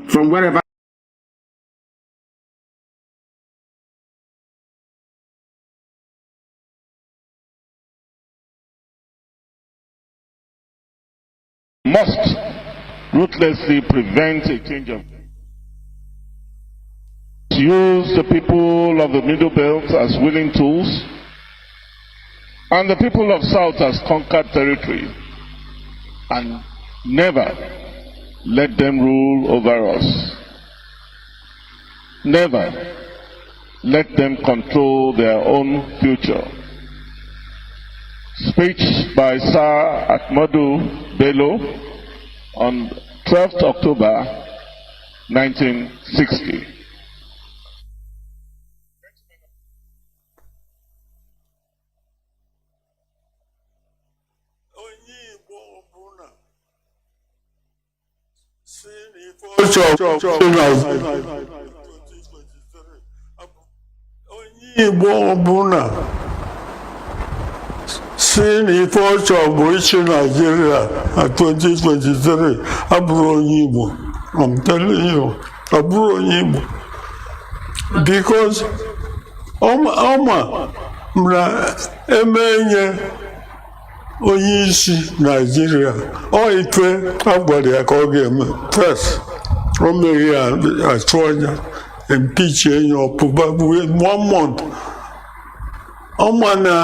from wherever must ruthlessly prevent a change of use the people of the Middle Belt as willing tools and the people of South as conquered territory, and never let them rule over us. Never let them control their own future. Speech by Sir Ahmadu Bello on 12th October 1960. Seeing the fortune of reaching Nigeria at 2023, I'm telling you, because onye isi Nigeria ife agwara ya ka ọ ga-eme first o mere ya achụ anya impeach enyi ọpụba 1 month ọma na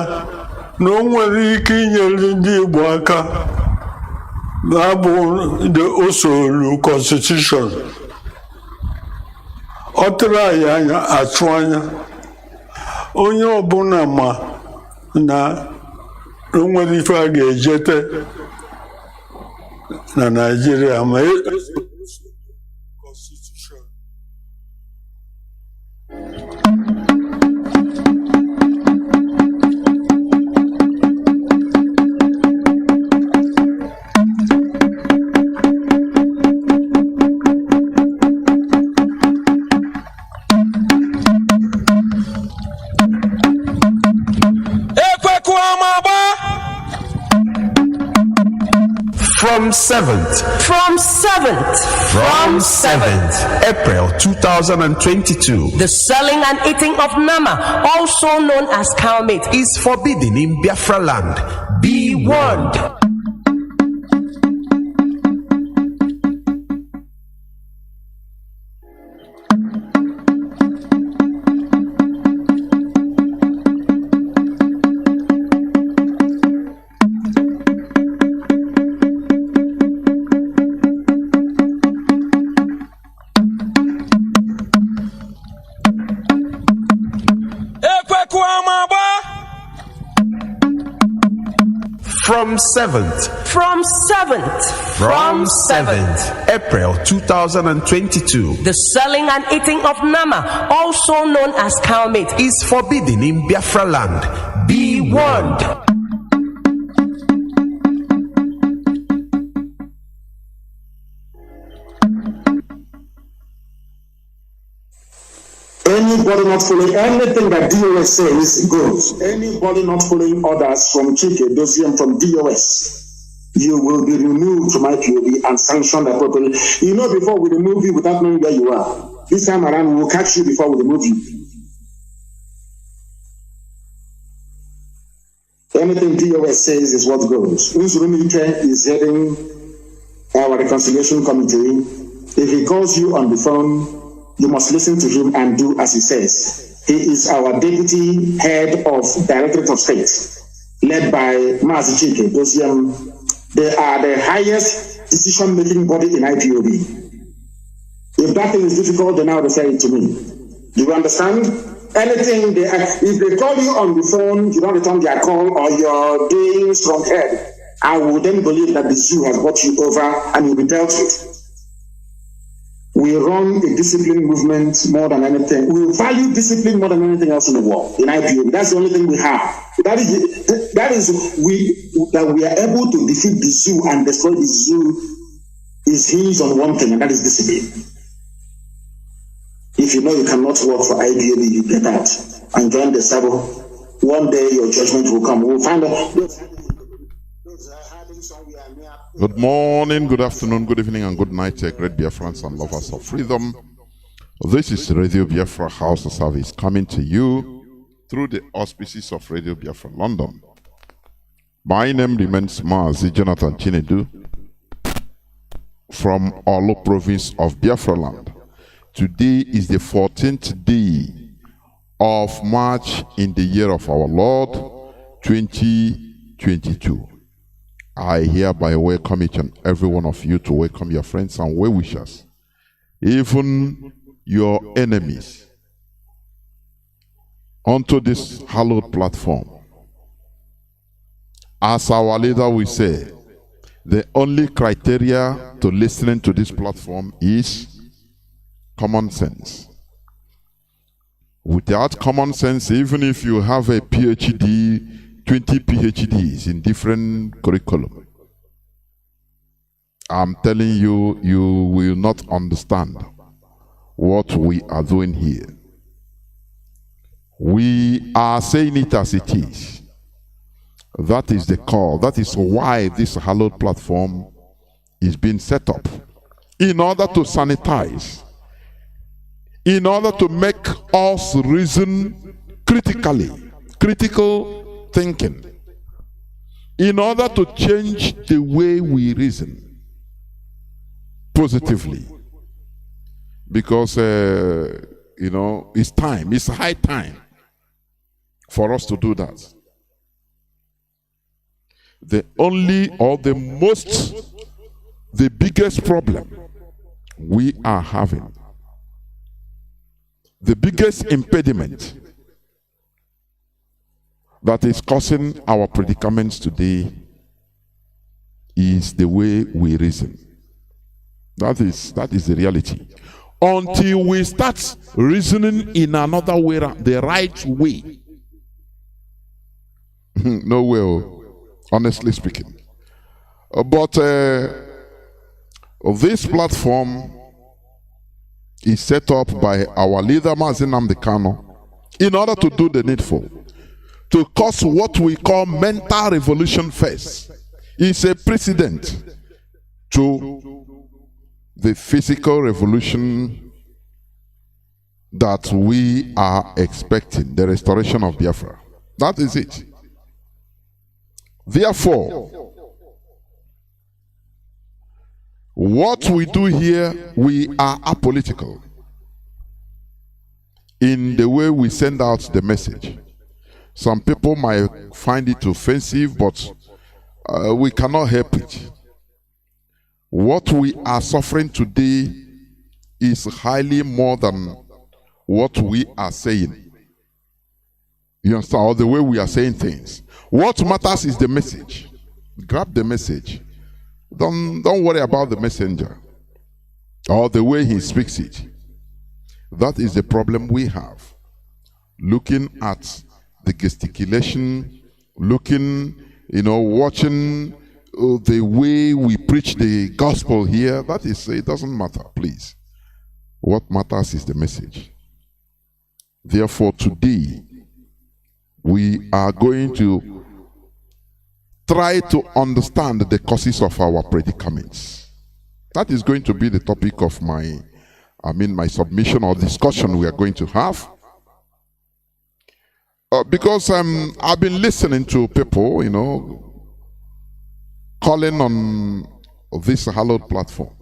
o nwere ike inyere ndị Igbo aka na-abụ usoro constitution ọ tụrụ anyị anya achụ anya onye ọbụla ma na nwere ife a ga-ejete na Nigeria ma constitution. From 7th April 2022, the selling and eating of Nama, also known as cow meat, is forbidden in Biafra land. Be warned. From 7th April 2022, the selling and eating of Nama, also known as cow meat, is forbidden in Biafra land. Be warned. Anybody not following anything that DOS says goes. Anybody not following orders from Chike, Dosium, from DOS, you will be removed from IPOB and sanctioned appropriately. You know, before we remove you without knowing where you are. This time around, we will catch you before we remove you. Anything DOS says is what goes. Unsurumike is heading our reconciliation committee. If he calls you on the phone, you must listen to him and do as he says. He is our deputy head of Directorate of State, led by Mazi Johnathan. They are the highest decision-making body in IPOB. If that thing is difficult, then now refer it to me. Do you understand? Anything if they call you on the phone, you don't return their call, or you're doing strong head, I will then believe that the zoo has brought you over and you'll be dealt with. We run a discipline movement more than anything. We value discipline more than anything else in the world, in IPOB. That's the only thing we have. That we are able to defeat the zoo and destroy the zoo is hinged on one thing, and that is discipline. If you know you cannot work for IPOB, you get out and join the sabo. One day your judgment will come. We'll find out. Those are hiding somewhere near Good morning, good afternoon, good evening, and good night, great Biafrans and lovers of freedom. This is Radio Biafra Hausa-Service coming to you through the auspices of Radio Biafra London. My name remains Mazi Johnathan from Olo province of Biafra land. Today is the 14th day of March in the year of our Lord 2022. I hereby welcome each and every one of you to welcome your friends and well-wishers, even your enemies, onto this hallowed platform. As our leader will say, the only criteria to listening to this platform is common sense. Without common sense, even if you have a PhD, 20 PhDs in different curriculum, I'm telling you, you will not understand what we are doing here. We are saying it as it is. That is the call. That is why this hallowed platform is being set up, in order to sanitize, in order to make us reason critically, critical thinking, in order to change the way we reason positively. Because it's time, it's high time for us to do that. The biggest problem we are having, the biggest impediment that is causing our predicaments today is the way we reason. That is the reality. Until we start reasoning in another way, the right way. No way, honestly speaking. But this platform is set up by our leader, Mazi Nnamdi, in order to do the needful, to cause what we call mental revolution first. It's a precedent to the physical revolution that we are expecting, the restoration of Biafra. That is it. Therefore, what we do here, we are apolitical in the way we send out the message. Some people might find it offensive, but we cannot help it. What we are suffering today is highly more than what we are saying. You understand? Or the way we are saying things. What matters is the message. Grab the message. Don't worry about the messenger or the way he speaks it. That is the problem we have. Looking at the gesticulation, watching the way we preach the gospel here, it doesn't matter, please. What matters is the message. Therefore, today, we are going to try to understand the causes of our predicaments. That is going to be the topic of my submission or discussion we are going to have. Because I've been listening to people, calling on this hallowed platform,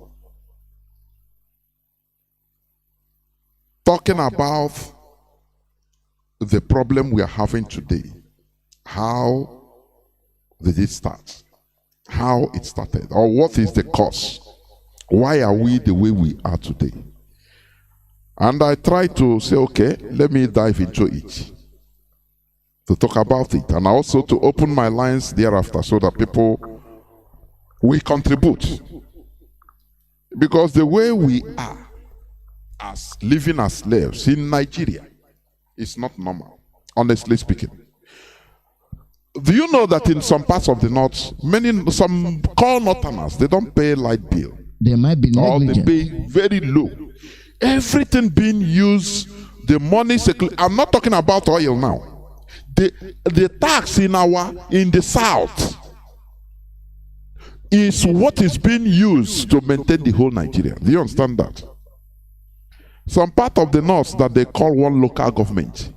talking about the problem we are having today. How did it start? How it started? Or what is the cause? Why are we the way we are today? And I try to say, okay, let me dive into it, to talk about it, and also to open my lines thereafter so that people will contribute. Because the way we are as living as slaves in Nigeria is not normal, honestly speaking. Do you know that in some parts of the north, some call northerners, they don't pay light bill? They might be negligent. Or they pay very low. Everything being used, the money, I'm not talking about oil now. The tax in the south, is what is being used to maintain the whole Nigeria. Do you understand that? Some part of the north that they call one local government,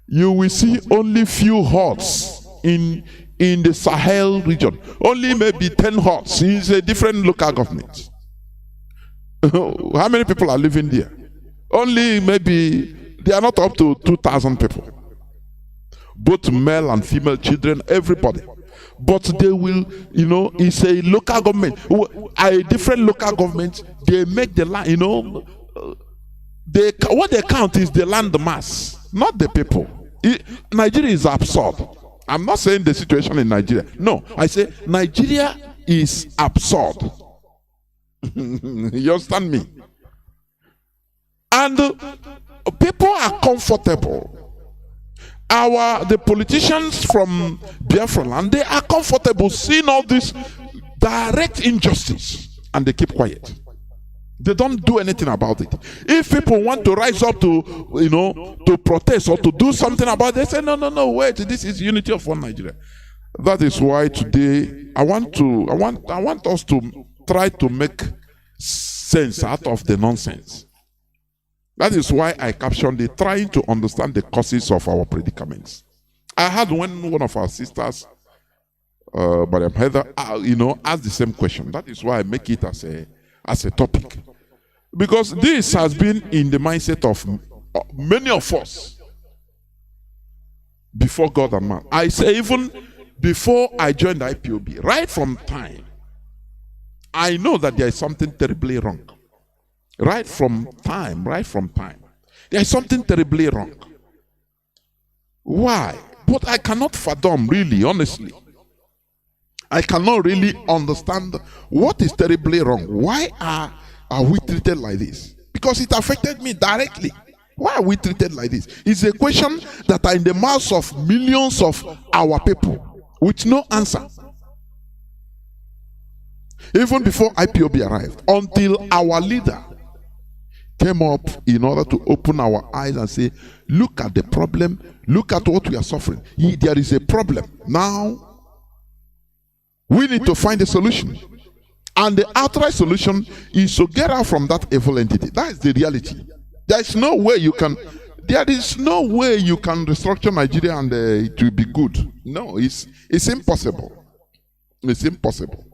you will see only few huts in the Sahel region. Only maybe 10 huts. It's a different local government. How many people are living there? Only maybe, they are not up to 2,000 people. Both male and female children, everybody. But they will, it's a local government. A different local government, they make the land, what they count is the land mass, not the people. Nigeria is absurd. I'm not saying the situation in Nigeria. No, I say Nigeria is absurd. You understand me? And people are comfortable. The politicians from Biafra land, they are comfortable seeing all this direct injustice, and they keep quiet. They don't do anything about it. If people want to rise up to, to protest or to do something about it, they say, no, wait, this is unity of one Nigeria. That is why today I want us to try to make sense out of the nonsense. That is why I captioned it, trying to understand the causes of our predicaments. I had one of our sisters, Madam Heather, asked the same question. That is why I make it as a topic. Because this has been in the mindset of many of us before God and man. I say even before I joined the IPOB, right from time, I know that there is something terribly wrong. Right from time, there is something terribly wrong. Why? But I cannot fathom, really, honestly. I cannot really understand what is terribly wrong. Why are we treated like this? Because it affected me directly. Why are we treated like this? It's a question that are in the mouths of millions of our people with no answer. Even before IPOB arrived, until our leader came up in order to open our eyes and say, look at the problem, look at what we are suffering. There is a problem. Now, we need to find a solution. And the outright solution is to get out from that evil entity. That is the reality. There is no way you can restructure Nigeria and it will be good. No, it's impossible. It's impossible.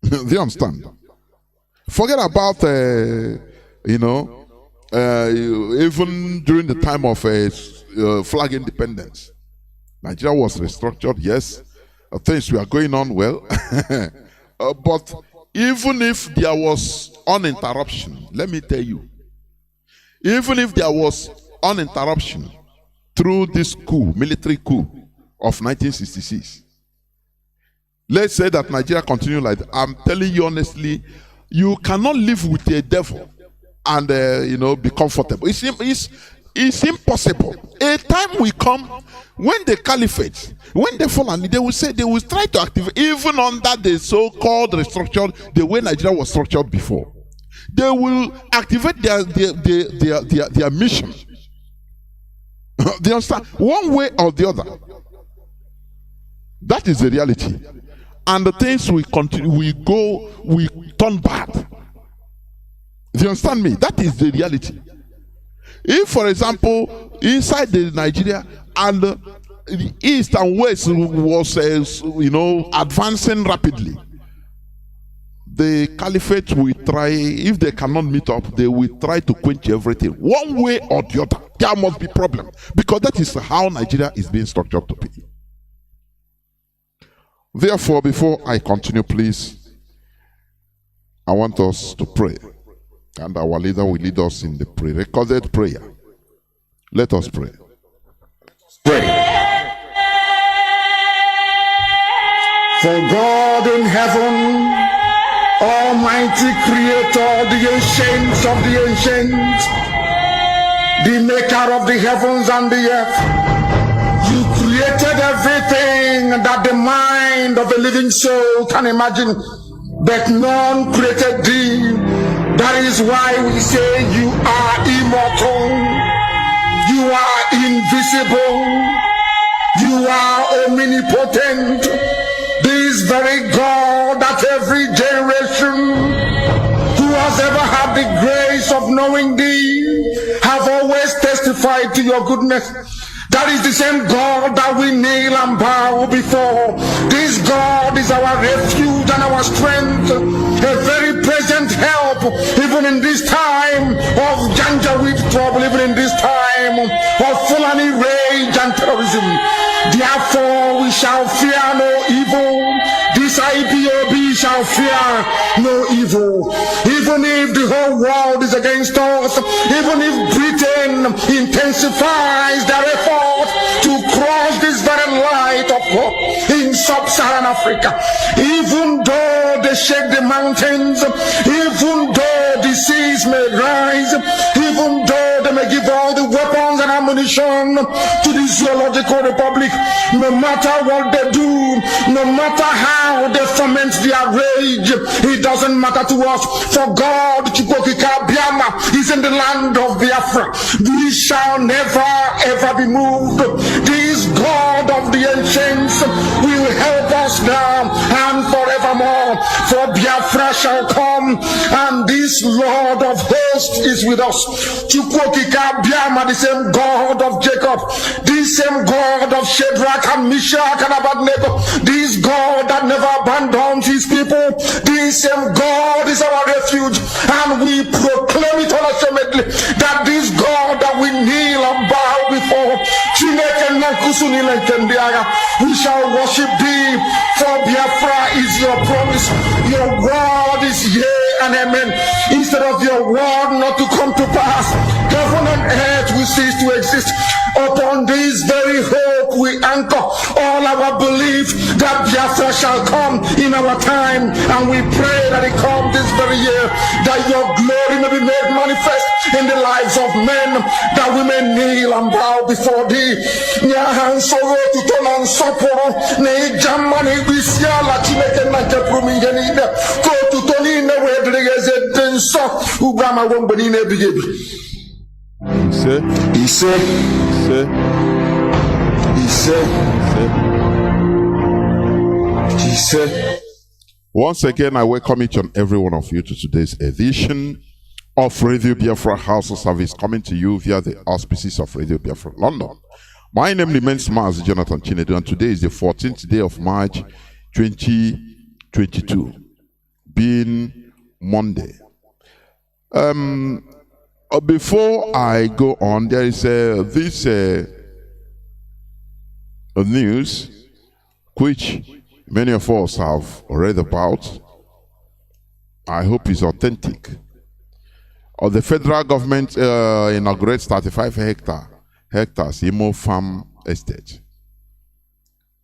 Do you understand? Forget about, even during the time of flag independence, Nigeria was restructured, yes. Things were going on well. But even if there was uninterruption, let me tell you, even if there was uninterruption through this coup, military coup of 1966, let's say that Nigeria continued like that. I'm telling you honestly, you cannot live with a devil and be comfortable. It's impossible. A time will come when the caliphate, when they fall, and they will try to activate, even under the so-called restructured, the way Nigeria was structured before. They will activate their mission. They understand? One way or the other. That is the reality. And the things we continue, we turn bad. Do you understand me? That is the reality. If, for example, inside the Nigeria and the east and west was, advancing rapidly, the caliphate will try, if they cannot meet up, they will try to quench everything. One way or the other, there must be problem. Because that is how Nigeria is being structured to be. Therefore, before I continue, please, I want us to pray. And our leader will lead us in the pre-recorded prayer. Let us pray. Pray. For God in heaven, Almighty Creator, the ancient of the ancients, the maker of the heavens and the earth, you created everything that the mind of a living soul can imagine, but none created thee. That is why we say you are immortal, you are invisible, you are omnipotent, the this very God that every generation who has ever had the grace of knowing thee have always testified to your goodness. That is the same God that we kneel and bow before. This God is our refuge and our strength, a very present help, even in this time of Janjaweed trouble, even in this time of Fulani rage and terrorism. Therefore we shall fear no evil. This Ipob shall fear no evil. Even if the whole world is against us, even if Britain intensifies their effort to cross this very light of hope in sub-Saharan Africa, even though they shake the mountains, even though the seas may rise, even though they may give all the weapons and ammunition to the zoological republic, no matter what they do, no matter how they foment their rage, it doesn't matter to us, for God is in the land of Biafra. We shall never ever be moved. This God of the ancients will help us now and forevermore, for Biafra shall come, and this Lord of hosts is with us. The same God of Jacob, this same God of Shadrach and Meshach and Abednego, this God that never abandons his people, this same God is our refuge, and we proclaim it unashamedly that this God that we kneel and bow before, we shall worship thee, for Biafra is your promise. Your word is yea and amen. Instead of your word not to come to pass, heaven and earth will cease to exist. Upon this very hope we anchor all our belief that Biafra shall come in our time, and we pray that it come this very year, that your glory may be made manifest in the lives of men, that we may kneel and bow before thee. He said. Once again, I welcome each and every one of you to today's edition of Radio Biafra Hausa-Service, coming to you via the auspices of Radio Biafra London. My name remains Mazi Johnathan, and today is the 14th day of March 2022, being Monday. Before I go on, there is this news which many of us have read about. I hope it's authentic. The federal government inaugurates 35 hectares Imo Farm Estate.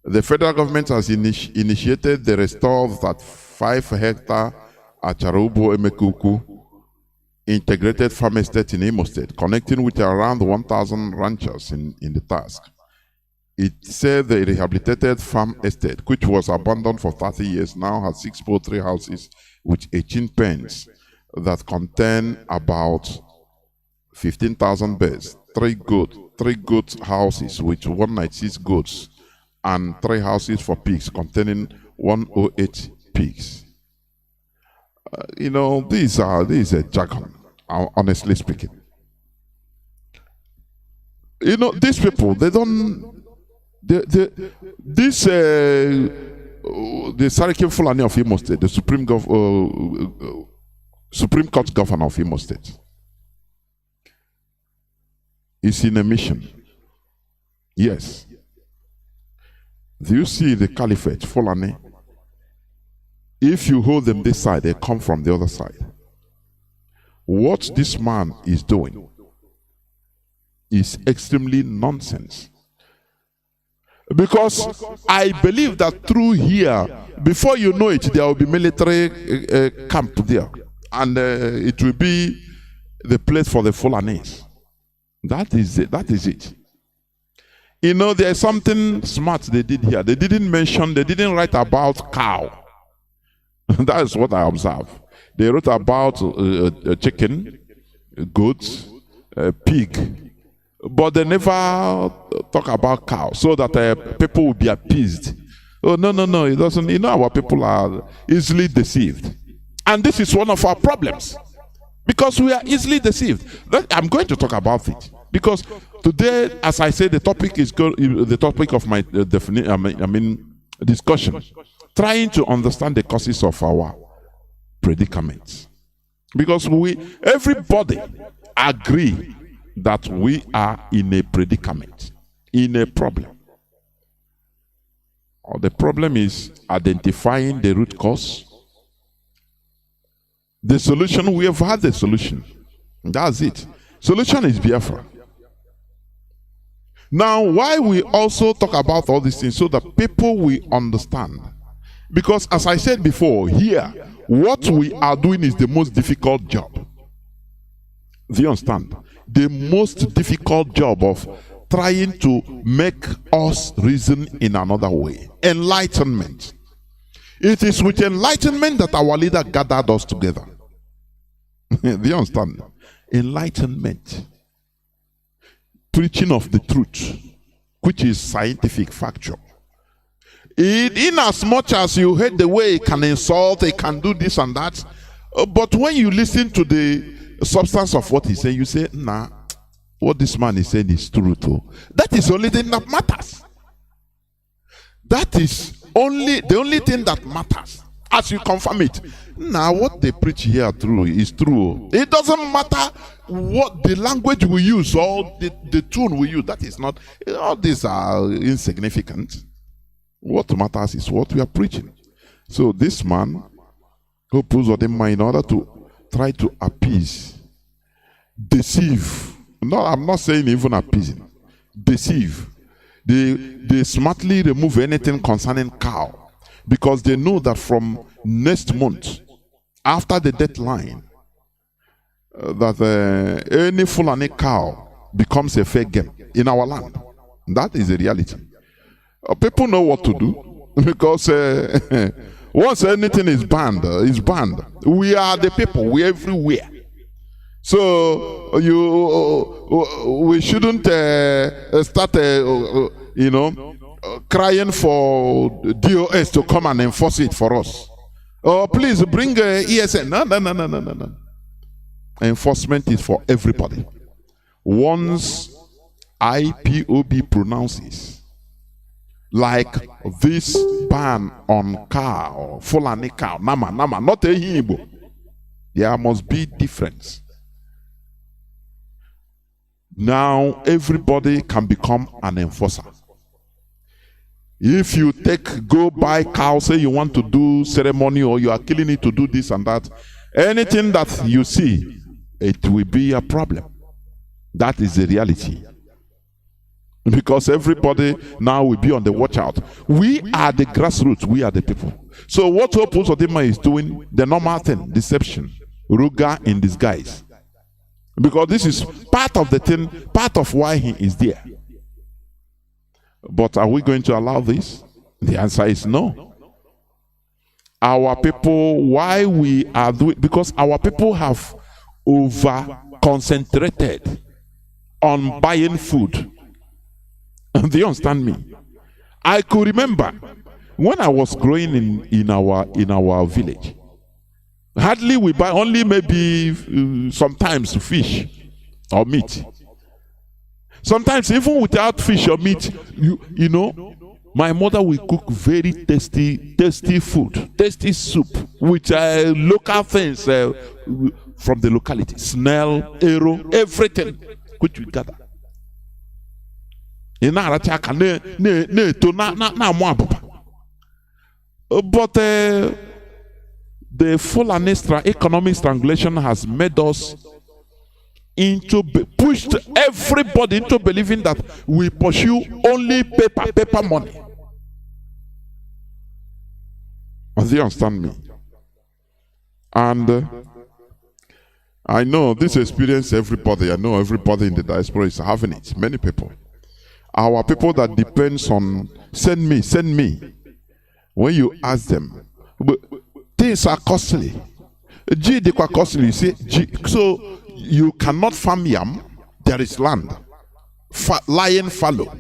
The federal government has initiated the restore of that 5-hectare Acharubo Emekuku integrated farm estate in Imo State, connecting with around 1,000 ranchers in the task. It said the rehabilitated farm estate, which was abandoned for 30 years, now has 6 poultry houses with 18 pens that contain about 15,000 beds, 3 goat houses with 196 goats, and 3 houses for pigs containing 108 pigs. These are a jargon, honestly speaking. These people, they don't. The Sariki Fulani of Imo State, the Supreme Court Governor of Imo State, is in a mission. Yes. Do you see the Caliphate Fulani? If you hold them this side, they come from the other side. What this man is doing is extremely nonsense. Because I believe that through here, before you know it, there will be military camp there. And it will be the place for the Fulanis. That is it. That is it. There's something smart they did here. They didn't write about cow. That's what I observe. They wrote about chicken, goats, pig. But they never talk about cow, so that people will be appeased, Oh, no, it doesn't. You know, our people are easily deceived. And this is one of our problems. Because we are easily deceived. I'm going to talk about it. Because today, as I said, the topic is the topic of my discussion. Trying to understand the causes of our predicaments. Because everybody agree that we are in a predicament, in a problem. Or the problem is identifying the root cause. The solution, we have had the solution. That's it. Solution is Biafra. Now, why we also talk about all these things, so that people will understand. Because as I said before, here, what we are doing is the most difficult job. Do you understand? The most difficult job of trying to make us reason in another way. Enlightenment. It is with enlightenment that our leader gathered us together. Do you understand? Enlightenment. Preaching of the truth, which is scientific, factual. In as much as you hate the way it can insult, it can do this and that, but when you listen to the substance of what he's saying, you say, nah, what this man is saying is true too. That is the only thing that matters. That is the only thing that matters. As you confirm it, now what they preach here is true. It doesn't matter what the language we use or the tune we use. That is not, all these are insignificant. What matters is what we are preaching. So this man who puts on him in order to try to appease, deceive. No, I'm not saying even appeasing. Deceive. They smartly remove anything concerning cow. Because they know that from next month, after the deadline, that any Fulani cow becomes a fair game in our land. That is the reality. People know what to do. Because once anything is banned, it's banned. We are the people. We are everywhere. So we shouldn't start, crying for DOS to come and enforce it for us. Oh, please bring ESN. No. Enforcement is for everybody. Once IPOB pronounces, like this ban on cow, Fulani cow, Nama, not a Igbo, there must be difference. Now everybody can become an enforcer. If you go buy cow, say you want to do ceremony or you are killing it to do this and that, anything that you see, it will be a problem. That is the reality. Because everybody now will be on the watch out. We are the grassroots, we are the people. So what Opus Odima is doing, the normal thing, deception, Ruga in disguise. Because this is part of the thing, part of why he is there. But are we going to allow this? The answer is no. Our people, why we are doing, because our people have over-concentrated on buying food. Do you understand me? I could remember when I was growing in our village. Hardly we buy, only maybe sometimes fish or meat. Sometimes even without fish or meat, you know, my mother will cook very tasty food, tasty soup with local things from the locality, snail, arrow, everything which we gather. But the Fulani economic strangulation has made us pushed everybody into believing that we pursue only paper money. Do you understand me? And I know this experience everybody, I know everybody in the diaspora is having it, many people. Our people that depends on send me. When you ask them, things are costly. They are costly. You say, so you cannot farm yam, there is land. Lying fallow.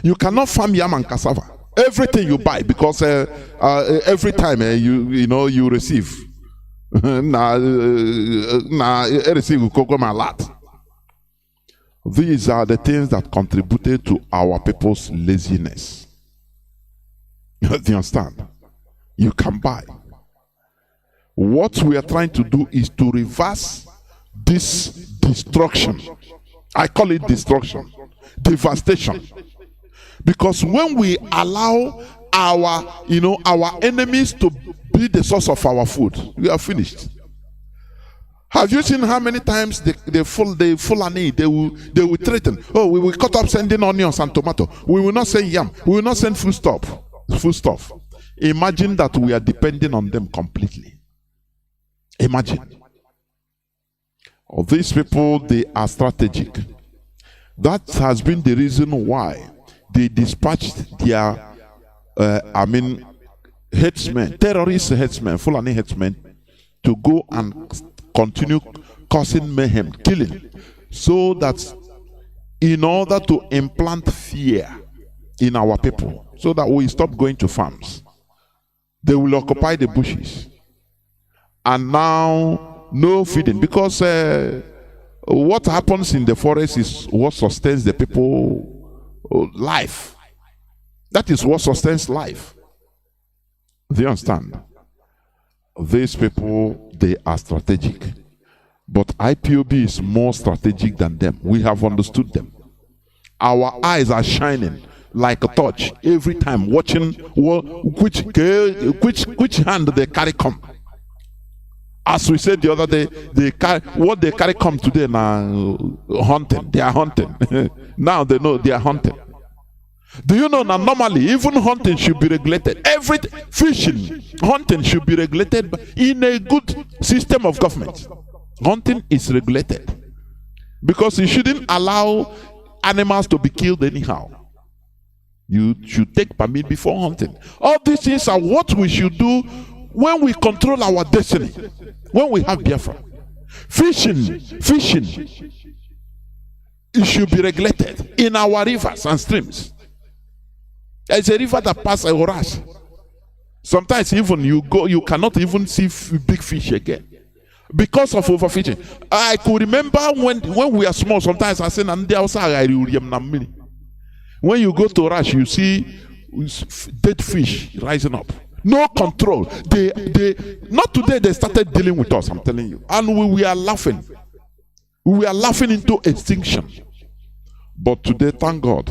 You cannot farm yam and cassava. Everything you buy, because every time you receive, receive cocoa a lot. These are the things that contributed to our people's laziness. Do you understand? You can buy. What we are trying to do is to reverse this destruction. I call it destruction, devastation. Because when we allow our enemies to be the source of our food, we are finished. Have you seen how many times they will threaten? Oh, we will cut up sending onions and tomato. We will not send yam. We will not send food stuff. Imagine that we are depending on them completely. Imagine. These people, they are strategic. That has been the reason why they dispatched their headsmen, terrorist headsmen, Fulani headsmen, to go and continue causing mayhem, killing, so that in order to implant fear in our people, so that we stop going to farms, they will occupy the bushes. And now, no feeding, because what happens in the forest is what sustains the people life. That is what sustains life. Do you understand? These people, they are strategic, but IPOB is more strategic than them. We have understood them. Our eyes are shining like a torch every time, watching which hand they carry come. As we said the other day, what they carry come today now, hunting. They are hunting. Now they know they are hunting. Do you know now normally even hunting should be regulated? Every fishing, hunting should be regulated in a good system of government. Hunting is regulated because you shouldn't allow animals to be killed anyhow. You should take permit before hunting. All these things are what we should do when we control our destiny. When we have Biafra, fishing, it should be regulated in our rivers and streams. There's a river that passes a rush. Sometimes even you cannot even see big fish again because of overfishing. I could remember when we are small. Sometimes I say, when you go to rush, you see dead fish rising up. No control. Not today they started dealing with us, I'm telling you. And we are laughing. We are laughing into extinction. But today, thank God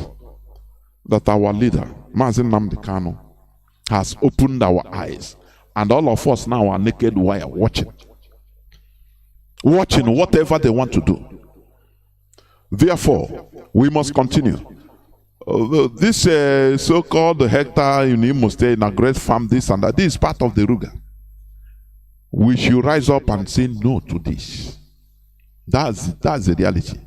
that our leader, Mazi Nnamdi Kanu, has opened our eyes. And all of us now are naked wire watching. Watching whatever they want to do. Therefore, we must continue. This so-called hectare in Imo State, in a great farm, this and that, this is part of the Ruga. We should rise up and say no to this. That's the reality.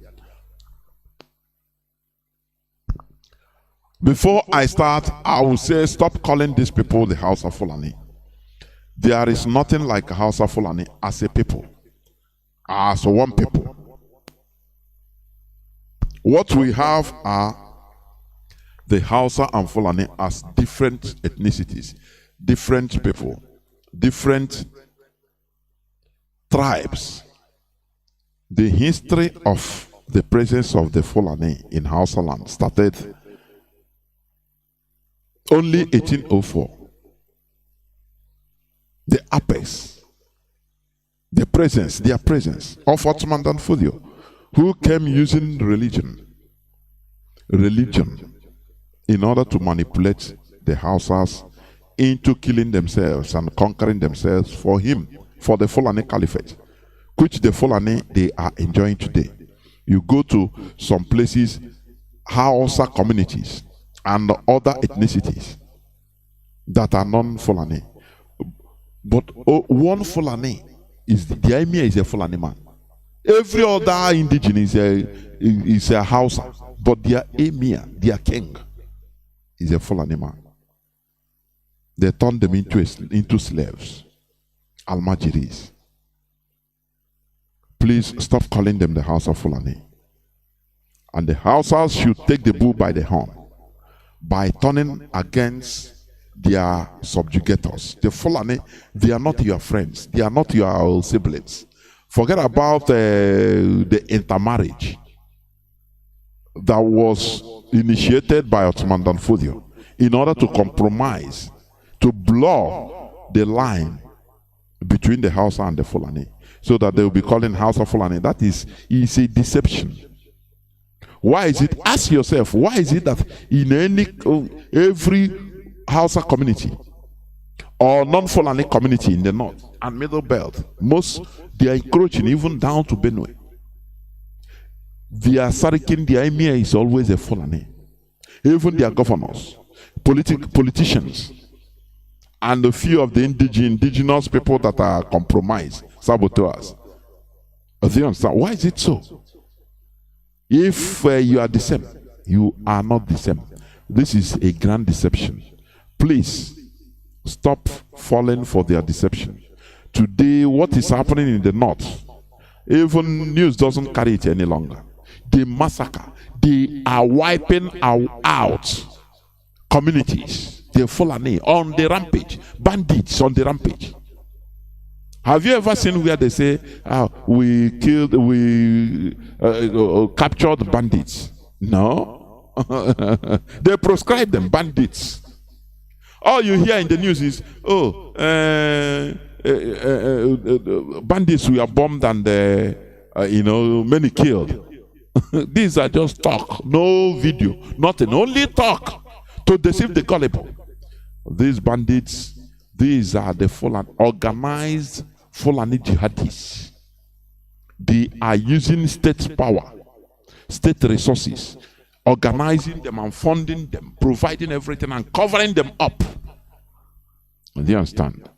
Before I start, I will say stop calling these people the House of Fulani. There is nothing like a House of Fulani as a people, as one people. What we have are the Hausa and Fulani as different ethnicities, different people, different tribes. The history of the presence of the Fulani in Hausa land started only 1804. The apex, their presence of Ottoman and Fudio, who came using religion in order to manipulate the Hausas into killing themselves and conquering themselves for the Fulani Caliphate, which the Fulani, they are enjoying today. You go to some places, Hausa communities and other ethnicities that are non-Fulani. But one Fulani, the Emir is a Fulani man. Every other indigenous is a Hausa, but their Emir, their king, is a Fulani man. They turned them into slaves, Almajiris. Please stop calling them the House of Fulani. And the Hausas should take the bull by the horn. by turning against their subjugators. The Fulani, they are not your friends. They are not your siblings. Forget about the intermarriage that was initiated by Ottoman Danfodio in order to compromise, to blur the line between the Hausa and the Fulani, so that they will be calling Hausa Fulani. That is a deception. Why is it? Ask yourself, why is it that in every Hausa community or non-Fulani community in the north and middle belt, they are encroaching even down to Benue. Their Sarikin, their emir is always a Fulani. Even their governors, politicians, and a few of the indigenous people that are compromised, saboteurs. Do you understand? Why is it so? If you are the same, you are not the same. This is a grand deception. Please stop falling for their deception. Today, what is happening in the north, even news doesn't carry it any longer. They massacre. They are wiping out communities. They're Fulani on the rampage. Bandits on the rampage. Have you ever seen where they say, we captured bandits? No. They proscribe them, bandits. All you hear in the news is, bandits were bombed and many killed. These are just talk, no video, nothing, only talk to deceive the gullible. These bandits, these are the Fulani, organized Fulani jihadis. They are using state power, state resources, organizing them and funding them, providing everything and covering them up. Do you understand?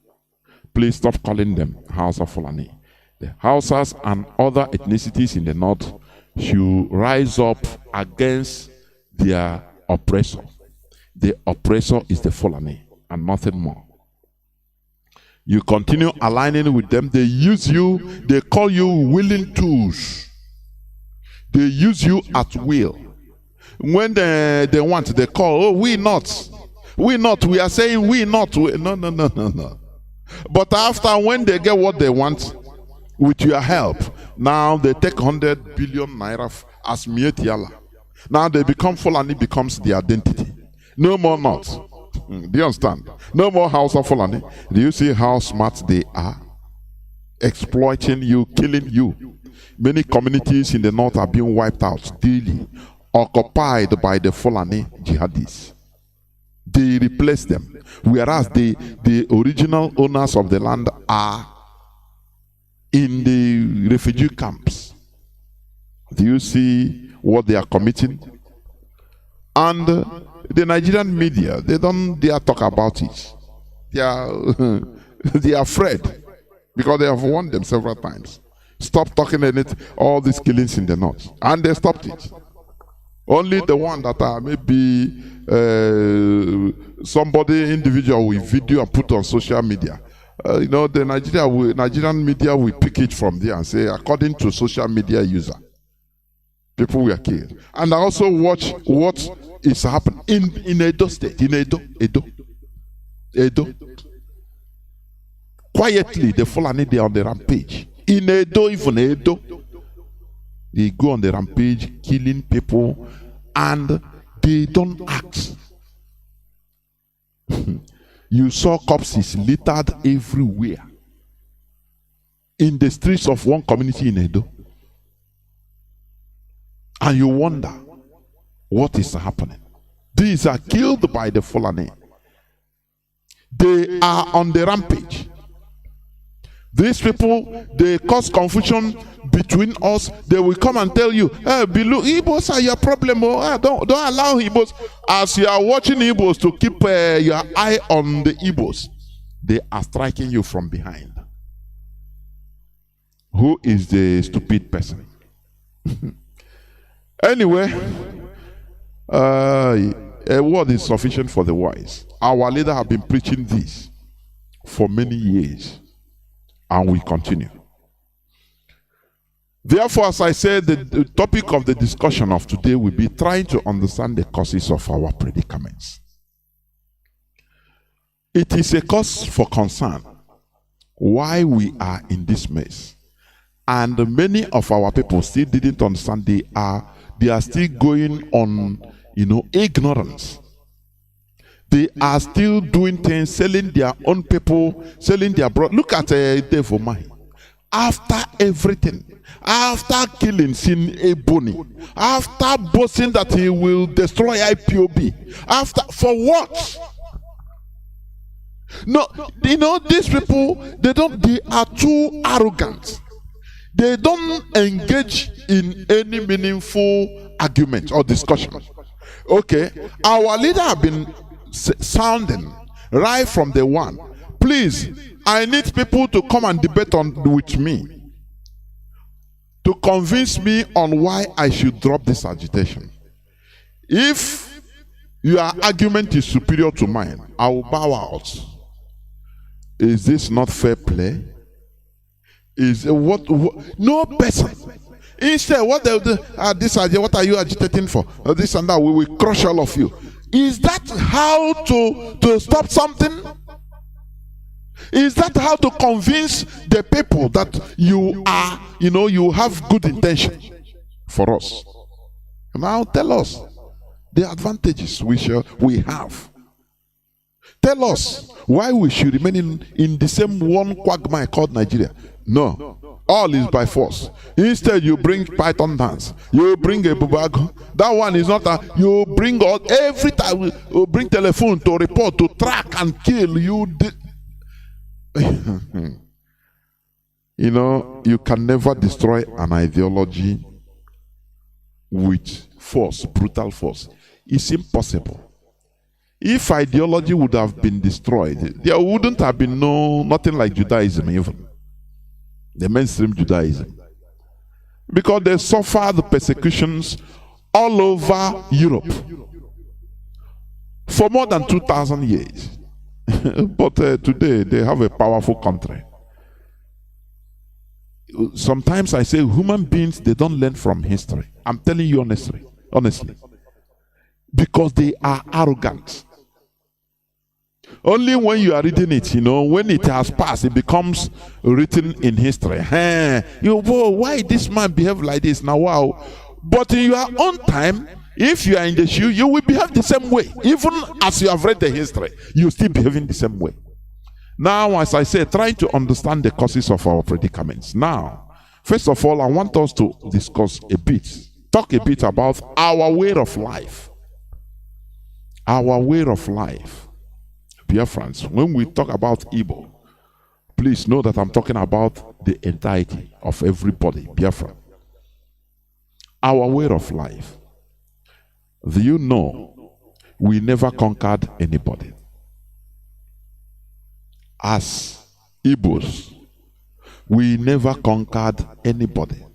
Please stop calling them Hausa Fulani. The Hausas and other ethnicities in the north should rise up against their oppressor. The oppressor is the Fulani and nothing more. You continue aligning with them. They use you. They call you willing tools. They use you at will. When they want, they call, we not. We not. We are saying we not. No. But after, when they get what they want, with your help, now they take 100 billion naira as Mietiala. Now they become Fulani, becomes the identity. No more not. Do you understand? No more House of Fulani. Do you see how smart they are? Exploiting you, killing you. Many communities in the north are being wiped out daily, occupied by the Fulani jihadis. They replace them, whereas the original owners of the land are in the refugee camps. Do you see what they are committing? And the Nigerian media, they don't dare talk about it. They are afraid because they have warned them several times. Stop talking in it, all these killings in the north. And they stopped it. Only the one that are maybe somebody individual with video and put on social media. The Nigerian media will pick it from there and say, according to social media user, people were killed. And I also watch what is happening in Edo State, in Edo. Quietly, the Fulani, they are on the rampage. In Edo, even Edo, they go on the rampage, killing people, and they don't act. You saw corpses littered everywhere in the streets of one community in Edo. And you wonder what is happening. These are killed by the Fulani. They are on the rampage. These people, they cause confusion between us. They will come and tell you, hey, Igbos are your problem. Don't allow Igbos. As you are watching Igbos, to keep your eye on the Igbos, they are striking you from behind. Who is the stupid person? Anyway, a word is sufficient for the wise. Our leader have been preaching this for many years, and we continue. Therefore, as I said, the topic of the discussion of today will be trying to understand the causes of our predicaments. It is a cause for concern why we are in this mess. And many of our people still didn't understand. They are still going on, ignorance. They are still doing things, selling their own people, selling their brother. Look at Devil Mai. After everything, after killing Sin Ebony, after boasting that he will destroy IPOB, for what? No, these people, they are too arrogant. They don't engage in any meaningful argument or discussion. Okay, our leader have been sounding right from the one. Please, I need people to come and debate with me, to convince me on why I should drop this agitation. If your argument is superior to mine, I will bow out. Is this not fair play? Is what no person. Instead, this idea, what are you agitating for? This and that, we will crush all of you. Is that how to stop something? Is that how to convince the people that you are, you have good intention for us? Now tell us the advantages we have. Tell us why we should remain in the same one quagmire called Nigeria. No, all is by force. Instead, you bring python dance, you bring a bubago. That one is not you bring every time you bring telephone to report, to track and kill. You can never destroy an ideology with force, brutal force. It's impossible. If ideology would have been destroyed, there wouldn't have been nothing like Judaism even. The mainstream Judaism. Because they suffered persecutions all over Europe for more than 2,000 years. But today they have a powerful country. Sometimes I say human beings, they don't learn from history. I'm telling you honestly. Because they are arrogant. Only when you are reading it, when it has passed, it becomes written in history. Why this man behave like this now? Wow. But in your own time, if you are in the shoe, you will behave the same way. Even as you have read the history, you still behaving the same way. Now, as I said, trying to understand the causes of our predicaments. Now, first of all, I want us to talk a bit about our way of life. Our way of life. Biafrans, when we talk about Igbo, please know that I'm talking about the entirety of everybody, Biafra. Our way of life. Do you know we never conquered anybody? As Igbos, we never conquered anybody.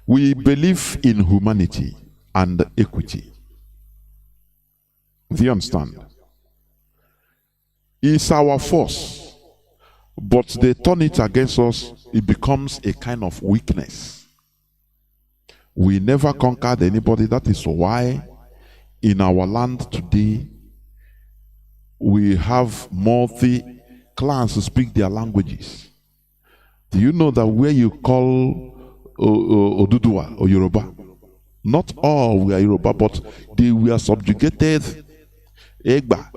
We believe in humanity and equity. Do you understand? It's our force, but they turn it against us, it becomes a kind of weakness. We never conquered anybody. That is why in our land today we have multi-clans who speak their languages. Do you know that where you call Oduduwa or Yoruba, not all were Yoruba, but they were subjugated. Egba.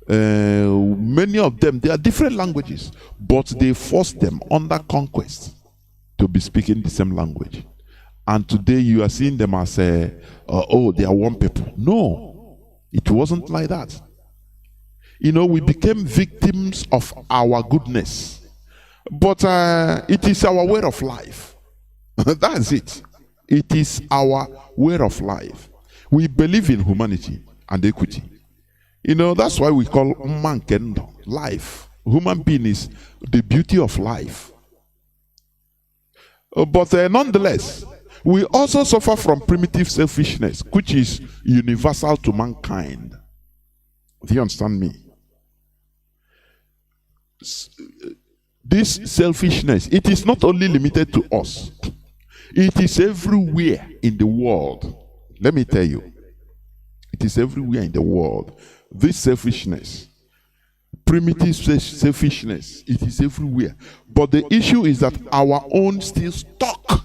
Many of them, they are different languages, but they forced them under conquest to be speaking the same language. And today you are seeing them as, they are one people. No, it wasn't like that. We became victims of our goodness. But it is our way of life. That's it. It is our way of life. We believe in humanity and equity. That's why we call Mankendo life. Human being is the beauty of life. But nonetheless, we also suffer from primitive selfishness, which is universal to mankind. Do you understand me? This selfishness, it is not only limited to us. It is everywhere in the world. Let me tell you. It is everywhere in the world. This selfishness, primitive selfishness, it is everywhere. But the issue is that our own still stuck.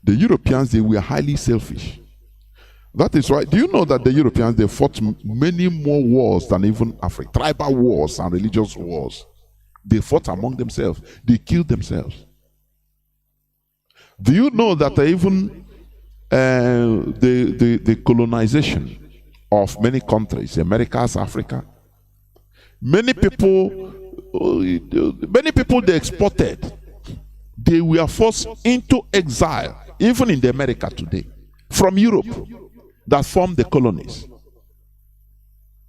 The Europeans, they were highly selfish. That is why, do you know that the Europeans, they fought many more wars than even Africa? Tribal wars and religious wars. They fought among themselves. They killed themselves. Do you know that even the colonization of many countries, Americas, Africa, many people they exported, they were forced into exile, even in the America today, from Europe, that formed the colonies.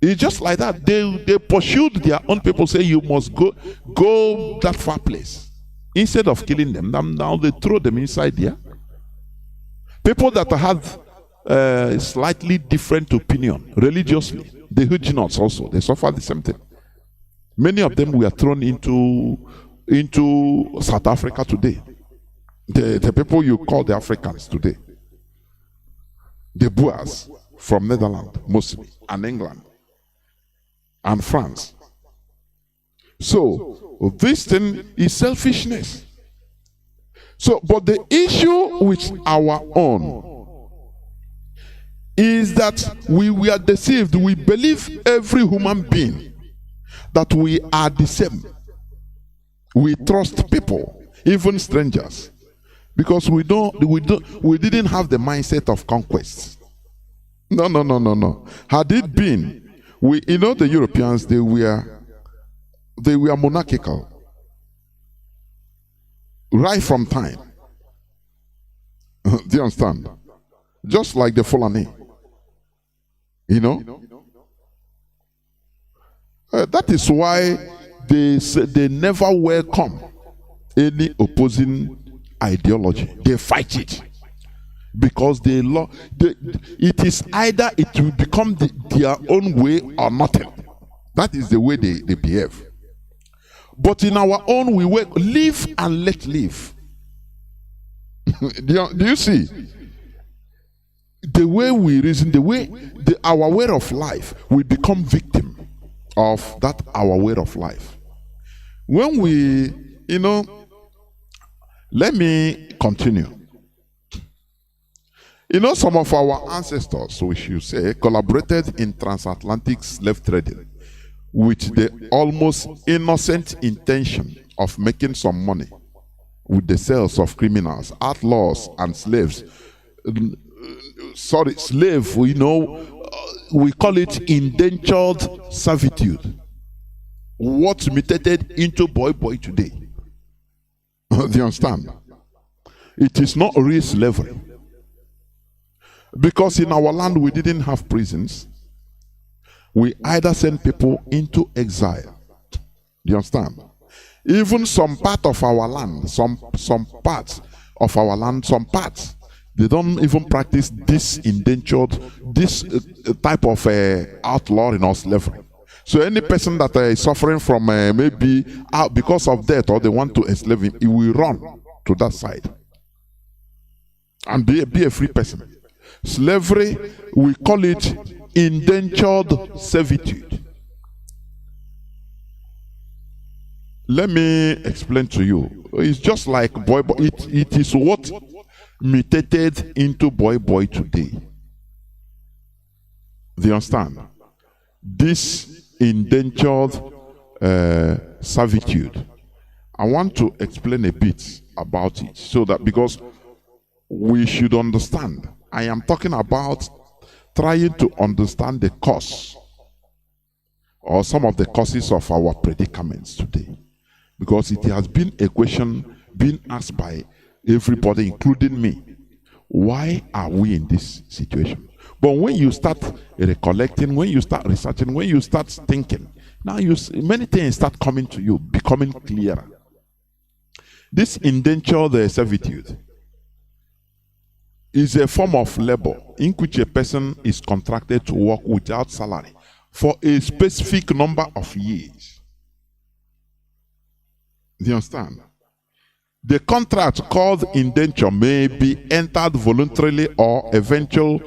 It's just like that. They pursued their own people, say you must go that far place. Instead of killing them, now they throw them inside there. People that had slightly different opinion religiously, the Huguenots also, they suffer the same thing. Many of them were thrown into South Africa today. The people you call the Africans today. The Boers from Netherlands mostly, and England, and France. So, this thing is selfishness. So, but the issue with our own is that we were deceived. We believe every human being that we are the same. We trust people, even strangers, because we didn't have the mindset of conquest. No. Had it been, the Europeans, they were monarchical right from time. Do you understand? Just like the Fulani. That is why they never welcome any opposing ideology. They fight it. Because it is either it will become their own way or nothing. That is the way they behave. But in our own, we work, live and let live. Do you see? The way we reason, our way of life, we become victim of that our way of life. When we, let me continue. Some of our ancestors, we should say, collaborated in transatlantic slave trading with the almost innocent intention of making some money with the sales of criminals, outlaws, and slaves. Slave, we call it indentured servitude. What mutated into boy today. Do you understand? It is not real slavery. Because in our land we didn't have prisons. We either send people into exile. Do you understand? Even some part of our land, some parts of our land, some parts, they don't even practice this type of outlawing or slavery. So any person that is suffering from maybe because of death or they want to enslave him, he will run to that side and be a free person. Slavery, we call it indentured servitude. Let me explain to you. It's just like boy. It is what mutated into boy today. Do you understand? This indentured servitude. I want to explain a bit about it so that because we should understand. I am talking about trying to understand the cause or some of the causes of our predicaments today. Because it has been a question being asked by everybody, including me. Why are we in this situation? But when you start recollecting, when you start researching, when you start thinking, now many things start coming to you, becoming clearer. This indentured servitude is a form of labor in which a person is contracted to work without salary for a specific number of years. Do you understand? The contract called indenture may be entered voluntarily or eventual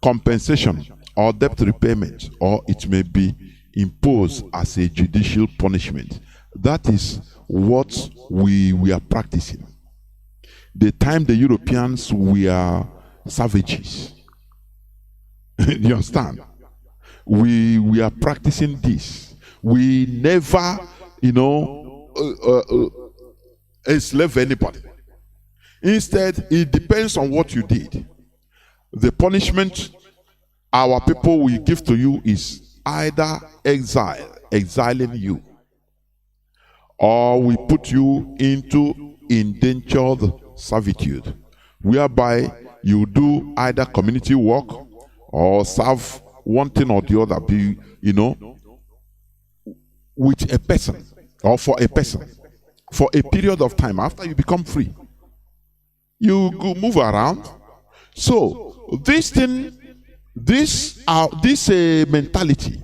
compensation or debt repayment, or it may be imposed as a judicial punishment. That is what we are practicing. The time the Europeans were savages. You understand? We are practicing this. We never, enslave anybody. Instead, it depends on what you did. The punishment our people will give to you is either exiling you, or we put you into indentured servitude, whereby you do either community work or serve one thing or the other, with a person or for a person for a period of time. After you become free, you go move around. So this mentality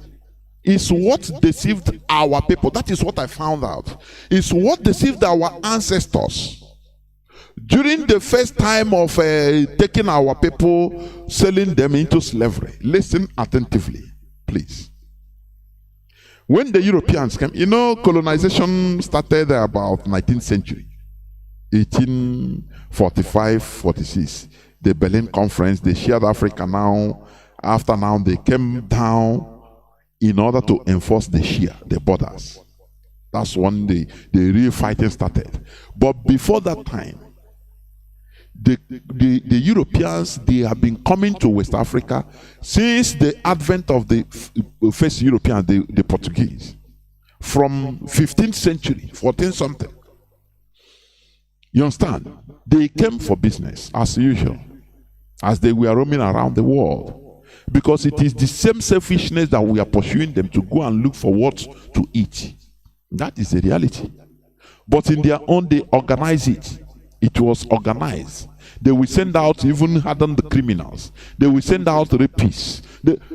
is what deceived our people. That is what I found out. It's what deceived our ancestors during the first time of taking our people, selling them into slavery. Listen attentively, please. When the Europeans came, colonization started about 19th century, 1845, 46. The Berlin Conference, they shared Africa now. After now, they came down in order to enforce the borders. That's when the real fighting started. But before that time, the Europeans, they have been coming to West Africa since the advent of the first Europeans, the Portuguese, from 15th century, 14 something. You understand? They came for business as usual, as they were roaming around the world, because it is the same selfishness that we are pursuing them to go and look for what to eat. That is the reality. But in their own, they organize it. It was organized. They will send out even hardened criminals. They will send out rapists.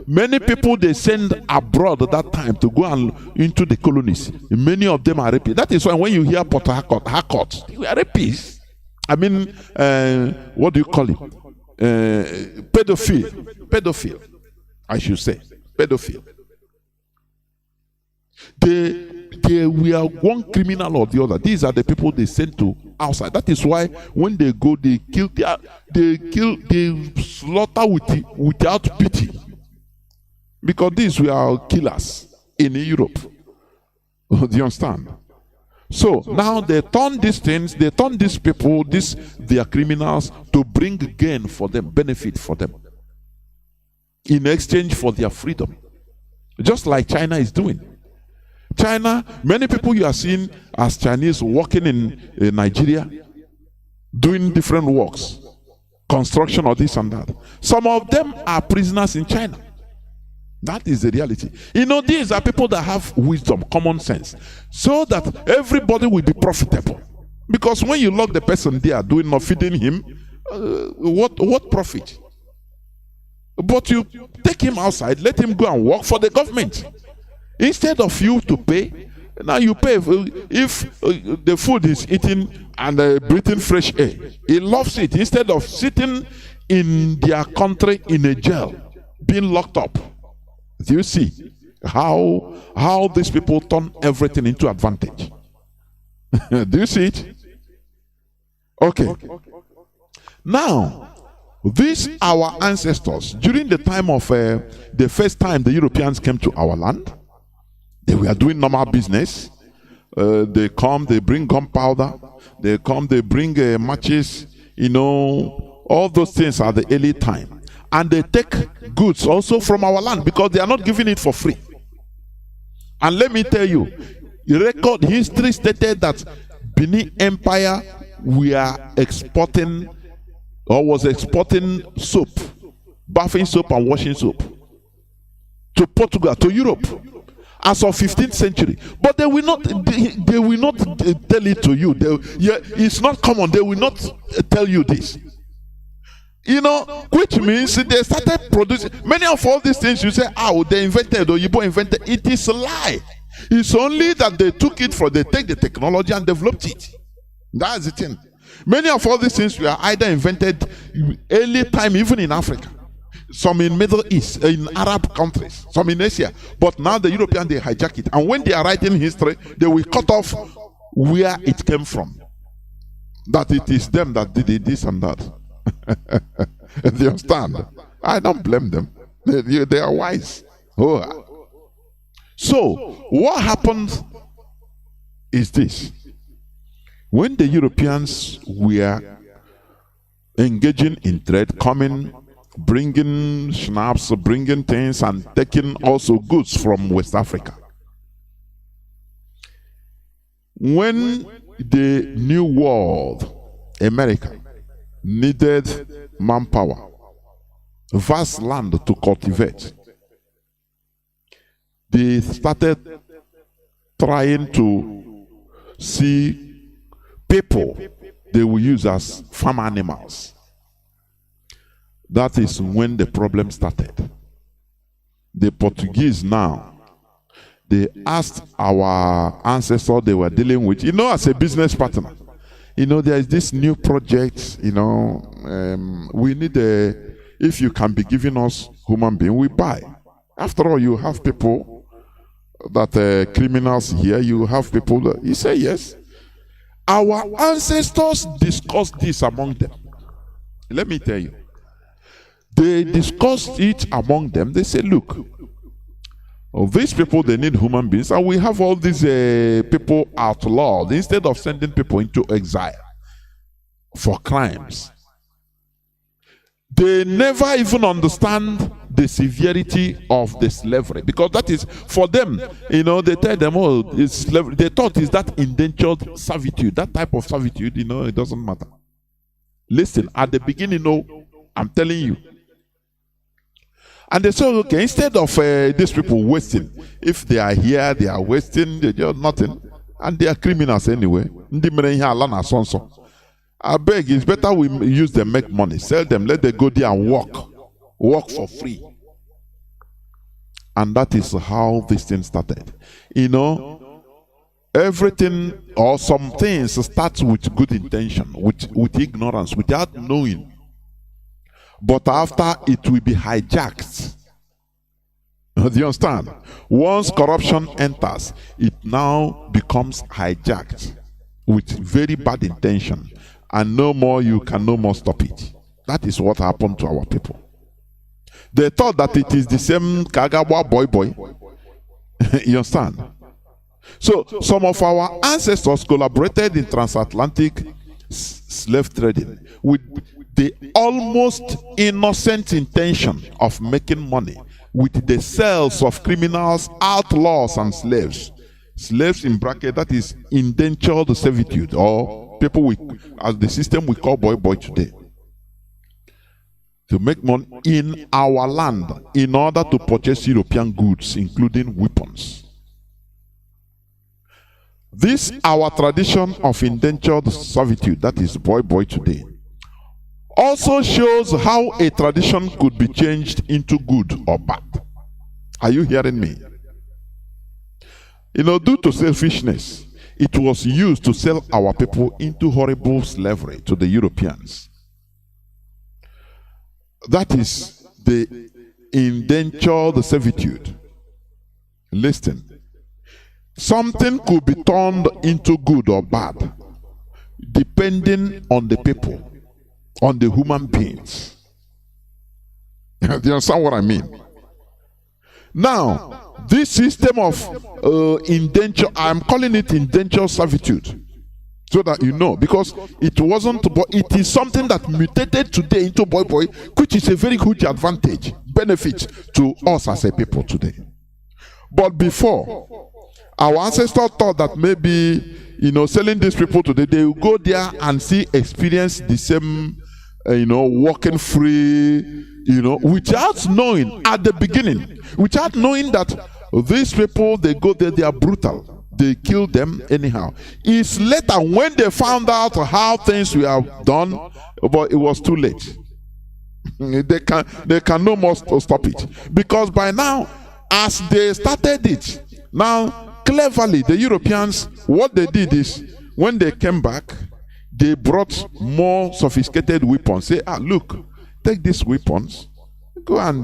Many people they send abroad at that time to go and into the colonies. Many of them are rapists. That is why when you hear Port Harcourt, they were rapists. I mean, what do you call it? Pedophile. I should say pedophile. They were one criminal or the other. These are the people they send to outside. That is why when they go, they slaughter without pity. Because these were killers in Europe. Do you understand? So now they turn these things, they turn these people, they are criminals, to bring gain for them, benefit for them, in exchange for their freedom. Just like China is doing. China, many people you are seeing as Chinese working in Nigeria, doing different works, construction or this and that. Some of them are prisoners in China. That is the reality. These are people that have wisdom, common sense, so that everybody will be profitable. Because when you lock the person there doing not feeding him, what profit? But you take him outside, let him go and work for the government. Instead of you to pay, now you pay. If the food is eaten and breathing fresh air, he loves it. Instead of sitting in their country in a jail, being locked up. Do you see how these people turn everything into advantage? Do you see it? Okay. Now, these our ancestors, during the time of the first time the Europeans came to our land, they were doing normal business. They come, they bring gunpowder. They come, they bring matches. All those things are the early time. And they take goods also from our land because they are not giving it for free. And let me tell you, record history stated that Benin Empire was exporting soap, bathing soap and washing soap to Portugal, to Europe, as of 15th century. But they will not tell it to you. It's not common. They will not tell you this. Which means they started producing many of all these things. You say, they invented, or Yibo invented. It is a lie. It's only that they took it they take the technology and developed it. That's the thing. Many of all these things were either invented early time, even in Africa, some in Middle East, in Arab countries, some in Asia. But now the Europeans, they hijack it. And when they are writing history, they will cut off where it came from. That it is them that did it, this and that. Do you understand? I don't blame them. They are wise. Oh. So, what happened is this. When the Europeans were engaging in trade, coming, bringing schnapps, bringing things, and taking also goods from West Africa. When the New World, America, needed manpower, vast land to cultivate, they started trying to see people they will use as farm animals. That is when the problem started. The Portuguese now, they asked our ancestors they were dealing with, as a business partner, there is this new project, we need if you can be giving us human being, we buy. After all, you have people that criminals here, you have people that, you say yes. Our ancestors discussed this among them. Let me tell you. They discussed it among them. They said, look, these people, they need human beings, and we have all these people outlawed. Instead of sending people into exile for crimes, they never even understand the severity of the slavery, because that is for them. They tell them, oh, it's slavery. They thought it's that indentured servitude, that type of servitude. It doesn't matter. Listen, at the beginning, I'm telling you. And they said, okay, instead of these people wasting, if they are here, they are wasting, they do nothing, and they are criminals anyway. I beg, it's better we use them, make money, sell them, let them go there and work for free. And that is how this thing started. Everything or some things starts with good intention, with ignorance, without knowing. But after, it will be hijacked. Do you understand? Once corruption enters, it now becomes hijacked with very bad intention. And you can no more stop it. That is what happened to our people. They thought that it is the same Kagawa boy. You understand? So some of our ancestors collaborated in transatlantic slave trading with the almost innocent intention of making money with the sales of criminals, outlaws, and slaves. Slaves in bracket, that is indentured servitude, or people as the system we call boy today. To make money in our land in order to purchase European goods, including weapons. This, our tradition of indentured servitude, that is boy today, also shows how a tradition could be changed into good or bad. Are you hearing me? Due to selfishness, it was used to sell our people into horrible slavery to the Europeans. That is the indentured servitude. Listen. Something could be turned into good or bad depending on the people, on the human beings. Do you understand what I mean? Now, this system of indenture, I'm calling it indentured servitude, so that you know, because it wasn't, but it is something that mutated today into boy, which is a very huge advantage, benefit to us as a people today. But before, our ancestors thought that maybe, selling these people today, they will go there and experience the same, walking free, without knowing at the beginning, without knowing that these people, they go there, they are brutal. They kill them anyhow. It's later when they found out how things were done, but it was too late. They can no more stop it. Because by now, as they started it, now cleverly, the Europeans, what they did is, when they came back, they brought more sophisticated weapons. Say, look, take these weapons, go and,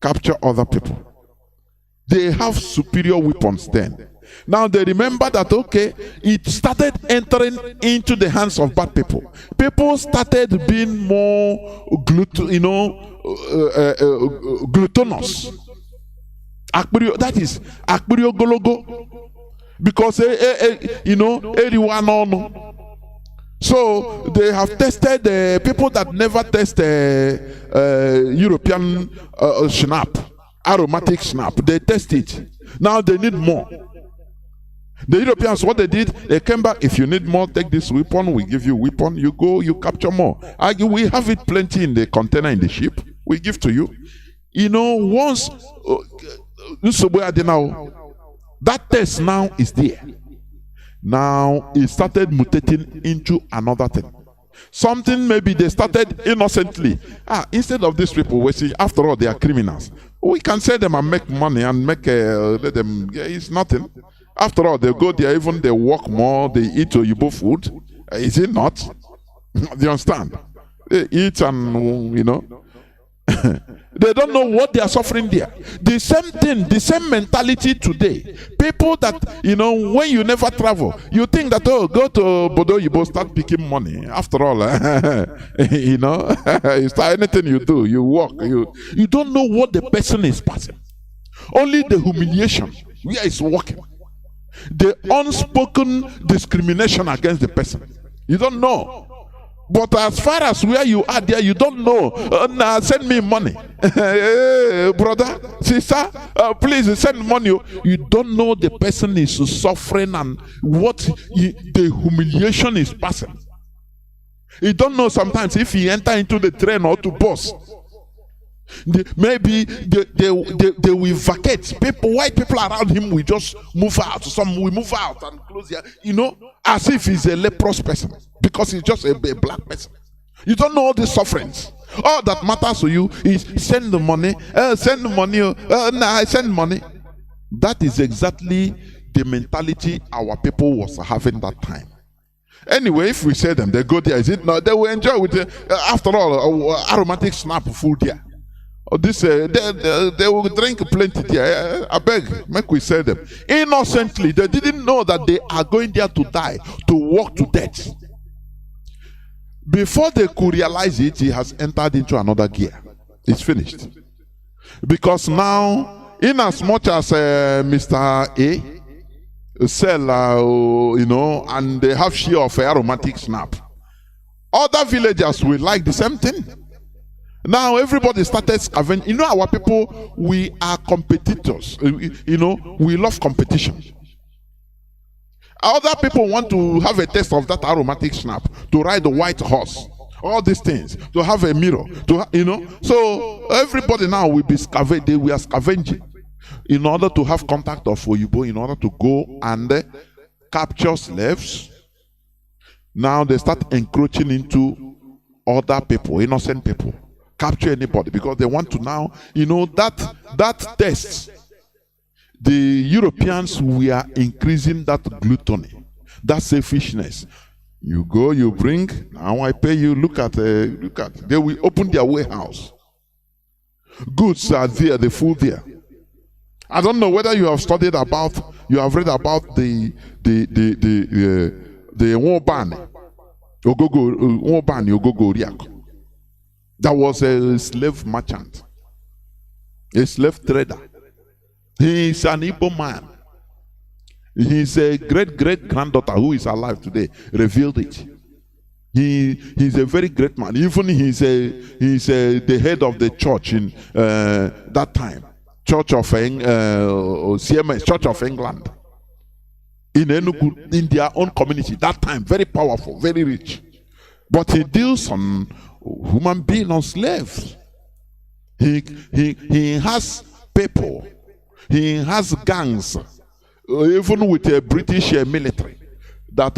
capture other people. They have superior weapons then. Now they remember that, okay, it started entering into the hands of bad people. People started being more gluttonous. That is akbirio gologo. Because everyone know. So they have tested people that never test European schnapp, aromatic schnapp. They test it. Now they need more. The Europeans, what they did, they came back. If you need more, take this weapon. We give you weapon. You go, you capture more. We have it plenty in the container in the ship. We give to you. Once that test now is there. Now it started mutating into another thing. Something maybe they started innocently. Instead of these people, we see, after all, they are criminals. We can sell them and make money and make let them. It's nothing. After all, they go there, even they work more, they eat Oyibo food. Is it not? Do you understand? They eat and, they don't know what they are suffering there. The same thing, the same mentality today. People that, when you never travel, you think that, go to Bodo Oyibo, start picking money. After all, you start anything you do, you walk, you don't know what the person is passing. Only the humiliation where it's working. The unspoken discrimination against the person. You don't know. But as far as where you are there, you don't know. Now send me money. Brother, sister, please send money. You don't know the person is suffering and what the humiliation is passing. You don't know sometimes if he enter into the train or to bus. Maybe they will vacate. White people around him will just move out. Some will move out and close here, as if he's a leprous person because he's just a black person. You don't know all the sufferings. All that matters to you is send the money, send money. That is exactly the mentality our people was having that time. Anyway, if we say them, they go there. Is it not? They will enjoy with after all aromatic snap food there. This they will drink plenty there. I beg, make we sell them. Innocently, they didn't know that they are going there to die, to walk to death. Before they could realize it, he has entered into another gear. It's finished. Because now, in as much as Mr. A sell, and they have share of aromatic snap, other villagers will like the same thing. Now everybody started scavenging. Our people, we are competitors. We love competition. Other people want to have a taste of that aromatic snap, to ride the white horse, all these things, to have a mirror, So everybody now will be scavenging. We are scavenging in order to have contact of Oyibo, in order to go and capture slaves. Now they start encroaching into other people, innocent people. Capture anybody because they want to now, that test. The Europeans were increasing that gluttony, that selfishness. You go, you bring, now I pay you. Look at. They will open their warehouse. Goods are there, the food there. I don't know whether you have read about the Wobani, Ogogo Riak. That was a slave merchant, a slave trader. He is an Ipob man. His great-great-granddaughter, who is alive today, revealed it. He's a very great man. Even he's the head of the church in that time, Church of CMS, Church of England, in Enugu, in their own community. That time, very powerful, very rich. But he deals on human being, on slaves. He has people. He has gangs, even with a British military that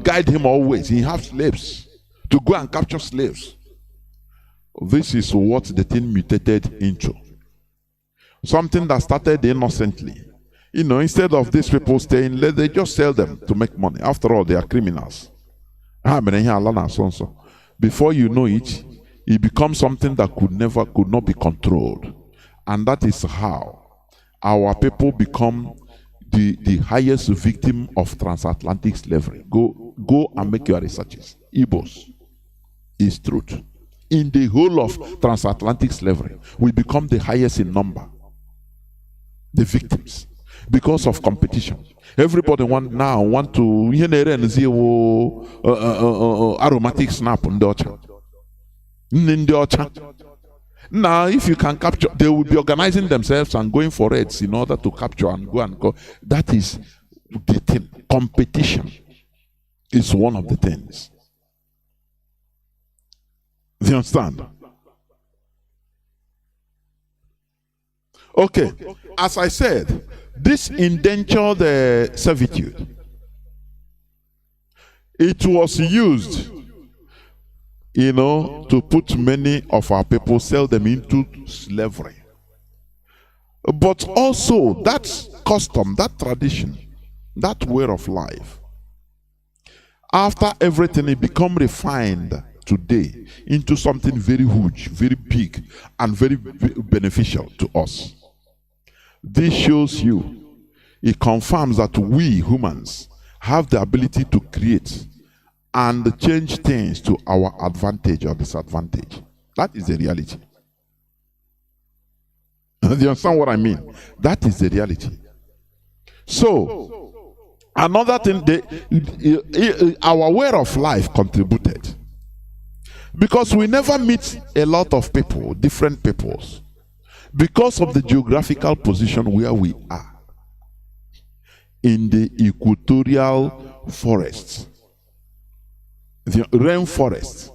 guide him always. He has slaves to go and capture slaves. This is what the thing mutated into. Something that started innocently. You know, instead of these people staying, they just sell them to make money. After all, they are criminals. Before you know it, it becomes something that could not be controlled. And that is how our people become the highest victim of transatlantic slavery. Go and make your researches. Igbos is truth. In the whole of transatlantic slavery, we become the highest in number. The victims. Because of competition. Everybody want to aromatic snap on the Now, if you can capture, they will be organizing themselves and going for raids in order to capture and go. That is the thing. Competition is one of the things. Do you understand? Okay. As I said, this indentured servitude, it was used, you know, to put many of our people, sell them into slavery. But also that custom, that tradition, that way of life, after everything, it become refined today into something very huge, very big, and very beneficial to us. This shows you, it confirms that we humans have the ability to create and change things to our advantage or disadvantage. That is the reality. Do you understand what I mean? That is the reality. So, another thing, our way of life contributed. Because we never meet a lot of people, different peoples, because of the geographical position where we are in the equatorial forests, the rainforest.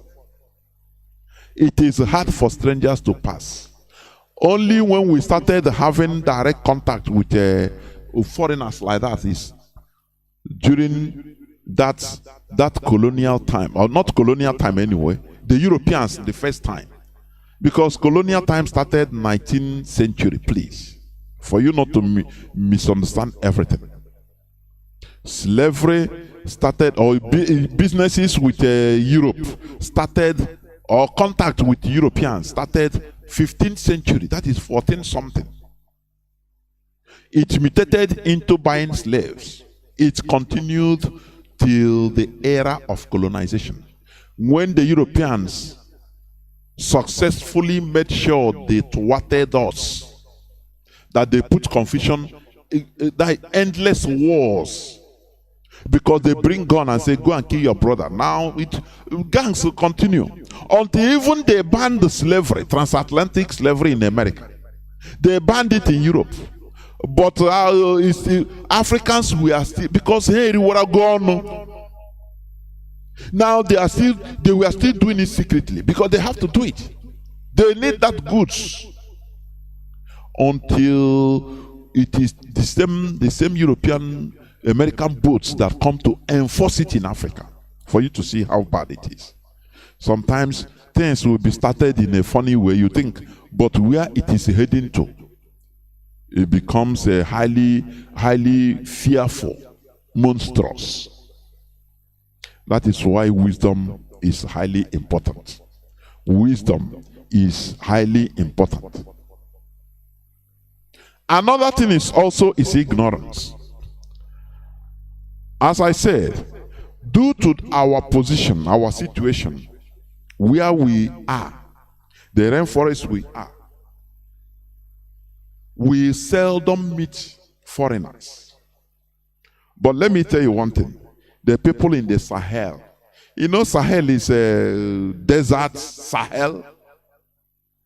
It is hard for strangers to pass. Only when we started having direct contact with foreigners like that is during that colonial time, or not colonial time anyway, the Europeans the first time. Because colonial time started 19th century, please. For you not to misunderstand everything. Slavery started, or businesses with Europe started, or contact with Europeans started 15th century, that is 14 something. It mutated into buying slaves. It continued till the era of colonization, when the Europeans successfully made sure they thwarted us, that they put confusion, that endless wars, because they bring gun and say, go and kill your brother. Now gangs will continue until even they banned the slavery, transatlantic slavery in America. They banned it in Europe. But Africans, we are still, because hey, we are gone. Now they were still doing it secretly because they have to do it. They need that goods until it is the same European American boats that come to enforce it in Africa for you to see how bad it is. Sometimes things will be started in a funny way, you think, but where it is heading to, it becomes a highly fearful, monstrous. That is why wisdom is highly important. Wisdom is highly important. Another thing is also ignorance. As I said, due to our position, our situation, where we are, the rainforest we are, we seldom meet foreigners. But let me tell you one thing. The people in the Sahel, you know, Sahel is a desert. Sahel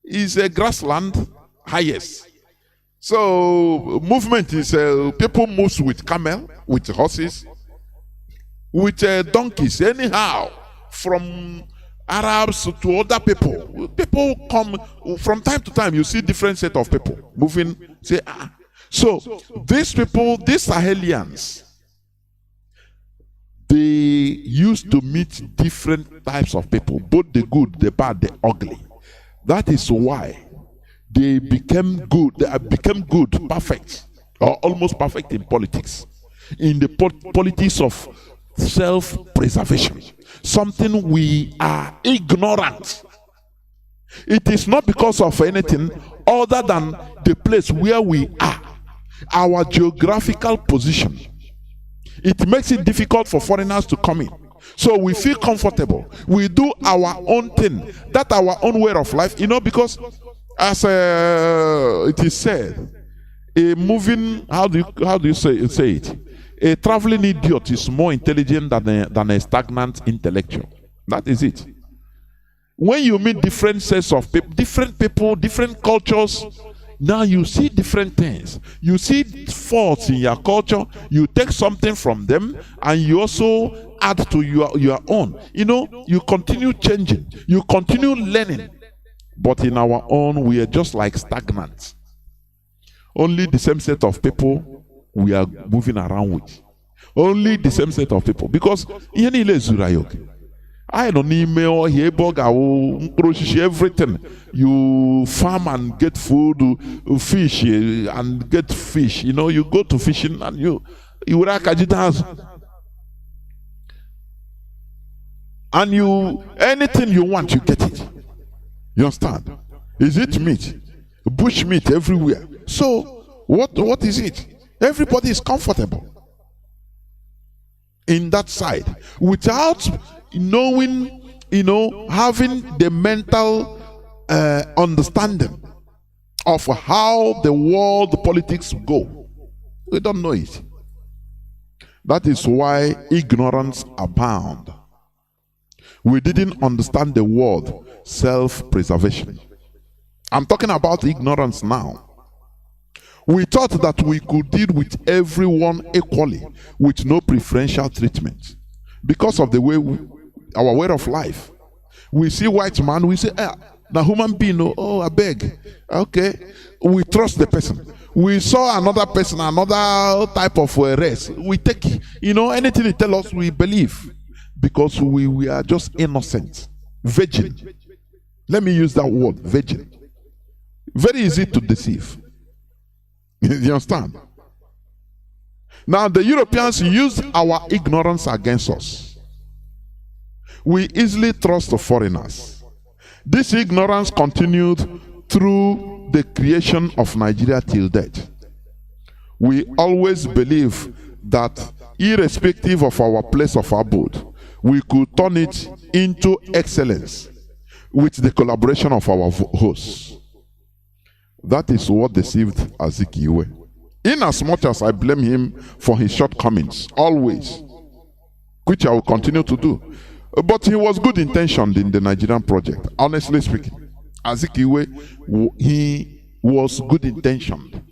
is a grassland, highest. So movement is people move with camel, with horses, with donkeys, anyhow, from Arabs to other people. People come from time to time. You see different set of people moving. Say, ah. So these people, these Sahelians, they used to meet different types of people, both the good, the bad, the ugly. That is why they became good. They became good, perfect, or almost perfect in politics, in the politics of self-preservation, something we are ignorant. It is not because of anything other than the place where we are, our geographical position. It makes it difficult for foreigners to come in. So we feel comfortable. We do our own thing. That's our own way of life. Because as it is said, a moving, how do you say it? A traveling idiot is more intelligent than a stagnant intellectual. That is it. When you meet different sets of people, different cultures, now you see different things. You see faults in your culture. You take something from them, and you also add to your own. You continue changing. You continue learning. But in our own, we are just like stagnant. Only the same set of people we are moving around with. Only the same set of people. Because I don't need mail here, everything. You farm and get food, fish and get fish. You go to fishing and you and anything you want, you get it. You understand? Is it meat? Bush meat everywhere. So what is it? Everybody is comfortable in that side without knowing, having the mental understanding of how the world politics go. We don't know it. That is why ignorance abound. We didn't understand the word self-preservation. I'm talking about ignorance now. We thought that we could deal with everyone equally with no preferential treatment because of the way our way of life. We see white man, we say, the human being, I beg. Okay. We trust the person. We saw another person, another type of race. We take, anything they tell us, we believe. Because we are just innocent. Virgin. Let me use that word, virgin. Very easy to deceive. You understand? Now the Europeans use our ignorance against us. We easily trust the foreigners. This ignorance continued through the creation of Nigeria till date. We always believe that irrespective of our place of abode, we could turn it into excellence with the collaboration of our hosts. That is what deceived Azikiwe. Inasmuch as I blame him for his shortcomings, always, which I will continue to do. But he was good intentioned in the Nigerian project. Honestly speaking, Azikiwe, he was good intentioned.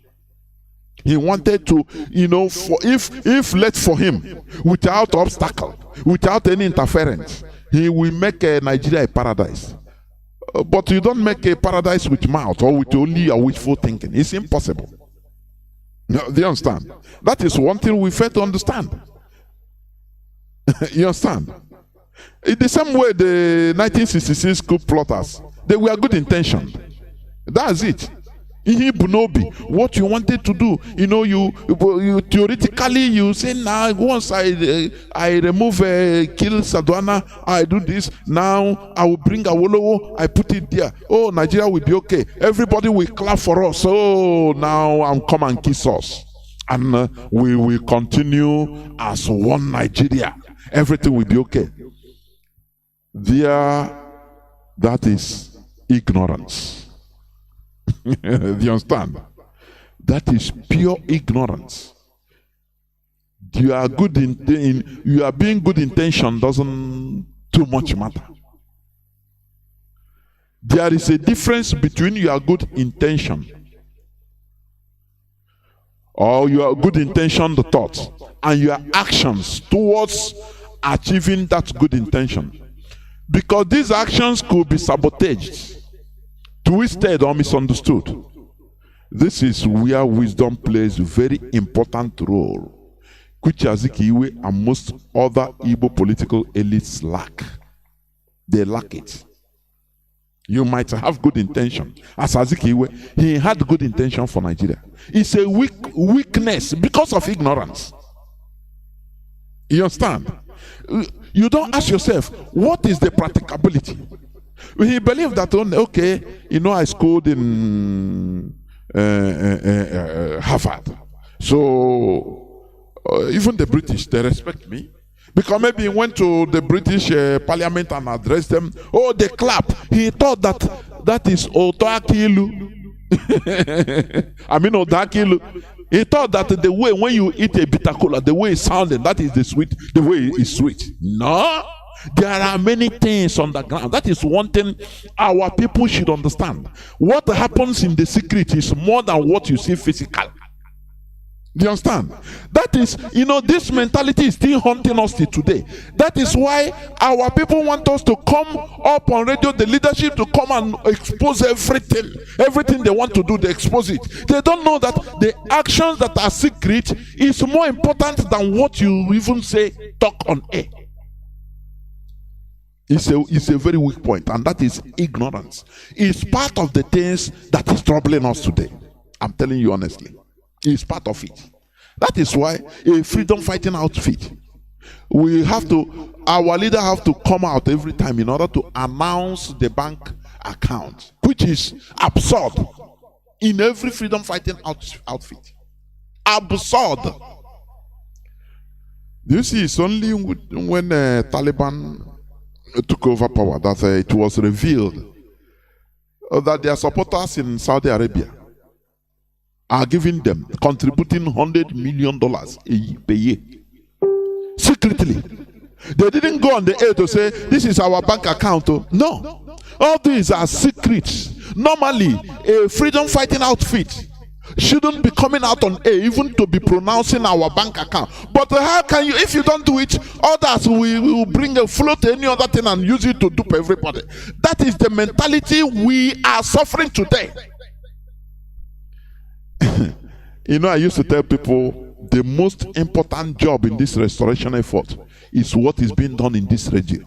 He wanted to, if left for him, without obstacle, without any interference, he will make Nigeria a paradise. But you don't make a paradise with mouth or with only a wishful thinking. It's impossible. Do you understand? That is one thing we fail to understand. You understand? In the same way, the 1966 coup plotters, they were good intentioned. That's it. What you wanted to do, you theoretically you say, now once I remove kill Sadwana, I do this. Now I will bring Awolowo, I put it there. Oh, Nigeria will be okay. Everybody will clap for us. Oh, now come and kiss us, and we will continue as one Nigeria. Everything will be okay. That is ignorance. Do you understand? That is pure ignorance. You are being good intention doesn't too much matter. There is a difference between your good intention or your good intention thoughts and your actions towards achieving that good intention. Because these actions could be sabotaged, twisted or misunderstood. This is where wisdom plays a very important role, which Azikiwe and most other Igbo political elites lack. They lack it. You might have good intention. As Azikiwe, he had good intention for Nigeria. It's a weakness because of ignorance. You understand? You don't ask yourself, what is the practicability? He believed that, okay, I schooled in Harvard. So, even the British, they respect me. Because maybe he went to the British parliament and addressed them. Oh, they clap. He thought that is Otakilu. I mean, Otakilu. He thought that the way when you eat a bitter cola, the way it's sounding, that is the way it's sweet. No. There are many things on the ground. That is one thing our people should understand. What happens in the secret is more than what you see physical. Do you understand? That is, this mentality is still haunting us till today. That is why our people want us to come up on radio, the leadership to come and expose everything. Everything they want to do, they expose it. They don't know that the actions that are secret is more important than what you even say, talk on air. It's a very weak point, and that is ignorance. It's part of the things that is troubling us today. I'm telling you honestly. It's part of it. That is why a freedom fighting outfit, our leader have to come out every time in order to announce the bank account, which is absurd in every freedom fighting outfit. Absurd. You see, it's only when Taliban took over power that it was revealed that their supporters in Saudi Arabia are contributing $100 million per year. Secretly. They didn't go on the air to say, this is our bank account. No. All these are secrets. Normally, a freedom fighting outfit shouldn't be coming out on air even to be pronouncing our bank account. But how can you, if you don't do it, others will bring a float to any other thing and use it to dupe everybody. That is the mentality we are suffering today. I used to tell people the most important job in this restoration effort is what is being done in this region.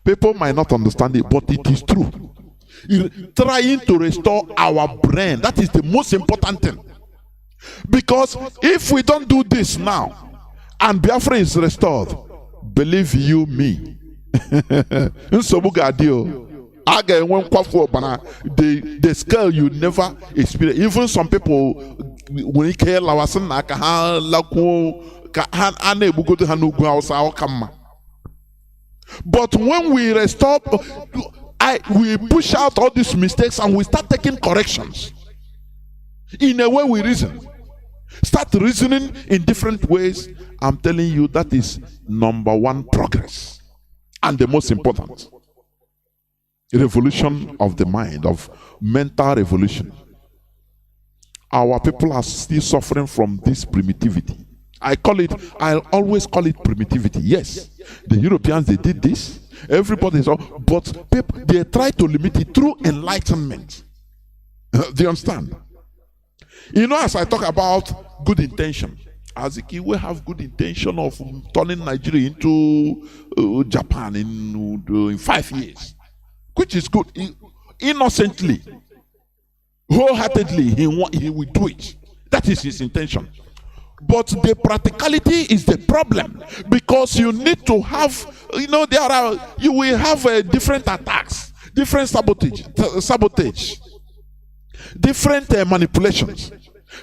People might not understand it, but it is true. Trying to restore our brain, that is the most important thing. Because if we don't do this now, and Biafra is restored, believe you me, the scale you never experience. Even some people, when but when we restore, we push out all these mistakes and we start taking corrections. In a way we reason. Start reasoning in different ways. I'm telling you, that is number one progress. And the most important. Revolution of the mind, of mental revolution. Our people are still suffering from this primitivity. I'll always call it primitivity. Yes, the Europeans, they did this. Everybody is all, but people, they try to limit it through enlightenment. Do you understand? As I talk about good intention, we have good intention of turning Nigeria into Japan in 5 years, which is good. Innocently, wholeheartedly, he will do it. That is his intention. But the practicality is the problem, because you need to have, you will have different attacks, different sabotage, different manipulations.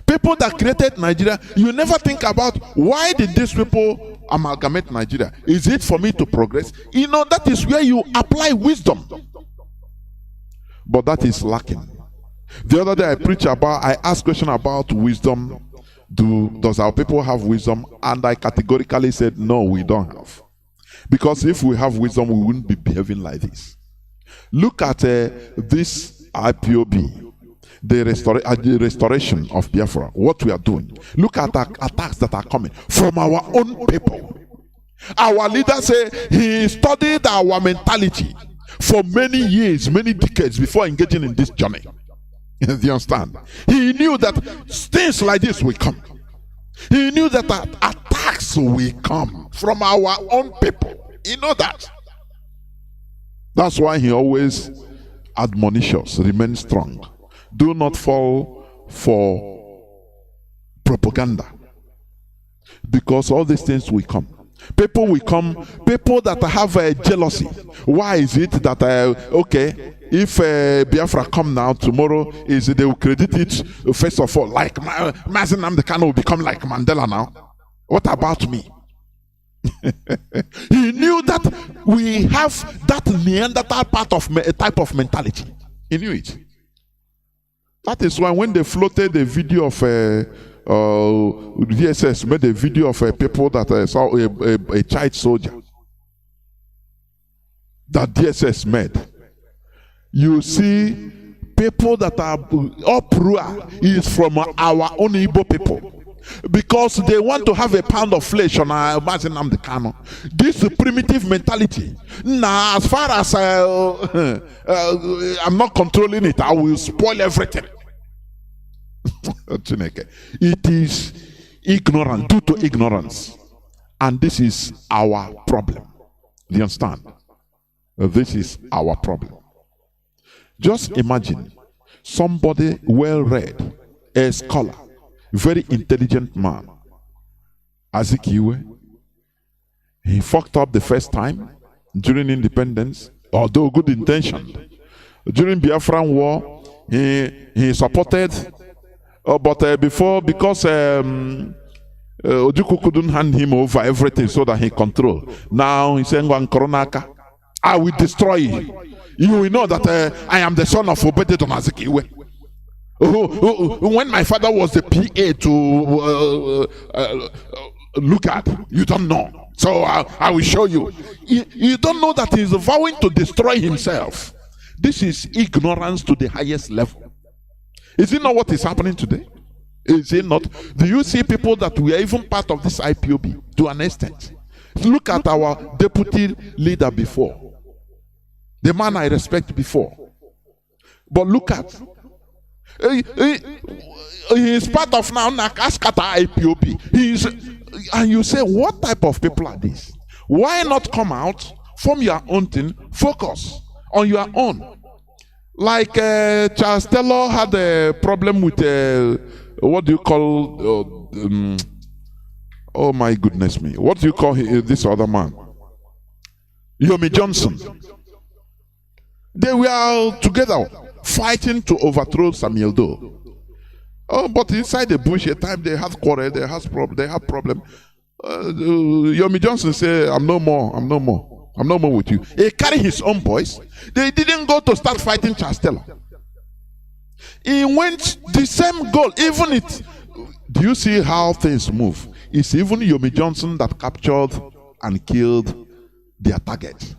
People that created Nigeria, you never think about, why did these people amalgamate Nigeria? Is it for me to progress? That is where you apply wisdom. But that is lacking. The other day I asked question about wisdom. Does our people have wisdom? And I categorically said, no, we don't have. Because if we have wisdom, we wouldn't be behaving like this. Look at this Ipob, the restoration of Biafra, what we are doing. Look at the attacks that are coming from our own people. Our leader said he studied our mentality for many years, many decades before engaging in this journey. Do you understand? He knew that things like this will come. He knew that attacks will come from our own people. He know that. That's why he always admonitions, remain strong. Do not fall for propaganda. Because all these things will come. People will come, people that have a jealousy. Why is it that, okay, if Biafra come now, tomorrow, they will credit it, first of all, like Mazi Johnathan will become like Mandela now. What about me? He knew that we have that Neanderthal type of mentality. He knew it. That is why when they floated the video of DSS made a video of people that saw a child soldier that DSS made. You see people that are uproar is from our own Igbo people. Because they want to have a pound of flesh on our Nnamdi Kanu. This primitive mentality. Now, as far as I'm not controlling it, I will spoil everything. It is ignorant, due to ignorance. And this is our problem. Do you understand? This is our problem. Just imagine somebody well-read, a scholar, very intelligent man, Azikiwe. He fucked up the first time during independence, although good intention. During Biafran war, he supported, but because Ojukwu couldn't hand him over everything so that he controlled. Now he's saying, I will destroy you. You will know that I am the son of Obede Azikiwe. When my father was the PA to look at, you don't know. So I will show you. You don't know that he's vowing to destroy himself. This is ignorance to the highest level. Is it not what is happening today? Is it not? Do you see people that we are even part of this IPOB to an extent? Look at our deputy leader before. The man I respect before. But look at, he is part of now Nakaskata IPOB. And you say, what type of people are these? Why not come out, form your own thing, focus on your own? Like Charles Taylor had a problem with what do you call oh my goodness me, what do you call this other man? Yomi Johnson. They were together fighting to overthrow Samuel Doe. Oh, but inside the bush, at time they had quarrel, they had problem. Yomi Johnson said, I'm no more with you. He carried his own boys. They didn't go to start fighting Charles Taylor. He went the same goal. Even it. Do you see how things move? It's even Yomi Johnson that captured and killed their target.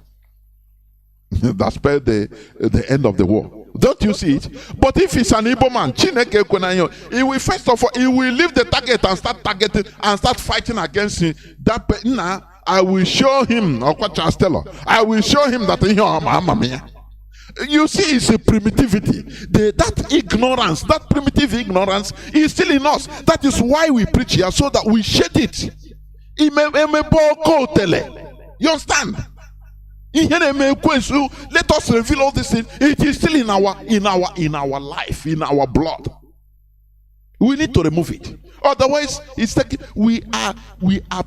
That spelled the end of the war. Don't you see it? But if it's an Igbo man, he will first of all, he will leave the target and start targeting and start fighting against him. That I will show him, I will show him that you see, it's a primitivity. That ignorance, that primitive ignorance is still in us. That is why we preach here, so that we shed it. You understand? Let us reveal all these things. It is still in our life, in our blood. We need to remove it. Otherwise, it's like we are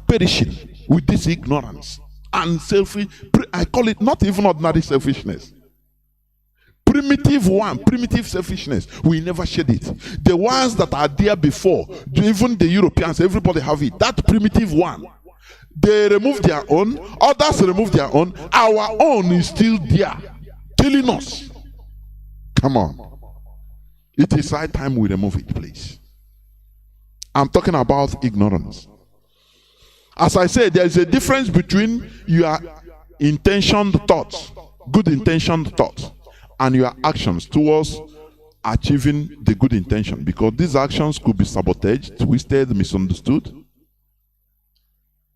perishing with this ignorance and selfish. I call it not even ordinary selfishness. Primitive selfishness. We never shed it. The ones that are there before, even the Europeans, everybody have it. That primitive one. They remove their own, others remove their own. Our own is still there, killing us. Come on. It is high time we remove it, please. I'm talking about ignorance. As I said, there is a difference between your intentioned thoughts, good intentioned thoughts, and your actions towards achieving the good intention. Because these actions could be sabotaged, twisted, misunderstood.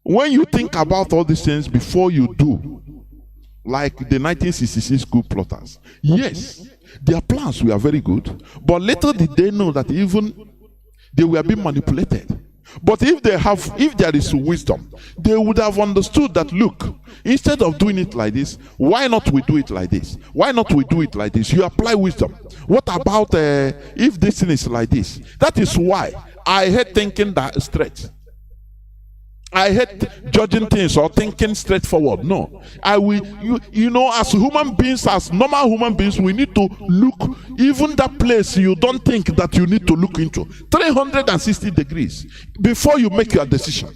When you think about all these things before you do, like the 1966 coup plotters, yes, their plans were very good, but little did they know that even they were being manipulated. But if there is wisdom, they would have understood that, look, instead of doing it like this, why not we do it like this? Why not we do it like this? You apply wisdom. What about if this thing is like this? That is why I hate thinking that straight. I hate judging things or thinking straightforward. No. As human beings, as normal human beings, we need to look, even that place you don't think that you need to look into, 360 degrees before you make your decision.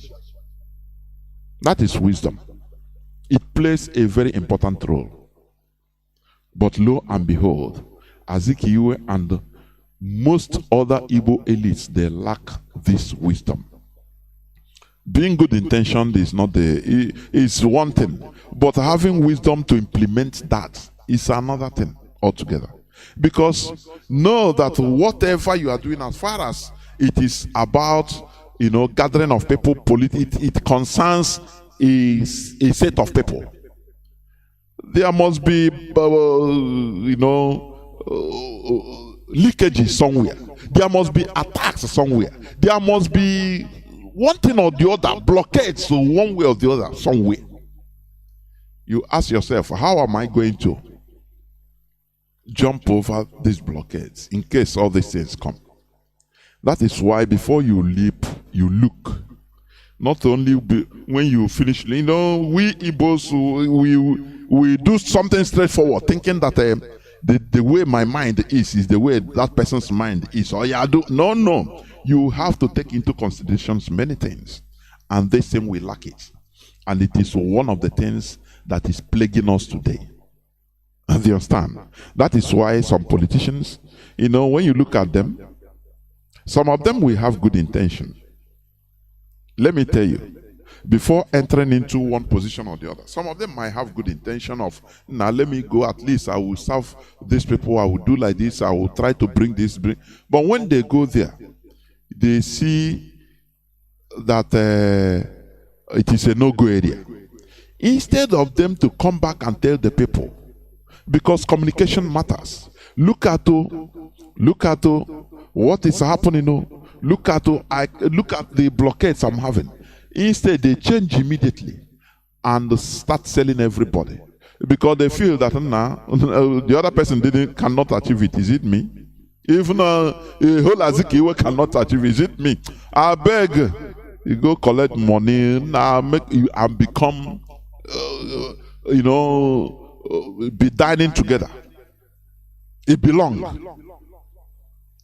That is wisdom. It plays a very important role. But lo and behold, Azikiwe and most other Igbo elites, they lack this wisdom. Being good intentioned is one thing, but having wisdom to implement that is another thing altogether. Because know that whatever you are doing, as far as it is about, gathering of people, it concerns a set of people. There must be, leakages somewhere. There must be attacks somewhere. There must be one thing or the other, blockades one way or the other, somewhere. You ask yourself, how am I going to jump over these blockades in case all these things come? That is why before you leap, you look. Not only when you finish, we Igbos, we do something straightforward, thinking that the way my mind is the way that person's mind is. No. You have to take into consideration many things, and this thing we lack it, and it is one of the things that is plaguing us today. And you understand? That is why some politicians, when you look at them, some of them will have good intention. Let me tell you, before entering into one position or the other, some of them might have good intention of, now let me go, at least I will serve these people, I will do like this, I will try to bring this. But when they go there, they see that it is a no-go area. Instead of them to come back and tell the people, because communication matters. Look at what is happening. Look at the blockades I'm having. Instead, they change immediately and start selling everybody because they feel that the other person cannot achieve it. Is it me? Even a whole Azikiwe cannot achieve. Is it me? I beg you, go collect money now, make you and become, be dining together. It belongs.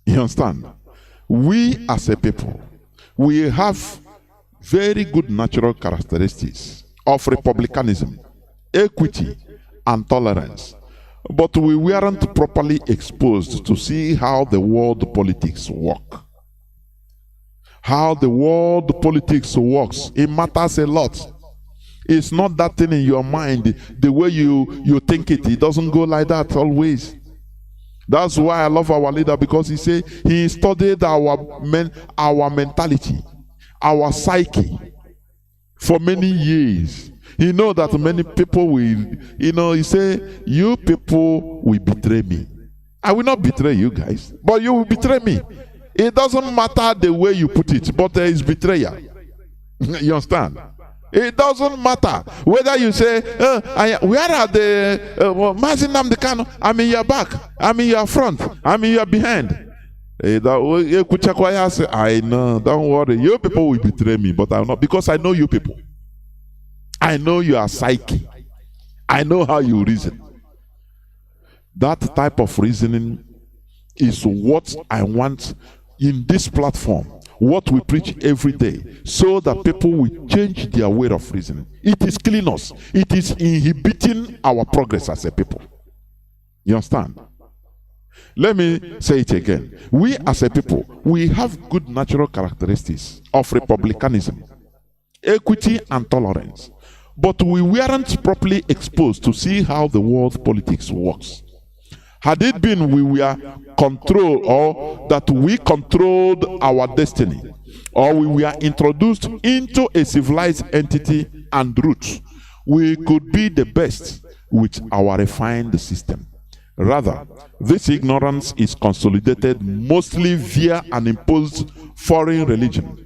You understand? We as a people, we have very good natural characteristics of republicanism, equity, and tolerance. But we weren't properly exposed to see how the world politics work. How the world politics works. It matters a lot. It's not that thing in your mind, the way you think it. It doesn't go like that always. That's why I love our leader, because he studied our mentality, our psyche for many years. He knows that many people will, he say, you people will betray me. I will not betray you guys, but you will betray me. It doesn't matter the way you put it, but there is betrayal. You understand? It doesn't matter whether you say, where are the Mazi Nnamdi Kanu? I'm in your back, I'm in your front, I'm in your behind. I know, don't worry. You people will betray me, but I'm not, because I know you people. I know your psyche. I know how you reason. That type of reasoning is what I want in this platform, what we preach every day, so that people will change their way of reasoning. It is killing us. It is inhibiting our progress as a people. You understand? Let me say it again. We as a people, we have good natural characteristics of republicanism, equity, and tolerance. But we weren't properly exposed to see how the world politics works. Had it been we were controlled, or that we controlled our destiny, or we were introduced into a civilized entity and roots, we could be the best with our refined system. Rather, this ignorance is consolidated mostly via an imposed foreign religion.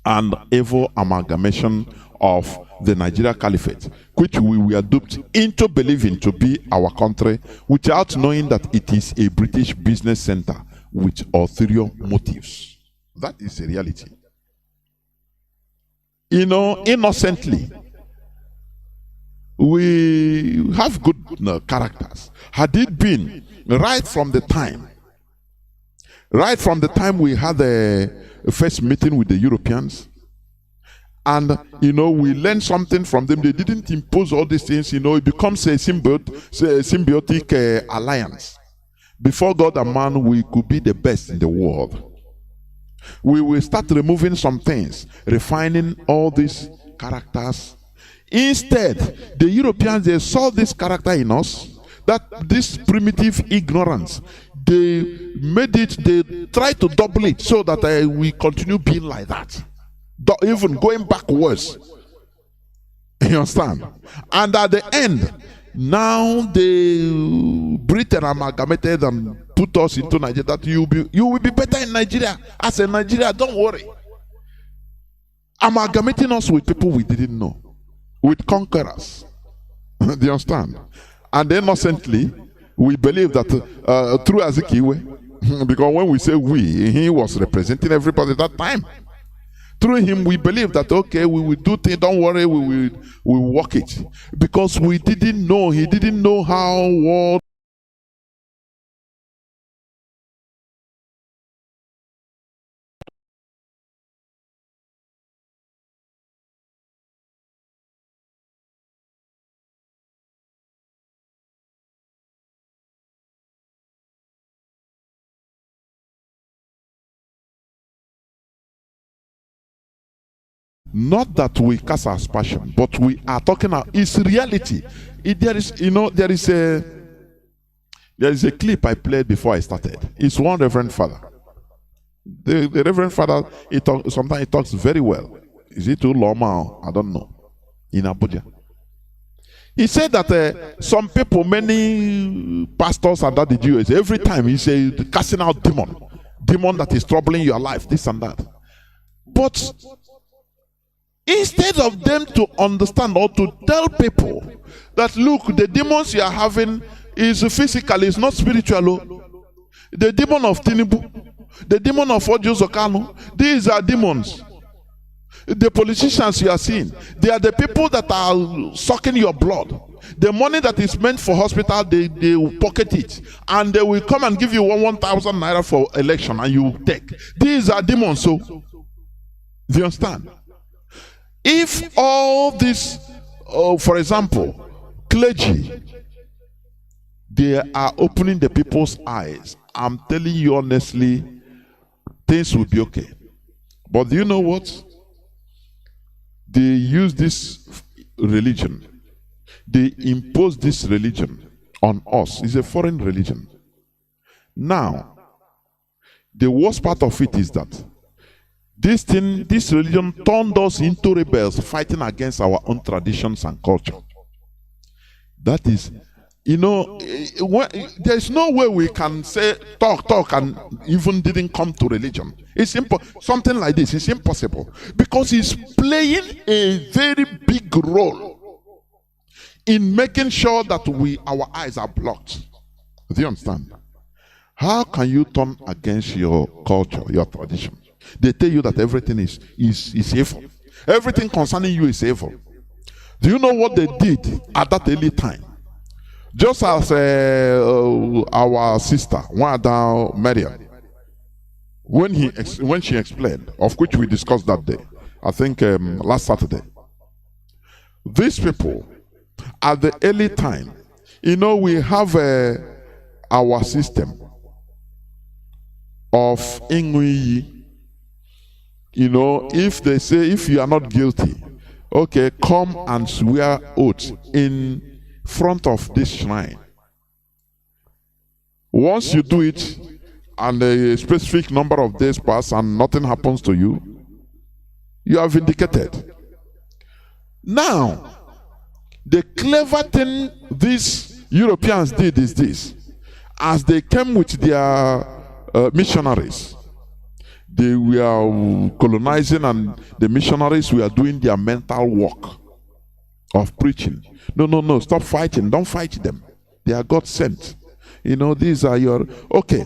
and evil amalgamation of the Nigeria Caliphate, which we were duped into believing to be our country without knowing that it is a British business center with ulterior motives. That is a reality. You know, innocently, we have good characters. Had it been right from the time we had the first meeting with the Europeans, and you know, we learned something from them. They didn't impose all these things. You know, it becomes a symbiotic alliance. Before God and man, we could be the best in the world. We will start removing some things, refining all these characters. Instead, the Europeans, they saw this character in us, that this primitive ignorance, they made it, they tried to double it so that we continue being like that, even going backwards. You understand? And at the end, now they Britain amalgamated and put us into Nigeria, that you will be better in Nigeria. As a Nigeria, don't worry. Amalgamating us with people we didn't know, with conquerors. Do you understand? And innocently, we believe that through Azikiwe, because when we say we, he was representing everybody at that time. Through him, we believe that, okay, we will do things, don't worry, we will work it. Because we didn't know, he didn't know how war. Not that we cast our passion, but we are talking about it's reality. There is a clip I played before I started. It's one Reverend Father. The Reverend Father, sometimes he talks very well. Is it too Loma? I don't know. In Abuja. He said that some people, many pastors and that the Jews, every time he says casting out demon that is troubling your life, this and that. But instead of them to understand or to tell people that, look, the demons you are having is physical, it's not spiritual. The demon of Tinubu, the demon of Kanu, these are demons. The politicians you are seeing, they are the people that are sucking your blood. The money that is meant for hospital, they will pocket it. And they will come and give you 1,000 naira for election and you take. These are demons. So, do you understand? If all this, for example, clergy, they are opening the people's eyes, I'm telling you honestly, things will be okay. But do you know what? They use this religion. They impose this religion on us. It's a foreign religion. Now, the worst part of it is that this religion turned us into rebels fighting against our own traditions and culture. That is, there's no way we can say talk and even didn't come to religion. It's something like this is impossible because it's playing a very big role in making sure that our eyes are blocked. Do you understand? How can you turn against your culture, your tradition? They tell you that everything is evil. Everything concerning you is evil. Do you know what they did at that early time? Just as our sister, Wada Maryam, when she explained, of which we discussed that day, I think last Saturday. These people, at the early time, we have our system of Ingui. If they say, if you are not guilty, okay, come and swear oath in front of this shrine. Once you do it, and a specific number of days pass and nothing happens to you, you are vindicated. Now, the clever thing these Europeans did is this. As they came with their missionaries, They were colonizing, and the missionaries were doing their mental work of preaching. No, stop fighting. Don't fight them. They are God sent. These are your... Okay.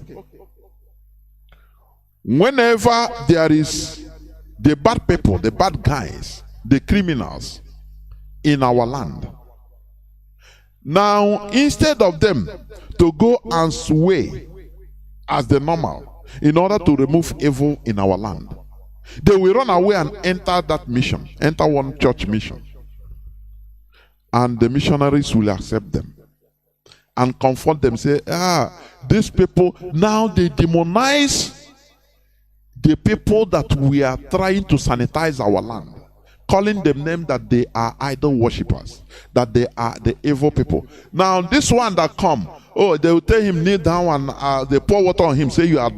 Whenever there is the bad people, the bad guys, the criminals in our land, now instead of them to go and sway as the normal in order to remove evil in our land, they will run away and enter that mission, enter one church mission. And the missionaries will accept them and comfort them, say, these people, now they demonize the people that we are trying to sanitize our land, calling them name that they are idol worshippers, that they are the evil people. Now this one that come, they will tell him kneel down, and they pour water on him, say you are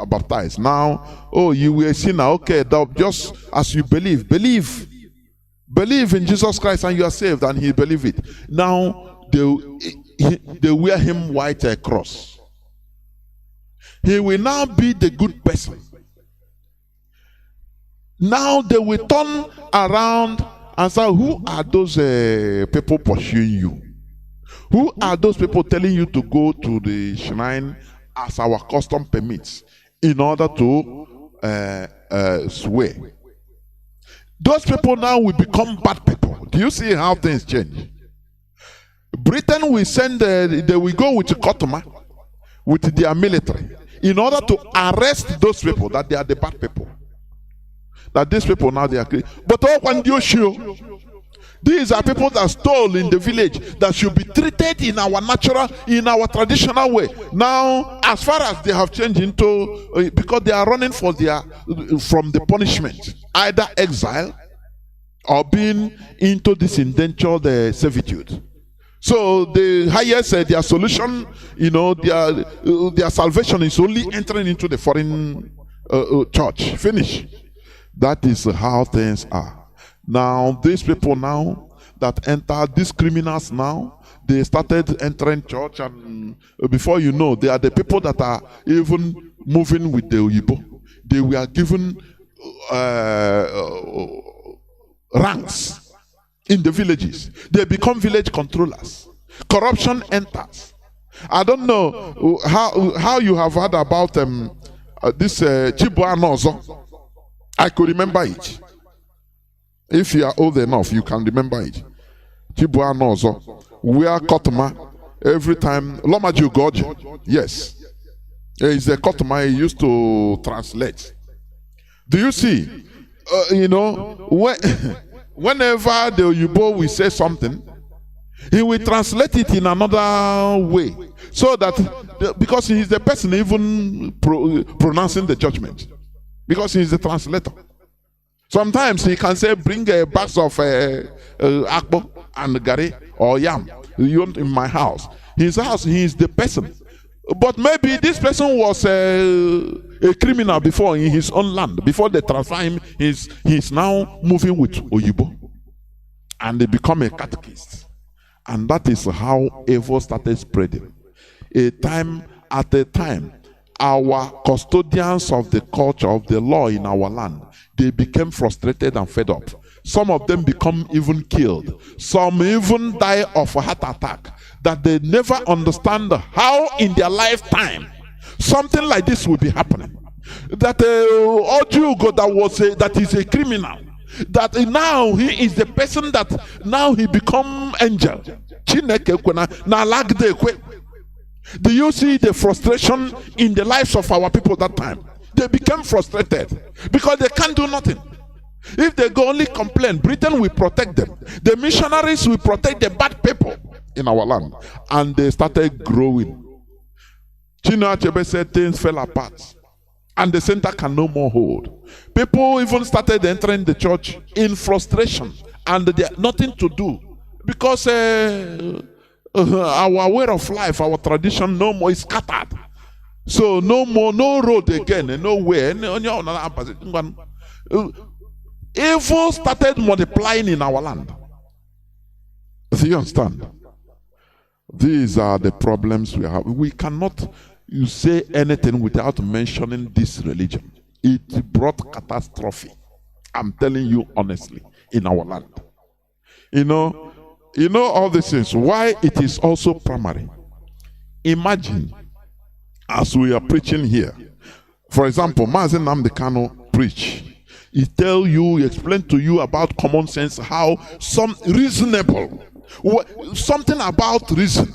baptized. Now, you were a sinner. Okay, just as you believe in Jesus Christ and you are saved, and he believe it. Now they wear him white cross. He will now be the good person. Now they will turn around and say, who are those people pursuing you? Who are those people telling you to go to the shrine as our custom permits in order to swear? Those people now will become bad people. Do you see how things change? Britain will send, they will go with Kotoma, with their military, in order to arrest those people, that they are the bad people. That these people now they are clean. But these are people that stole in the village, that should be treated in our natural, in our traditional way. Now, as far as they have changed into, because they are running from the punishment, either exile or being into this indentured servitude. So the highest, their solution, their salvation is only entering into the foreign church. Finish. That is how things are. Now, these people now that enter, these criminals now, they started entering church, and before you know, they are the people that are even moving with the Oyibo. They were given ranks in the villages. They become village controllers. Corruption enters. I don't know how you have heard about this Chibua Nozo. I could remember it. If you are old enough, you can remember it. Chibua Nozo. We are Kotoma. Every time. Lomaju Goji. Yes. He's a Kotoma. He used to translate. Do you see? Whenever the Oyibo will say something, he will translate it in another way. So that, because he is the person even pronouncing the judgment. Because he is the translator. Sometimes he can say, bring a box of akbo and gari or yam in my house. His house, he is the person. But maybe this person was a criminal before in his own land. Before they transfer him, he's now moving with Oyibo. And they become a catechist. And that is how evil started spreading. At a time, our custodians of the culture, of the law in our land, they became frustrated and fed up. Some of them become even killed. Some even die of a heart attack, that they never understand how in their lifetime something like this will be happening. That Ojugo that is a criminal, that now he is the person that now he become angel. Do you see the frustration in the lives of our people that time? They became frustrated because they can't do nothing. If they go only complain, Britain will protect them. The missionaries will protect the bad people in our land. And they started growing. Chino Achebe said things fell apart. And the center can no more hold. People even started entering the church in frustration. And they had nothing to do. Because our way of life, our tradition, no more is scattered. So no more, no road again, and nowhere. Evil started multiplying in our land. Do you understand? These are the problems we have. We cannot say anything without mentioning this religion. It brought catastrophe. I'm telling you honestly, in our land. You know all these things. Why it is also primary. Imagine, as we are preaching here, for example, Mazi Johnathan preach. He explain to you about common sense, how some reasonable, something about reason,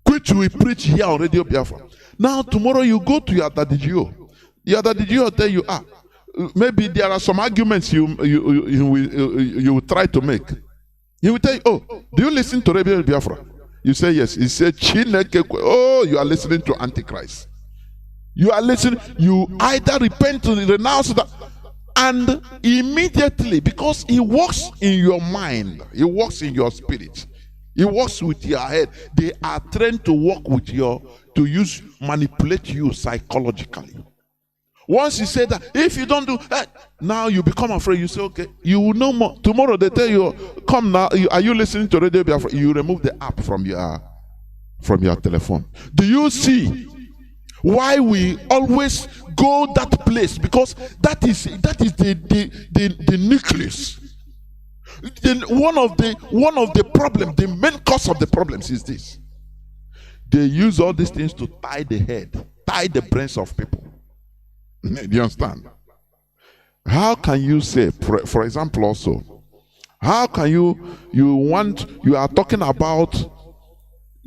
which we preach here on Radio Biafra. Now tomorrow you go to your Daddy Gio. Your Daddy Gio will tell you, maybe there are some arguments you will try to make. He will tell you, oh, do you listen to Radio Biafra? You say yes. He said, oh, you are listening to Antichrist. You are listening. You either repent or renounce that. And immediately, because he works in your mind, he works in your spirit, he works with your head. They are trained to work with manipulate you psychologically. Once you say that, if you don't do now you become afraid. You say, okay, you will know more. Tomorrow they tell you, come now, are you listening to Radio Biafra? You remove the app from your telephone. Do you see why we always go that place? Because that is the nucleus. One of the problems, the main cause of the problems is this. They use all these things to tie the head, tie the brains of people. Do you understand? How can you say, for example, also, how can you are talking about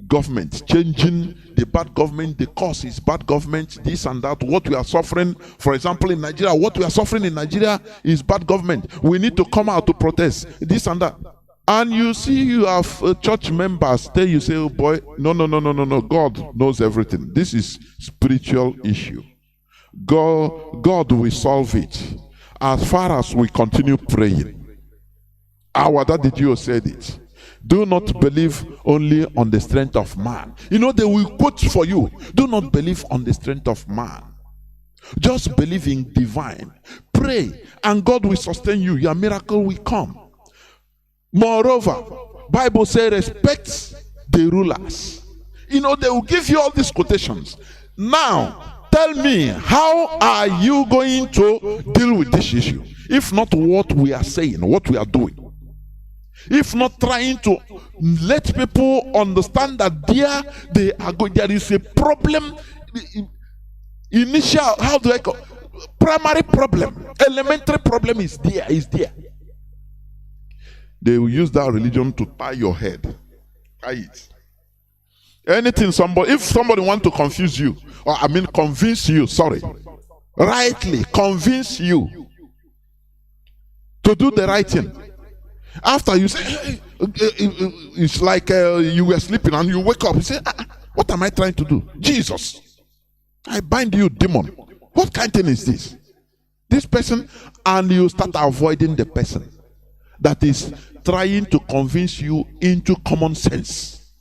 government changing, the bad government, the cause is bad government, this and that, what we are suffering, for example, in Nigeria, what we are suffering in Nigeria is bad government. We need to come out to protest, this and that. And you see, you have church members tell you, say, oh boy, no, God knows everything. This is spiritual issue. God will solve it as far as we continue praying. Our Daddy Gio said it. Do not believe only on the strength of man. They will quote for you. Do not believe on the strength of man. Just believe in divine. Pray and God will sustain you. Your miracle will come. Moreover, Bible says respect the rulers. They will give you all these quotations. Now, tell me, how are you going to deal with this issue? If not what we are saying, what we are doing. If not trying to let people understand that there is a problem, primary problem, elementary problem is there. They will use that religion to tie your head. Tie it. Anything if somebody wants to confuse you, convince you, rightly convince you to do the right thing. After you say, hey, it's like you were sleeping and you wake up, you say, what am I trying to do? Jesus, I bind you, demon. What kind of thing is this? This person, and you start avoiding the person that is trying to convince you into common sense.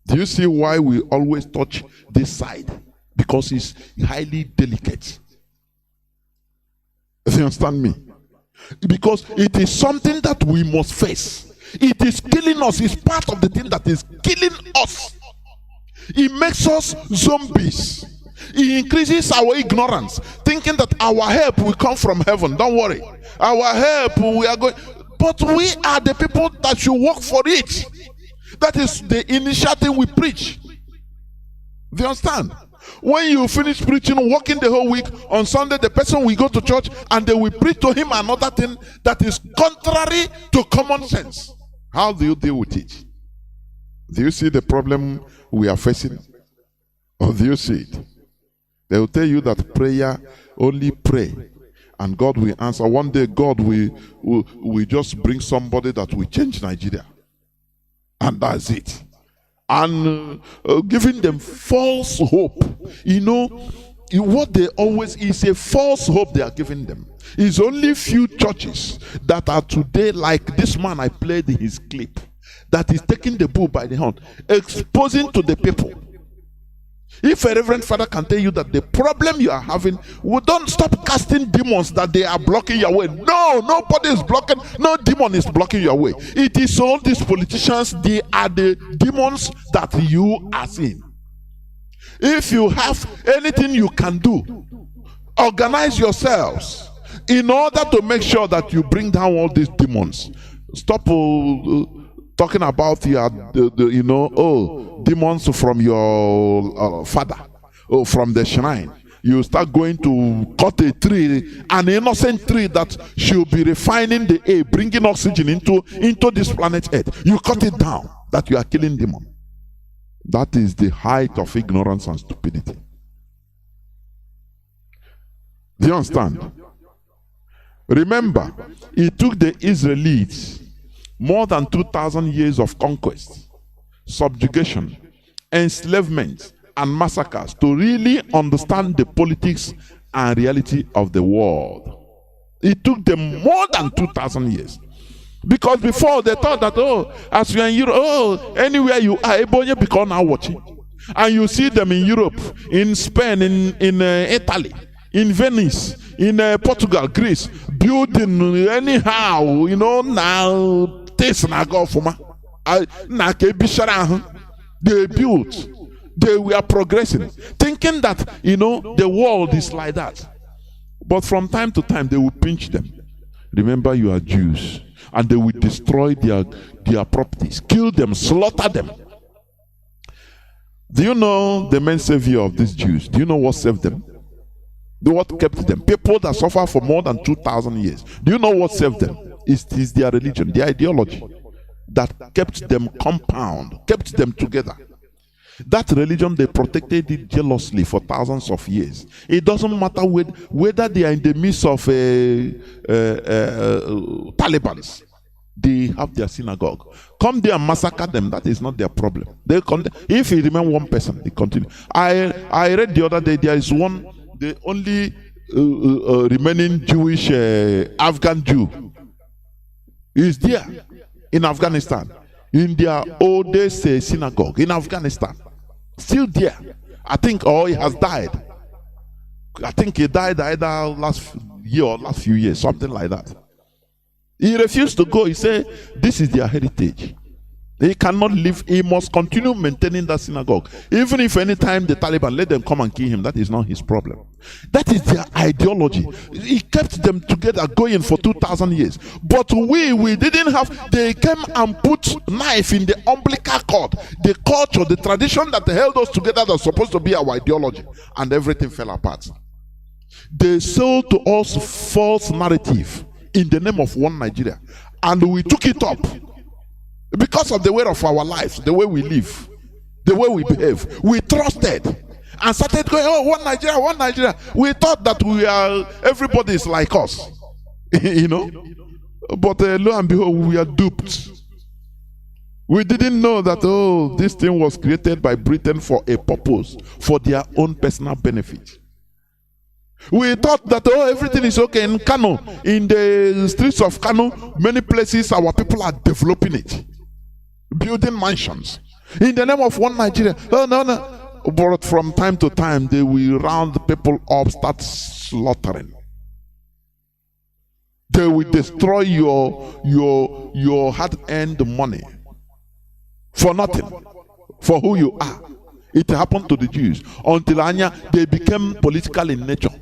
Do you see why we always touch this side? Because it's highly delicate. Do you understand me? Because it is something that we must face. It is killing us. It's part of the thing that is killing us. It makes us zombies. It increases our ignorance, thinking that our help will come from heaven. Don't worry. Our help, we are going. But we are the people that should work for it. That is the initial thing we preach. Do you understand? When you finish preaching, working the whole week, on Sunday the person will go to church and they will preach to him another thing that is contrary to common sense. How do you deal with it? Do you see the problem we are facing? Or do you see it? They will tell you that prayer, only pray, and God will answer. One day God will just bring somebody that will change Nigeria. And that's it. And giving them false hope. What they always is a false hope they are giving them. It's only few churches that are today like this man I played in his clip, that is taking the bull by the horn, exposing to the people. If a reverend father can tell you that the problem you are having, we don't stop casting demons that they are blocking your way. No, nobody is blocking, no demon is blocking your way. It is all these politicians, they are the demons that you are seeing. If you have anything you can do, Organize yourselves in order to make sure that you bring down all these demons. Stop talking about demons from your father or from the shrine. You start going to cut a tree, an innocent tree that should be refining the air, bringing oxygen into this planet Earth. You cut it down, that you are killing demons. That is the height of ignorance and stupidity. Do you understand? Remember, it took the Israelites more than 2,000 years of conquest, subjugation, enslavement, and massacres to really understand the politics and reality of the world. It took them more than 2,000 years. Because before they thought that, as you are in Europe, anywhere you are, Ebonyi become now watching. And you see them in Europe, in Spain, in Italy, in Venice, in Portugal, Greece, building anyhow, now, this na go for they built. They were progressing, thinking that, the world is like that. But from time to time, they will pinch them. Remember, you are Jews. And they will destroy their properties, kill them, slaughter them. Do you know the main savior of these Jews? Do you know what saved them? What kept them? People that suffer for more than 2,000 years. Do you know what saved them? It's their religion, their ideology that kept them compound, kept them together. That religion, they protected it jealously for thousands of years. It doesn't matter whether they are in the midst of Taliban. They have their synagogue. Come there and massacre them. That is not their problem. If you remember one person, they continue. I read the other day, there is the only remaining Jewish Afghan Jew is there in Afghanistan, in their oldest synagogue in Afghanistan. Still there. I think, he has died. I think he died either last year or last few years, something like that. He refused to go. He said, this is their heritage. He cannot live. He must continue maintaining that synagogue. Even if any time the Taliban let them come and kill him, that is not his problem. That is their ideology. He kept them together going for 2,000 years. But we didn't have. They came and put knife in the umbilical cord. The culture, the tradition that held us together that's supposed to be our ideology. And everything fell apart. They sold to us false narrative in the name of one Nigeria. And we took it up. Because of the way of our lives, the way we live, the way we behave, we trusted and started going, one Nigeria, one Nigeria. We thought that everybody is like us, But lo and behold, we are duped. We didn't know that, this thing was created by Britain for a purpose, for their own personal benefit. We thought that, everything is okay in Kanu. In the streets of Kanu, many places our people are developing it. Building mansions in the name of one Nigeria. No. But from time to time, they will round the people up, start slaughtering. They will destroy your hard-earned money for nothing, for who you are. It happened to the Jews until they became political in nature.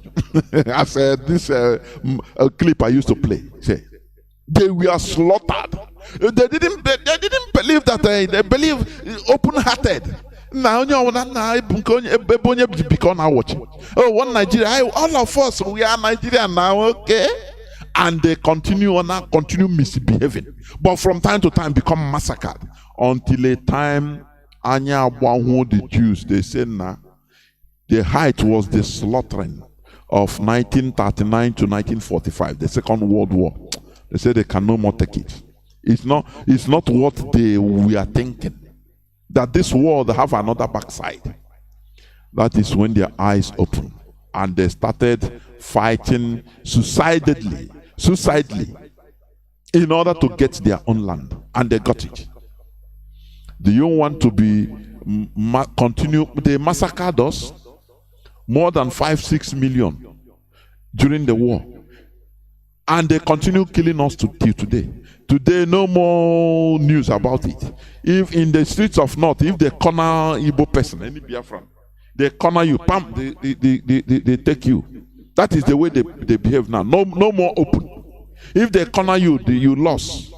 As this clip I used to play. They were slaughtered. They didn't believe that. They believe open-hearted. Now, become our watching. One Nigeria. All of us, we are Nigerian now, okay? And they continue misbehaving. But from time to time, become massacred until a time. The Jews, they say now, the height was the slaughtering of 1939 to 1945, the Second World War. They say they can no more take it. It's not what we are thinking. That this world have another backside. That is when their eyes open and they started fighting suicidally, in order to get their own land, and they got it. Do you want to be continue? They massacred us more than 5-6 million during the war, and they continue killing us till today. Today, no more news about it. If in the streets of North, if they corner Igbo person, any Biafran, they corner you, pam, they take you. That is the way they behave now. No more open. If they corner you, you lost.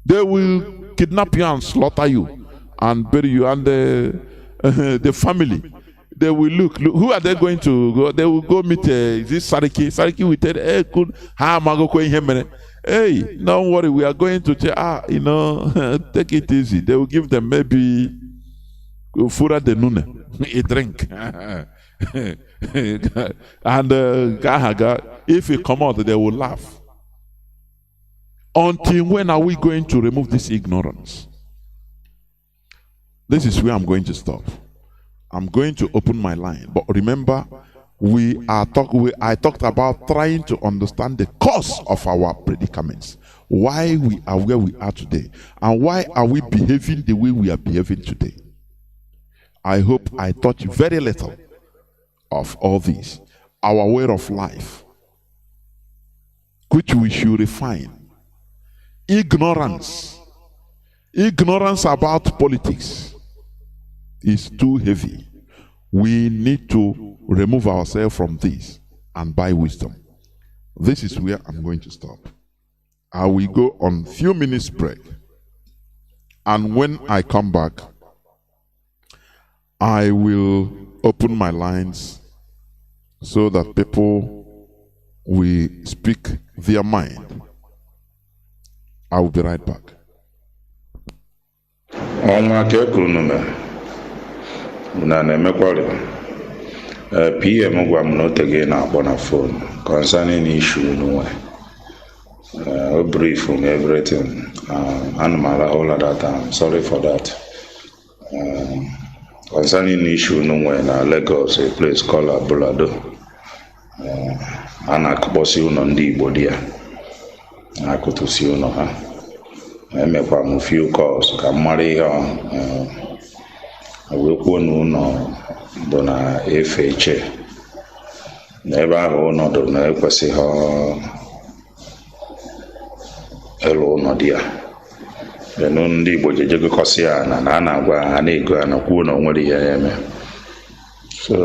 They will kidnap you and slaughter you and bury you. And the family, they will look. Who are they going to go? They will go meet this Sariki. Sariki will tell, hey, good. Hey, don't worry. We are going to take it easy. They will give them maybe fura de nune, a drink. And if he come out, they will laugh. Until when are we going to remove this ignorance? This is where I'm going to stop. I'm going to open my line. But remember, I talked about trying to understand the cause of our predicaments. Why we are where we are today. And why are we behaving the way we are behaving today. I hope I touch very little of all this. Our way of life, which we should refine. Ignorance about politics is too heavy. We need to remove ourselves from this and buy wisdom. This is where I'm going to stop. I will go on a few minutes break. And when I come back, I will open my lines so that people will speak their mind. I will be right back. PM gwam no tege na akpọ phone concerning issue no brief on everything. Animal all of that. I'm sorry for that. Concerning issue no na Lagos, a place called Abulado. Anakbosi uno ndi Igbo dia. Akutusi uno ha. Emekwa mu few calls ka mari ha. Awekwo no bụ na efe iche n'ebe ahụ ọnọdụ na-ekwesị ha elu ọnọdụ ya benu ndị Igbo jejegokọsị ya na a na-agwa ha na-ego ha na kwuo na o nwere ihe ya eme. So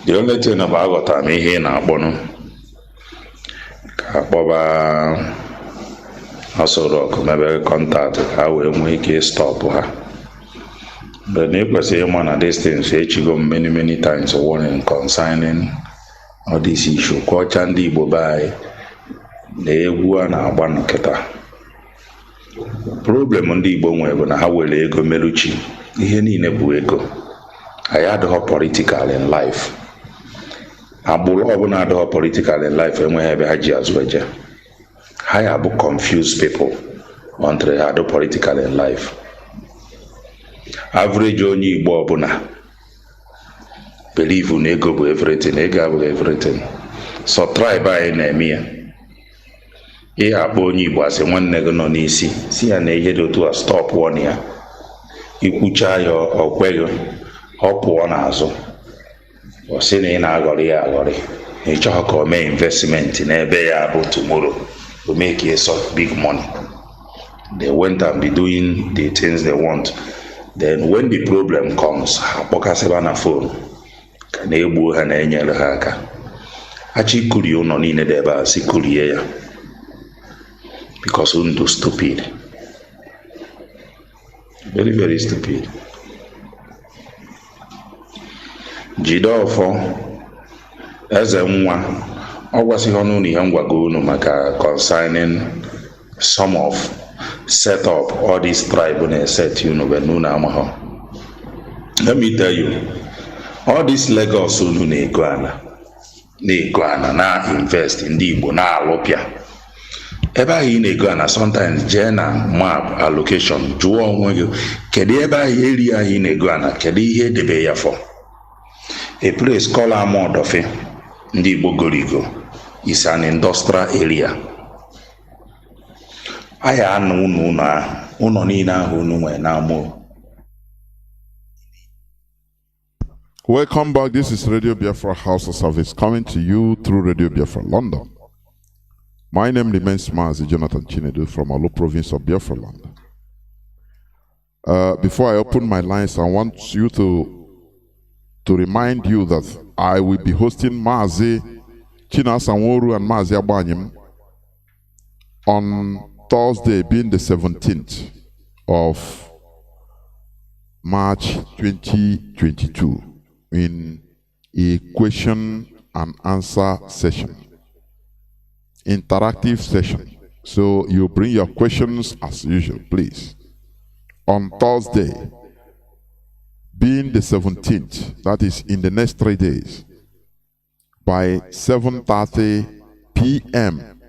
the only thing bụ aghọtara m ihe na-akpọnụ ka akpọba Asorok mebe kọntaktị ka ha wee nwee ike stọpụ ha. But na these things echigo many times warning concerning all this issue. Kwacha ndị Igbo bai na egwu a na-agba nkịta. Problem ndị Igbo nwere bụ na ha were ego meruchi. Ihe niile bụ ego. Anyị adịghị political in life. Agbụrụ ọbụla adịghị political in life enweghị ebe ha ji azụ eje. Ha ya bụ confused people until ha adị political in life. Average onye Igbo ọbụla believe na ego bụ everything, ego abụghị everything. So tribe anyị na-eme ya. Ihe akpọ onye Igbo asị nwanne gị nọ n'isi si ya na ihe dị otu a stop one ya. Ikwucha ya okweghị ọ pụọ n'azụ. Ọ sị na ị na-aghọrị ya aghọrị. Ị chọghị ka o mee investment n'ebe ya bụ tomorrow to make a sort big money. They went and be doing the things they want. Then when the problem comes, akpọkasịba na phone ka na-egbu ha na-enyere ha aka. Achị kurie ụlọ niile dị ebe a si kurie ya because unu stupid, very stupid. Jide ọfọ eze nwa ọ gwasịghị ọnụ na ihe ngwago unu maka concerning some of set up all these tribes and set you know when amaho. Let me tell you, all this Lagos unu na-ego ana na invest in the Igbo na alopia. Ebe ahụ na-ego ana sometimes jee na map allocation jụọ onwe gị kedu ebe ahụ eri ahụ na-ego ana kedu ihe edebe ya for. A place called Amodofe ndị Igbo gorigo is an industrial area. Aya anu uno niile ahụ unu nwe na amụ. Welcome back. This is Radio Biafra Hausa-Service coming to you through Radio Biafra London. My name remains Mazi Johnathan from Alo province of Biafra land. Before I open my lines, I want you to remind you that I will be hosting Mazi Johnathan and Mazi Abanyim on Thursday, being the 17th of March 2022, in a question and answer session, interactive session. So you bring your questions as usual, please. On Thursday, being the 17th, that is in the next 3 days, by 7:30 p.m.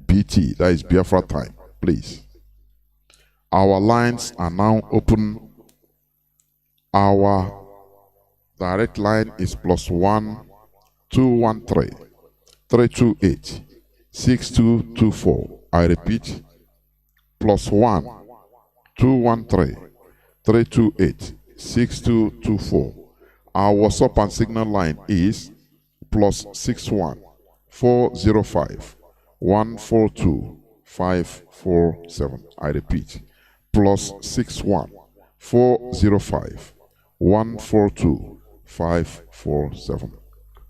BT, that is Biafra time, please. Our lines are now open. Our direct line is +1 213 328 6224. I repeat, +1 213 328 6224. Our WhatsApp and Signal line is +61 405 142 547. I repeat, +61 405 142 547.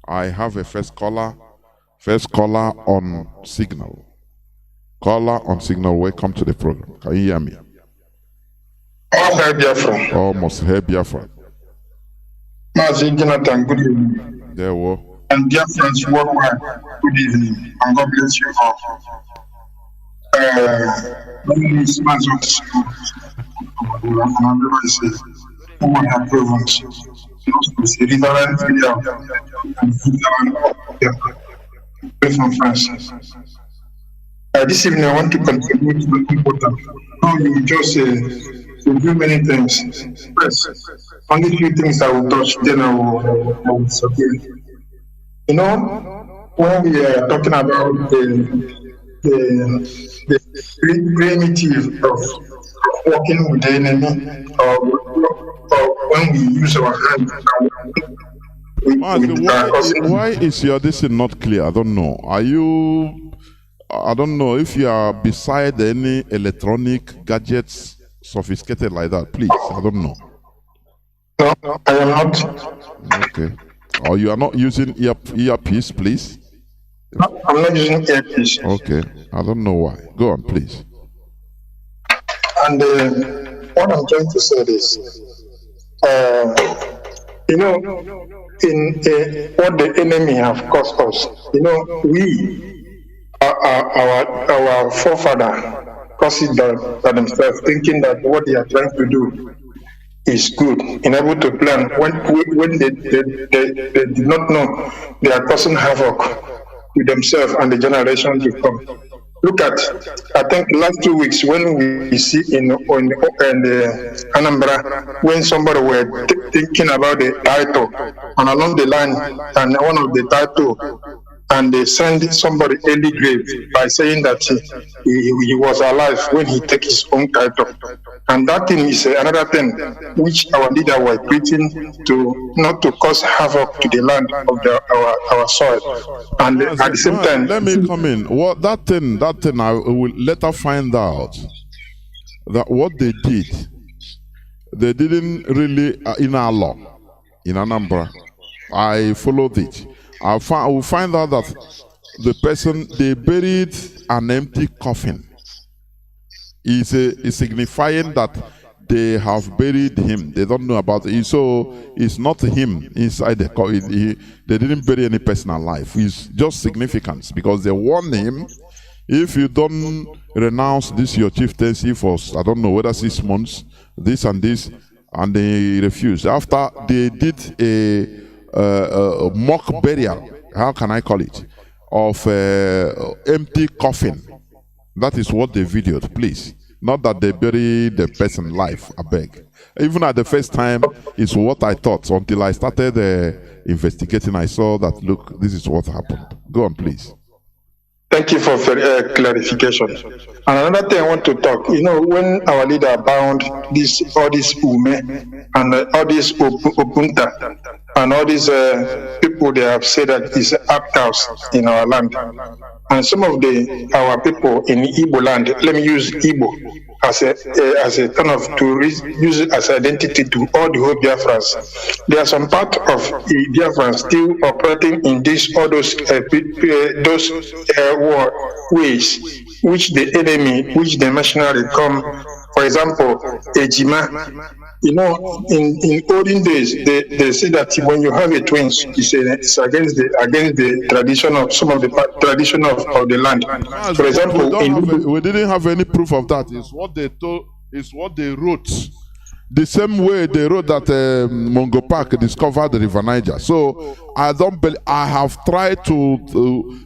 I have a first caller on Signal. Caller on Signal, welcome to the program. Can you hear me? Almost here, Biafra. Mazi Johnathan, good evening. There were. And Biafrans worldwide, good evening. And God bless you all. My name is Mazi Johnathan. Who have proven from France. This evening I want to contribute to the important. Now you just do many things. First, only few things I will touch, then I will disappear. You know, when we are talking about the primitive of working with the enemy, or when we use our hands. Why is your this not clear? I don't know. I don't know if you are beside any electronic gadgets sophisticated like that, please. I don't know. No, I am not. Okay. Or you are not using earpiece, please? No, I'm not using earpiece. Okay. I don't know why. Go on, please. And what I'm trying to say is, you know, in what the enemy have caused us, you know, our forefather caused it by themselves, thinking that what they are trying to do is good, in able to plan when they did not know they are causing havoc with themselves and the generation to come. Look at, I think last 2 weeks when we see in Anambra, when somebody were thinking about the title, and along the line, and one of the title, and they send somebody early grave by saying that he was alive when he took his own title. And that thing is another thing which our leader were preaching to, not to cause havoc to the land of our soil. And at the same time, let me come in. What that thing I will later find out that what they didn't really in our law in Anambra. I followed it. I will find out that the person, they buried an empty coffin. Is signifying that they have buried him. They don't know about it. So it's not him inside the coffin. They didn't bury any person alive. It's just significance because they warned him, if you don't renounce this your chieftaincy for, I don't know whether 6 months, this and this, and they refused. After they did a mock burial, how can I call it, of empty coffin. That is what they videoed, please. Not that they bury the person live, I beg. Even at the first time, it's what I thought. Until I started investigating, I saw that, look, this is what happened. Go on, please. Thank you for clarification. And another thing I want to talk, you know, when our leader bound all this Ume and all this Opunta, and all these people, they have said that it's outcasts in our land. And some of our people in Igbo land, let me use Igbo as a kind of to use it as identity to all the whole Biafrans. There are some part of Biafrans still operating in all those ways which the enemy, which the mercenary come. For example, Ejima. You know, in olden days, they say that when you have a twins, it's against the tradition of some of the tradition of the land. For example, we didn't have any proof of that. It's what they told. It's what they wrote. The same way they wrote that Mongo Park discovered the River Niger. So I don't believe. I have tried to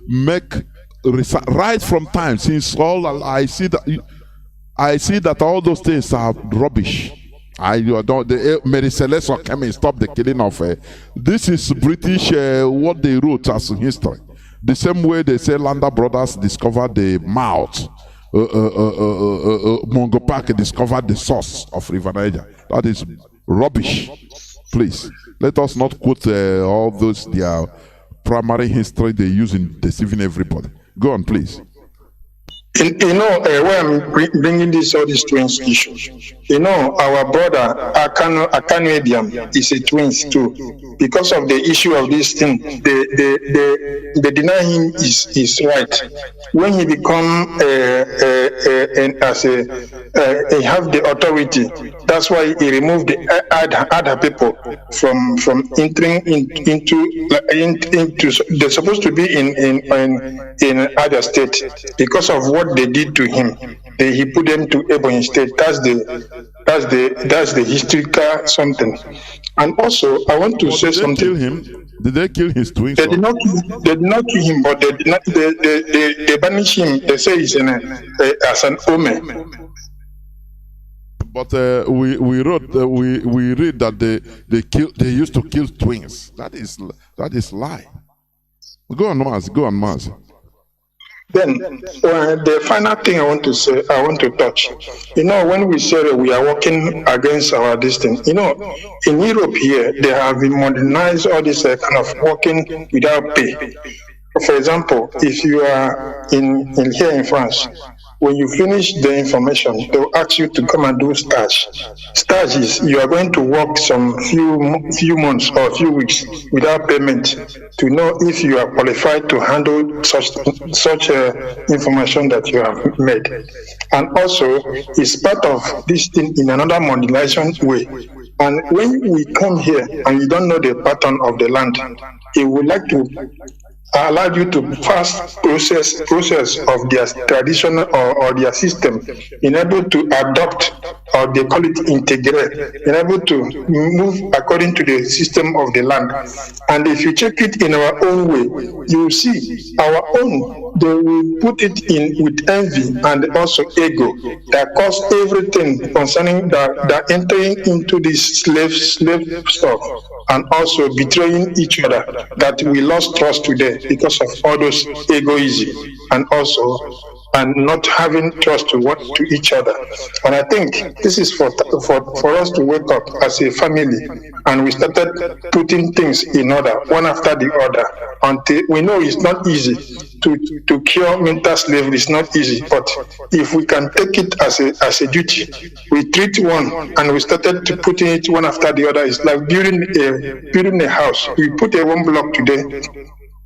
make right from time since all I see that all those things are rubbish. Mary Celeste came and stopped the killing of this is British what they wrote as history. The same way they say Landa brothers discovered the mouth, Mongo Park discovered the source of River Niger. That is rubbish. Please let us not quote all those their primary history they use in deceiving everybody. Go on, please. You know, where I'm bringing all these twins issues. You know, our brother Kanu is a twins too. Because of the issue of this thing, they deny him his right. When he become he have the authority, that's why he removed the other people from entering into. They're supposed to be in other state because of what they did to him. He put them to Ebonyi State. That's the historical something. And also, I want to say something. Kill him? Did they kill his twins? They did not kill him, but they banish him. They say he's as an Ome. But we read that they used to kill twins. That is lie. Go on, Mazi. Then the final thing I want to touch. You know, when we say that we are working against our destiny, you know, in Europe here they have been modernized all this kind of working without pay. For example, if you are in here in France, when you finish the information, they'll ask you to come and do stage. Stage is you are going to work some few months or few weeks without payment to know if you are qualified to handle such information that you have made. And also, it's part of this thing in another modernization way. And when we come here and you don't know the pattern of the land, it would like to allow you to fast process of their tradition or their system, in able to adopt, or they call it integrate, in able to move according to the system of the land. And if you check it in our own way, you will see our own, they will put it in with envy and also ego that cause everything concerning that entering into this slave stuff, and also betraying each other, that we lost trust today because of all those egoism and also not having trust to each other. And I think this is for us to wake up as a family, and we started putting things in order, one after the other, until we know it's not easy to cure mental slavery. It's not easy, but if we can take it as a duty, we treat one and we started to putting it one after the other. It's like building a house. We put a one block today,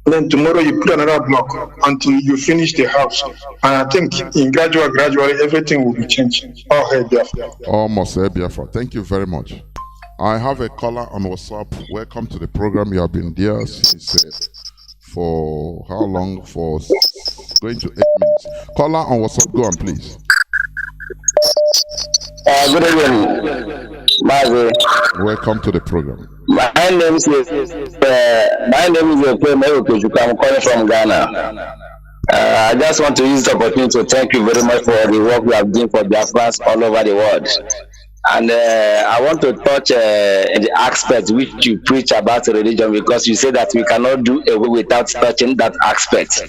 then tomorrow you put another block until you finish the house. And I think in gradually everything will be changed. All hail Biafra. Almost Biafra. Thank you very much. I have a caller on WhatsApp. Welcome to the program. You have been there since for how long? For going to 8 minutes. Caller on WhatsApp. Go on, please. Good evening, Mazi. Welcome to the program. My name is I'm calling from Ghana. I just want to use the opportunity to thank you very much for the work you have done for Biafrans all over the world. And I want to touch the aspect which you preach about religion, because you say that we cannot do away without touching that aspect.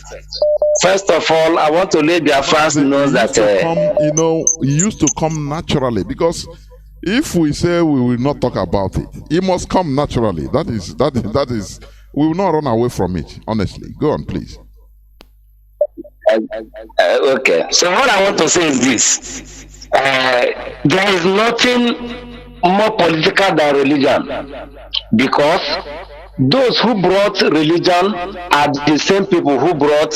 First of all, I want to let Biafrans know that it used to come naturally, because If we say we will not talk about it, it must come naturally. That is. We will not run away from it. Honestly, go on, please. Okay. So what I want to say is this: there is nothing more political than religion, because those who brought religion are the same people who brought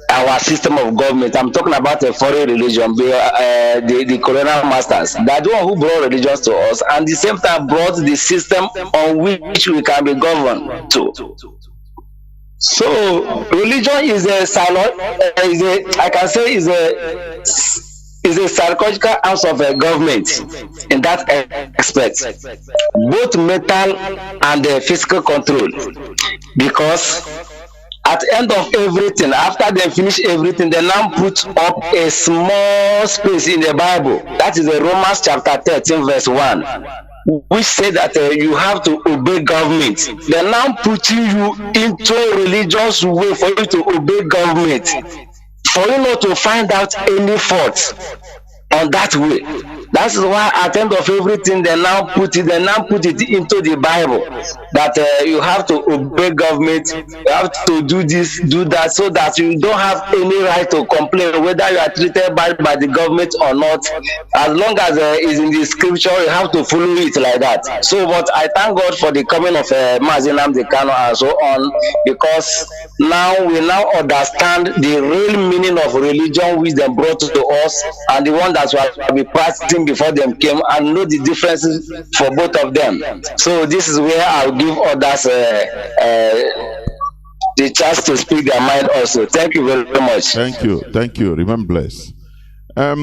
our system of government. I'm talking about a foreign religion, the colonial masters. They are the one who brought religions to us, and at the same time brought the system on which we can be governed to. So religion is a psychological arm of a government in that aspect, both mental and physical control. Because at the end of everything, after they finish everything, they now put up a small space in the Bible. That is Romans chapter 13 verse 1. Which say that you have to obey government. They're now putting you into a religious way for you to obey government, for you not to find out any fault on that way. That's why at the end of everything they now put it into the Bible that you have to obey government, you have to do this, do that, so that you don't have any right to complain whether you are treated bad by the government or not. As long as it's in the scripture, you have to follow it like that. So, but I thank God for the coming of Mazi Kanu and so on, because now we now understand the real meaning of religion which they brought to us, and the one that we have been practicing before them came, and know the differences for both of them. So this is where I'll give others the chance to speak their mind also. Thank you very much. Thank you. Remember blessed. Like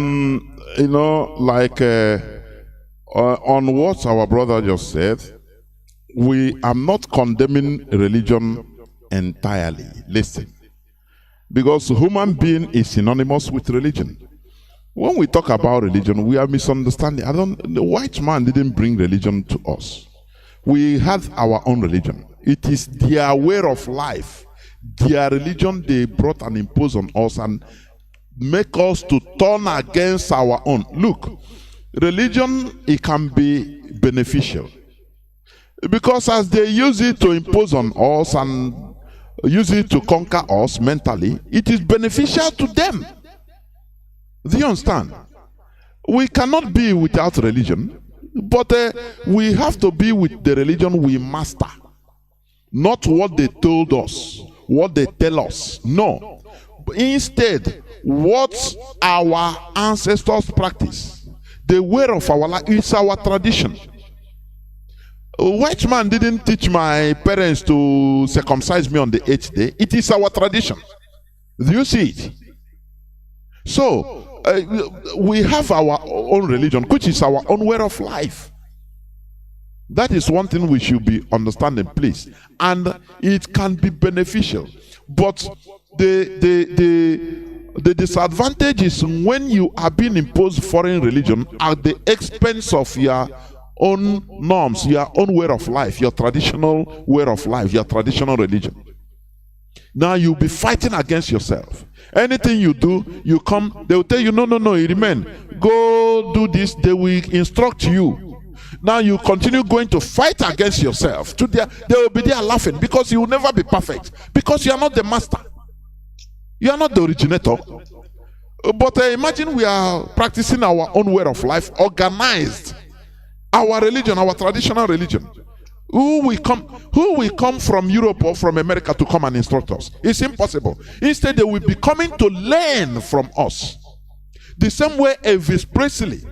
on what our brother just said, we are not condemning religion entirely. Listen, because human being is synonymous with religion. When we talk about religion, we are misunderstanding. The white man didn't bring religion to us. We had our own religion. It is their way of life, their religion they brought and imposed on us and make us to turn against our own. Look, religion, it can be beneficial, because as they use it to impose on us and use it to conquer us mentally, it is beneficial to them. Do you understand? We cannot be without religion, but we have to be with the religion we master. Not what they told us, what they tell us. No. Instead, what our ancestors practice, the way of our life, is our tradition. A white man didn't teach my parents to circumcise me on the 8th day. It is our tradition. Do you see it? So, we have our own religion, which is our own way of life. That is one thing we should be understanding, please. And it can be beneficial. But the disadvantage is when you are being imposed foreign religion at the expense of your own norms, your own way of life, your traditional way of life, your traditional religion. Now you'll be fighting against yourself. Anything you do, you come, they will tell you, no, you remain. Go do this, they will instruct you. Now you continue going to fight against yourself. They will be there laughing, because you will never be perfect. Because you are not the master. You are not the originator. But imagine we are practicing our own way of life, organized. Our religion, our traditional religion. Who will come from Europe or from America to come and instruct us? It's impossible. Instead, they will be coming to learn from us. The same way Elvis Presley,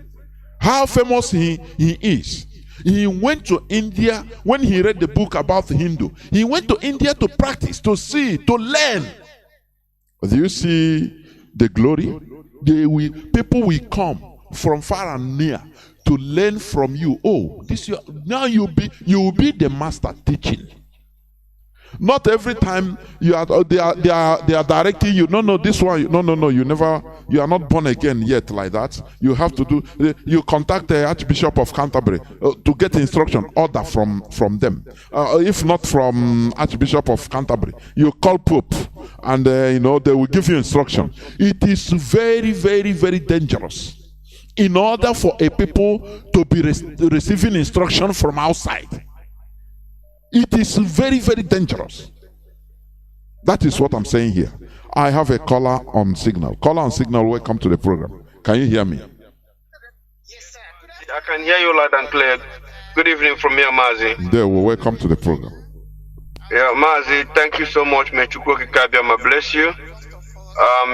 how famous he is. He went to India when he read the book about Hindu. He went to India to practice, to see, to learn. Do you see the glory? People will come from far and near to learn from you. Oh, now you will be the master teaching. Not every time they are directing you. No, this one. No. You are not born again yet like that. You have to do. You contact the Archbishop of Canterbury to get instruction, order from them. If not from Archbishop of Canterbury, you call Pope, and they will give you instruction. It is very, very, very dangerous. in order for a people to be receiving instruction from outside. It is very, very dangerous. That is what I'm saying here. I have a caller on signal. Caller on signal, welcome to the program. Can you hear me? Yes, sir. I can hear you loud and clear. Good evening from here, Mazi. There, well, welcome to the program. Yeah, Mazi, thank you so much. May Chukwu Kikabiyama bless you.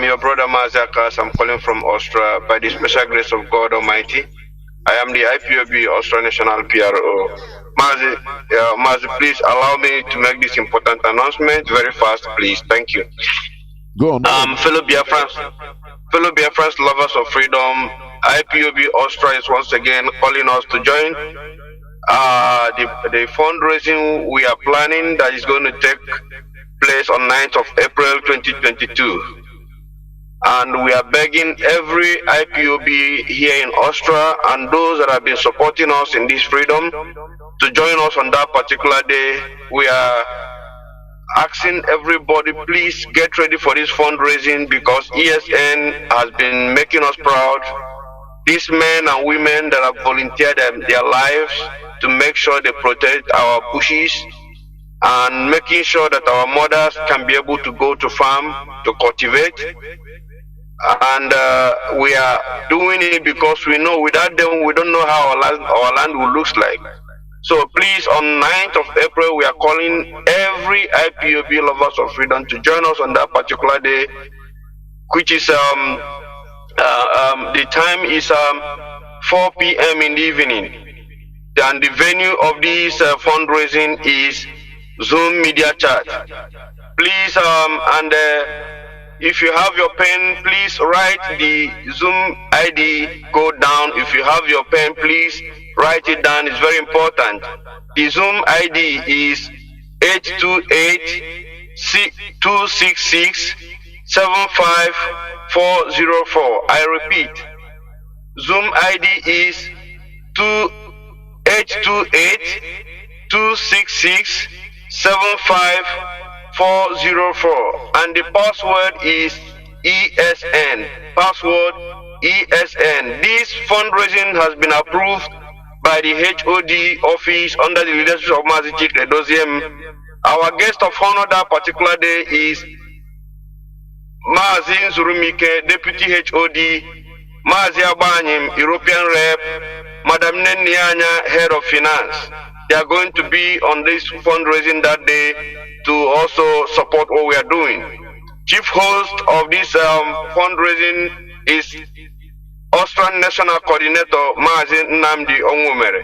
Your brother Mazi Akas, I'm calling from Austria. By the special grace of God Almighty, I am the IPOB Austria National PRO. Mazi, please allow me to make this important announcement very fast, please. Thank you. Go on. Fellow Biafrans, lovers of freedom, IPOB Austria is once again calling us to join the fundraising we are planning that is going to take place on 9th of April 2022. And we are begging every IPOB here in Austria and those that have been supporting us in this freedom to join us on that particular day. We are asking everybody, please get ready for this fundraising because ESN has been making us proud. These men and women that have volunteered their lives to make sure they protect our bushes and making sure that our mothers can be able to go to farm to cultivate. And we are doing it because we know without them we don't know how our land will look like. So please, on 9th of April, we are calling every IPOB lovers of freedom to join us on that particular day, which is the time is 4 p.m. in the evening. And the venue of this fundraising is Zoom media chat. Please, if you have your pen, please write the Zoom ID, go down. If you have your pen, please write it down. It's very important. The Zoom ID is 828-266-75404. I repeat, Zoom ID is 828-266-75404, and the password is ESN. Password ESN. This fundraising has been approved by the HOD office under the leadership of Mazi Johnathan. Our guest of honor that particular day is Mazi Nzurumike, Deputy HOD, Mazi Abanyim, European Rep, Madam Nennianya, Head of Finance. They are going to be on this fundraising that day to also support what we are doing. Chief host of this fundraising is Austrian National Coordinator Mazi Nnamdi Onwumere.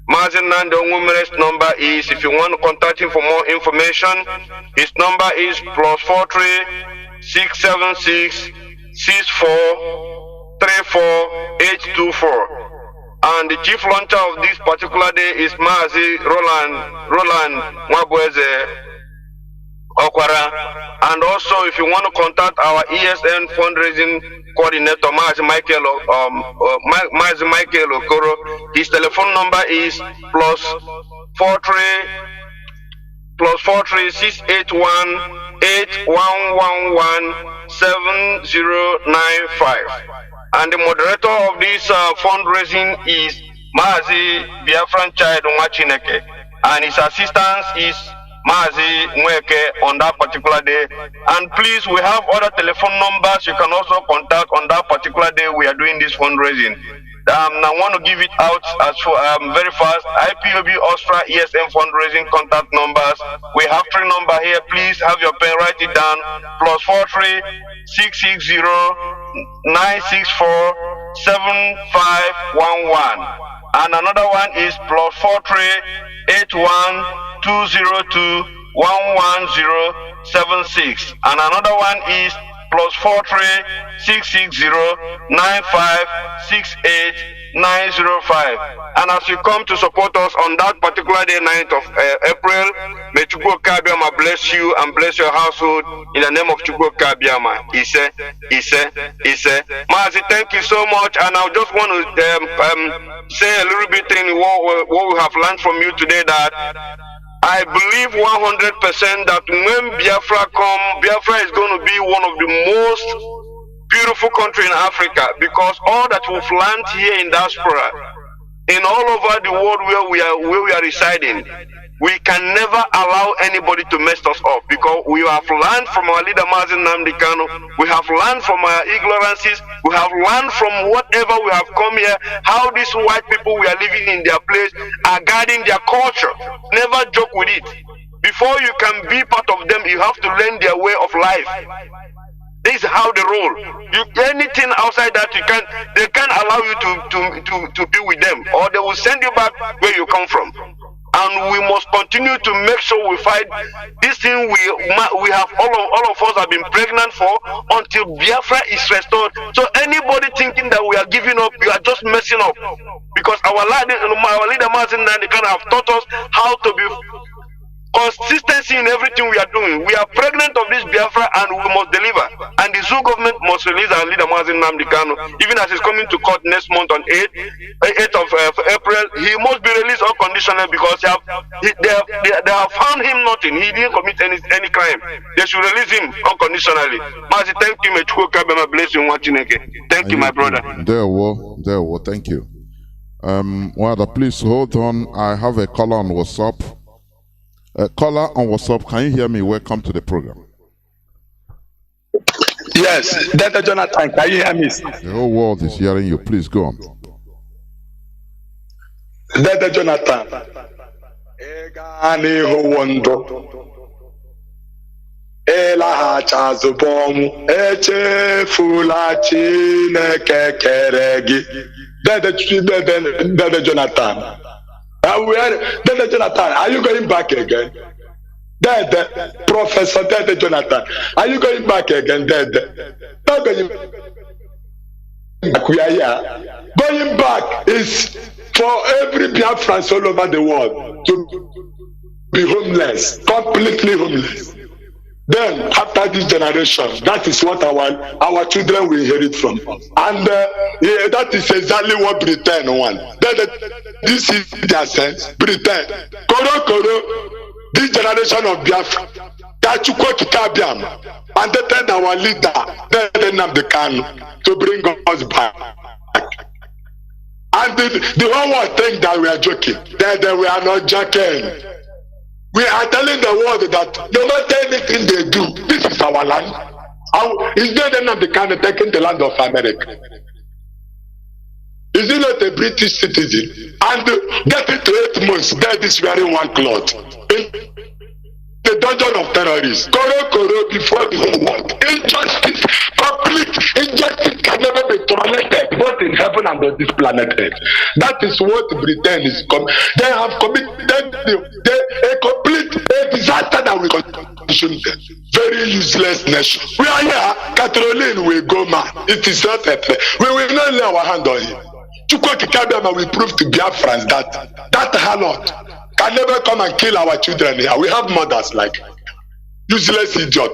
Mazi Nnamdi Onwumere's number is, if you want to contact him for more information, his number is +43 676 64 34 824. And the chief launcher of this particular day is Mazi Roland Mwabweze Okwara. And also, if you want to contact our ESN fundraising coordinator, Mazi Michael Okoro, his telephone number is +43 681 8111 7095. And the moderator of this fundraising is Mazi Biafran Child Nwachineke, and his assistance is Mazi Mweke on that particular day. And please, we have other telephone numbers you can also contact on that particular day we are doing this fundraising. I want to give it out as for very fast. IPOB Austria ESM fundraising contact numbers. We have 3 numbers here. Please have your pen, write it down. +43 660 964 7511. And another one is +43 81 202 11076. And another one is +43 660 9568 905. And as you come to support us on that particular day, 9th of April, may Chukwu Kabiyama bless you and bless your household in the name of Chukwu Kabiyama. Ise. Mazi, thank you so much. And I just want to say a little bit in what we have learned from you today, that I believe 100% that when Biafra come, Biafra is going to be one of the most beautiful country in Africa, because all that we've learned here in diaspora, in all over the world where we are residing, we can never allow anybody to mess us up, because we have learned from our leader Mazi Kanu, we have learned from our ignorances, we have learned from whatever we have come here, how these white people we are living in their place are guarding their culture. Never joke with it. Before you can be part of them, you have to learn their way of life. This is how they roll. Anything outside that they can't allow you to be with them, or they will send you back where you come from. And we must continue to make sure we fight this thing. We have all of us have been pregnant for until Biafra is restored. So anybody thinking that we are giving up, you are just messing up, because our leader Mazi Johnathan have taught us how to be consistency in everything we are doing. We are pregnant of this Biafra and we must deliver. And the Zoo government must release our leader Mazi Johnathan, even as he's coming to court next month on 8th of April. He must be released unconditionally, because they have found him nothing. He didn't commit any crime. They should release him unconditionally. Mazi, thank you. Bless you. Thank you, my brother. There will. Thank you. Wada, please hold on. I have a caller on WhatsApp. Caller on WhatsApp, can you hear me? Welcome to the program. Yes, Dr. Johnathan, can you hear me? The whole world is hearing you. Please go on. Dr. Johnathan, Dr. Johnathan. Dr. Johnathan, are you going back again? Professor Dr. Johnathan, are you going back again? Not going back. We are here. Going back is for every Biafrans all over the world to be homeless, completely homeless. Then, after this generation, that is what our children will inherit from us. And that is exactly what Britain want. This is their sense. Britain. Koro, this generation of Biafra, and they tell our leader, Nnamdi Kanu, to bring us back. And the whole world think that we are joking. That we are not joking. We are telling the world that no matter anything they do, this is our land. Is there Nnamdi Kanu taking the land of America? Is he not a British citizen? And getting to 8 months, dead is wearing one cloth. In the dungeon of terrorists. Koro before the whole world. Injustice, complete injustice can never be tolerated, both in heaven and on this planet Earth. That is what Britain is they have committed a complete disaster that we condition them. Very useless nation. We are here, Caroline will go mad. It is not a threat. We will not lay our hand on him. We prove to Biafrans that harlot can never come and kill our children here. We have mothers like useless idiot.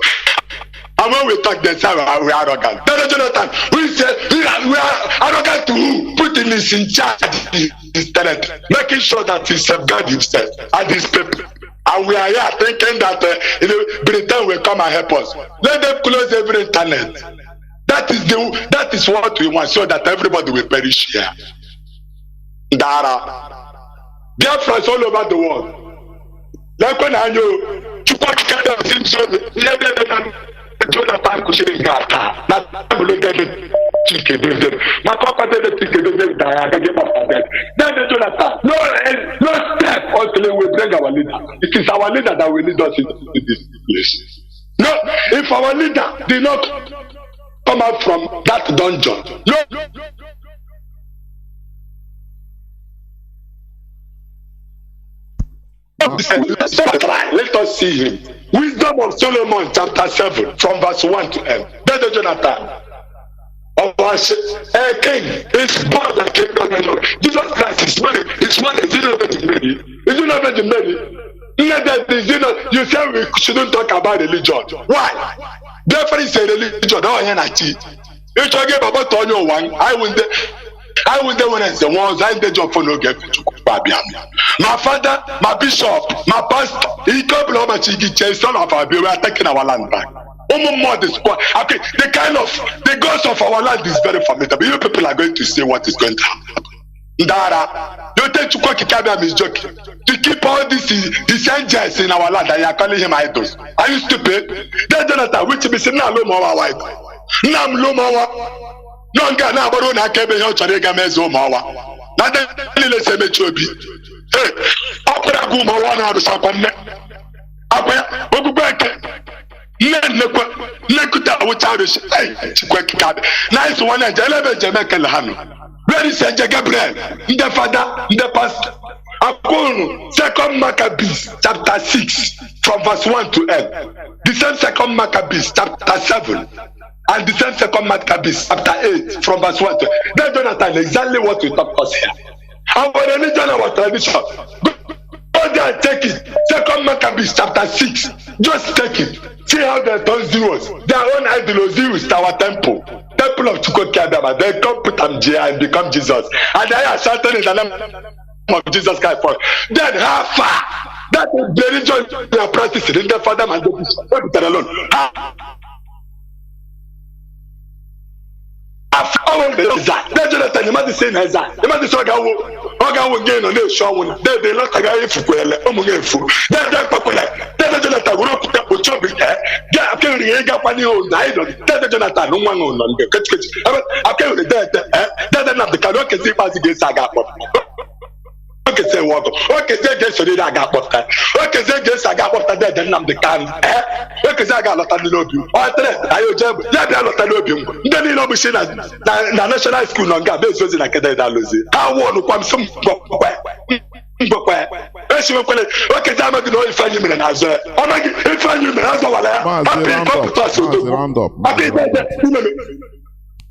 And when we talk, they say we are arrogant. Johnathan, we say we are arrogant to who? Putin is in charge instead, making sure that he safeguards himself and his people. And we are here thinking that Britain will come and help us. Let them close every internet. That is what we want, so that everybody will perish here. Dara. Biafrans all over the world. Like when I know, Jonathan Kushiri Gata, not no step until we bring our leader. It is our leader that will lead us into this place. No, if our leader did not come out from that dungeon, no. Let us see him. Wisdom of Solomon, chapter 7, from verse 1 to end. Dr. Johnathan, a king is born like a king. Jesus Christ is money. His money is not Virgin Mary. Is not Virgin Mary. You say we shouldn't talk about religion. Why? Therefore, it's a religion. No, I'm not cheat. If you give about Tonyo one, I will the one as the ones I the job for no get to my father, my bishop, my pastor, he come to my chiki, son of our we are taking our land back. Okay, the goals of our land is very formidable. You people are going to see what is going to happen. Dara, you take to Kwakikabia is joking. To keep all these angels in our land, and you are calling him idols. Are you stupid? Then Jonathan, which is now low more white. Nam low more. No ga na abaro na aka ebe ihe ọ chọrọ ịga mezo ụmụọwa na ndị niile si emechi obi ọkpụrụ agụ ụmụọwa na-arụsa akwa nne akwa ya ogbugbe eke nnekwe nnekụta awụcha arụsi chikwa ekike abịa na isi nwanne nje elebe njem ekele ha nọ where is Eje Gabriel ndị fada ndị pastọ akwụrụ 2 Maccabees chapter 6 from verse 1 to 8 the same 2 Maccabees chapter 7 and the same 2 Maccabees chapter 8 from verse 1 to 8. Then Jonathan, exactly what we talk us here. Our religion, our tradition. Go there and take it. 2 Maccabees chapter 6. Just take it. See how they turn zeros. Their own ideology is our temple. Temple of Chukwuka. They come put them there and become Jesus. And they are shouting in the name of Jesus Christ. Then how far? That is the religion they are practicing in their father and the bishop. Let me tell alone. Jonathan, you must say that. You must say Oga again on the show. They look like a fuel. They're popular. Jonathan will put up with Chubby. I can't read up on the old idol. Jonathan, no one on the I can't read that. That's not the Kanu can see as against Saga. Okay, say what? Okay, say against the Saga. Okay, say against Saga. Then Nnamdi Kanu. Okay, say I got a lot of lobby. I owe a lot of lobby. Then you know, we say that the national school no ga be so na kede da lozi. I want to come some okay, say I'm going to find you in an answer. I'm going to find you in an answer.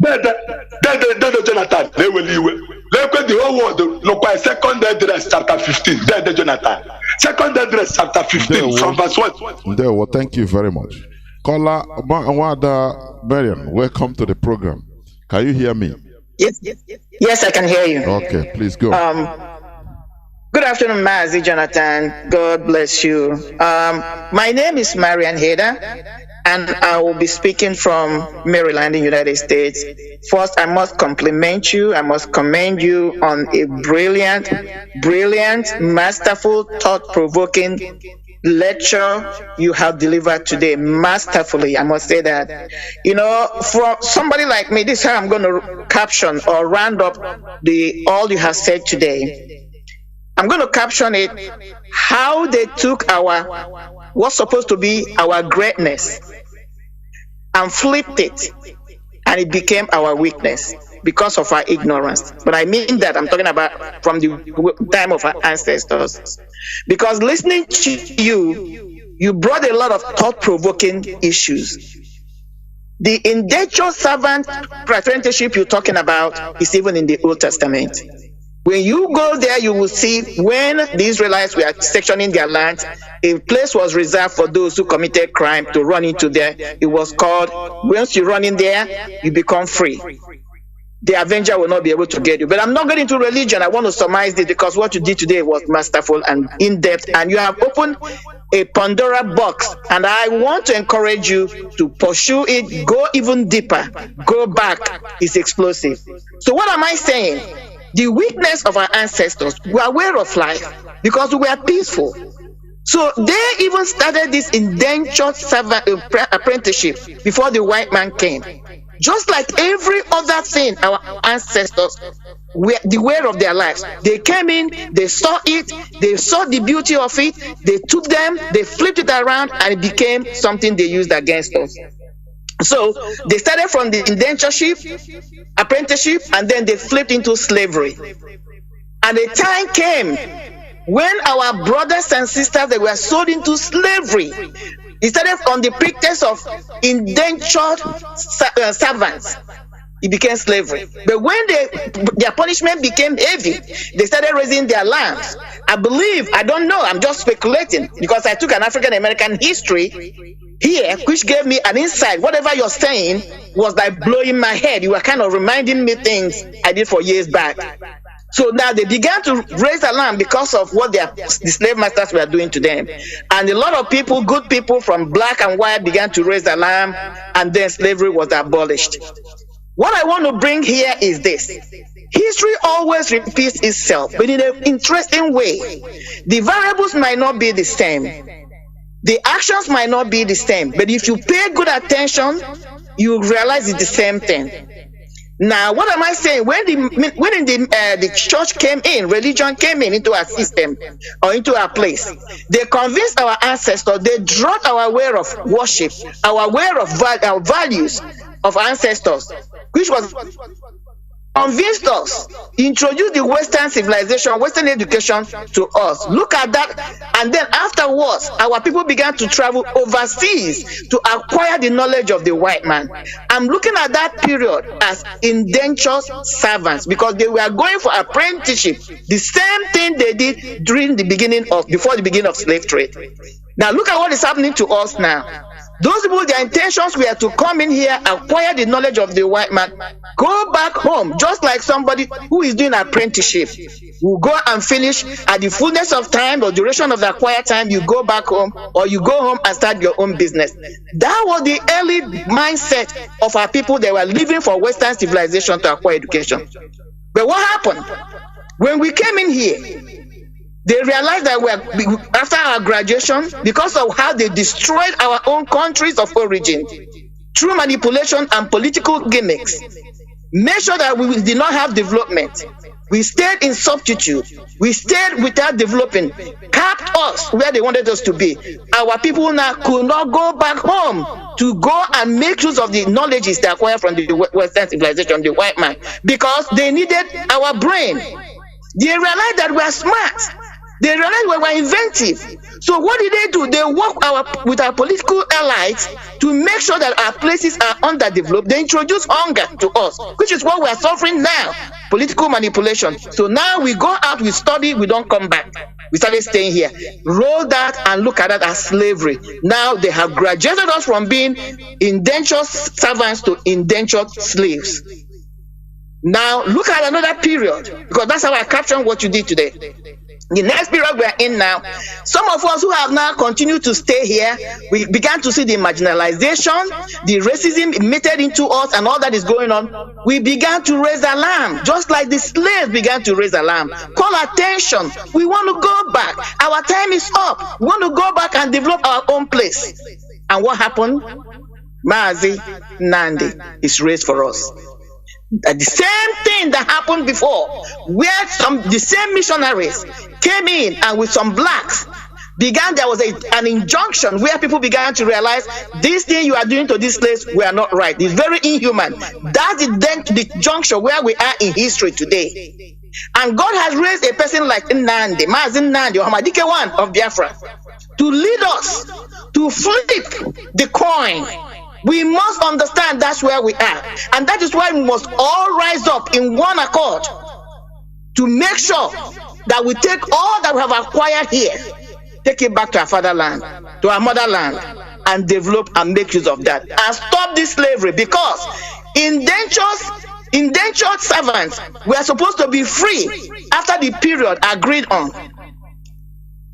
Then Jonathan, they will leave. Look at the whole world. Look at 2nd address chapter 15. Then Jonathan. 2nd address chapter 15 from verse 1. There, well, thank you very much. Kola Wada Marian, welcome to the program. Can you hear me? Yes, I can hear you. Okay, please go. Good afternoon, Mazi Johnathan. God bless you. My name is Marian Heda, and I will be speaking from Maryland, in the United States. First, I must compliment you. I must commend you on a brilliant, masterful, thought-provoking lecture you have delivered today. Masterfully, I must say that. You know, for somebody like me, this is how I'm going to caption or round up all you have said today. I'm going to caption it, how they took what's supposed to be our greatness and flipped it, and it became our weakness because of our ignorance. But I mean that I'm talking about from the time of our ancestors. Because listening to you brought a lot of thought-provoking issues. The indentured servant apprenticeship you're talking about is even in the Old Testament. When you go there, you will see when the Israelites were sectioning their land, a place was reserved for those who committed crime to run into there. It was called, once you run in there, you become free. The avenger will not be able to get you. But I'm not getting into religion. I want to surmise this because what you did today was masterful and in-depth, and you have opened a Pandora box, and I want to encourage you to pursue it, go even deeper, go back. It's explosive. So what am I saying? The weakness of our ancestors were way of life because we were peaceful. So they even started this indentured servant apprenticeship before the white man came. Just like every other thing, our ancestors were the way of their lives. They came in, they saw it, they saw the beauty of it, they took them, they flipped it around, and it became something they used against us. So they started from the indentureship, apprenticeship, and then they flipped into slavery. And a time came when our brothers and sisters, they were sold into slavery. It started on the pretext of indentured servants. It became slavery. But when their punishment became heavy, they started raising their lands. I believe, I don't know, I'm just speculating because I took an African American history here, which gave me an insight. Whatever you're saying was like blowing my head. You were kind of reminding me things I did for years back. So now they began to raise alarm because of what the slave masters were doing to them. And a lot of people, good people from black and white, began to raise alarm, and then slavery was abolished. What I want to bring here is this. History always repeats itself, but in an interesting way. The variables might not be the same. The actions might not be the same, but if you pay good attention, you realize it's the same thing. Now, what am I saying? When the church came in, religion came in into our system or into our place, they convinced our ancestors, they dropped our way of worship, our way of our values of ancestors, which was convinced us, introduced the Western civilization, Western education to us. Look at that. And then afterwards, our people began to travel overseas to acquire the knowledge of the white man. I'm looking at that period as indentured servants, because they were going for apprenticeship, the same thing they did before the beginning of slave trade. Now look at what is happening to us now. Those people, their intentions were to come in here, acquire the knowledge of the white man, go back home, just like somebody who is doing apprenticeship. Will go and finish at the fullness of time or duration of the acquired time, you go back home, or you go home and start your own business. That was the early mindset of our people. They were living for Western civilization to acquire education. But what happened? When we came in here, they realized that after our graduation, because of how they destroyed our own countries of origin through manipulation and political gimmicks, made sure that we did not have development. We stayed in substitute. We stayed without developing, capped us where they wanted us to be. Our people now could not go back home to go and make use of the knowledges they acquired from the Western civilization, the white man, because they needed our brain. They realized that we are smart. They realized we were inventive. So what did they do? They worked with our political allies to make sure that our places are underdeveloped. They introduced hunger to us, which is what we are suffering now. Political manipulation. So now we go out, we study, we don't come back. We started staying here. Roll that and look at that as slavery. Now they have graduated us from being indentured servants to indentured slaves. Now look at another period, because that's how I caption what you did today. The next period we are in now, some of us who have now continued to stay here, we began to see the marginalization, the racism emitted into us, and all that is going on. We began to raise alarm, just like the slaves began to raise alarm. Call attention. We want to go back. Our time is up. We want to go back and develop our own place. And what happened? Mazi Nnamdi is raised for us. The same thing that happened before, where the same missionaries came in and with some blacks there was an injunction where people began to realize this thing you are doing to these slaves were not right. It's very inhuman. That's the juncture where we are in history today. And God has raised a person like Nnamdi, Mazi Nnamdi, or Hamadike one of Biafra, to lead us to flip the coin. We must understand that's where we are. And that is why we must all rise up in one accord to make sure that we take all that we have acquired here, take it back to our fatherland, to our motherland, and develop and make use of that. And stop this slavery, because indentured servants were supposed to be free after the period agreed on.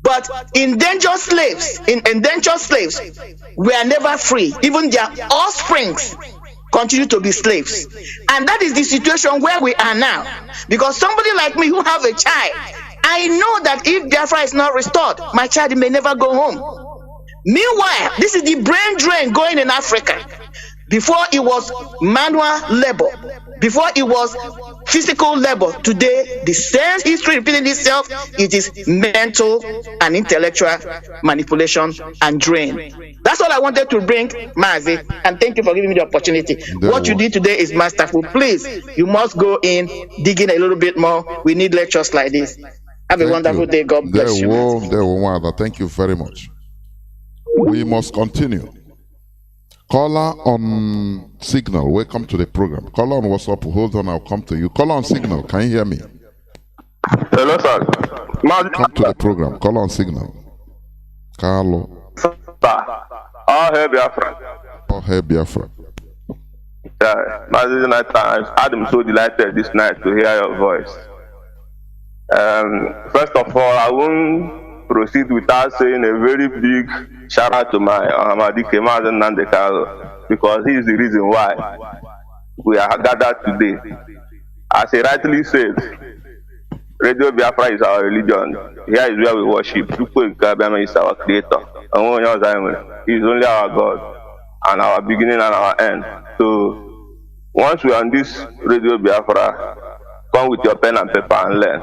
But indentured slaves were never free. Even their offsprings continue to be slaves. And that is the situation where we are now. Because somebody like me who have a child, I know that if Biafra is not restored, my child may never go home. Meanwhile, this is the brain drain going in Africa. Before it was manual labor, before it was physical labor. Today, the same history repeating itself. It is mental and intellectual manipulation and drain. That's all I wanted to bring, Mazi, and thank you for giving me the opportunity. What you did today is masterful. Please, you must go in, dig in a little bit more. We need lectures like this. Have a wonderful day. God bless you. Thank you very much. We must continue. Caller on Signal, welcome to the program. Caller on WhatsApp, hold on, I'll come to you. Caller on Signal, can you hear me? Hello, sir. Come to the program. Caller on Signal. Carlo. Sir, all hail Biafra. All hail Biafra. Yeah, Mazi Johnathan, I'm so delighted this night to hear your voice. First of all, I won't proceed without saying a very big shout out to my Mazi Johnathan, because he is the reason why we are gathered today. As he rightly said, Radio Biafra is our religion. Here is where we worship. Chukwuka is our creator. He is only our God and our beginning and our end. So once we are on this Radio Biafra, come with your pen and paper and learn.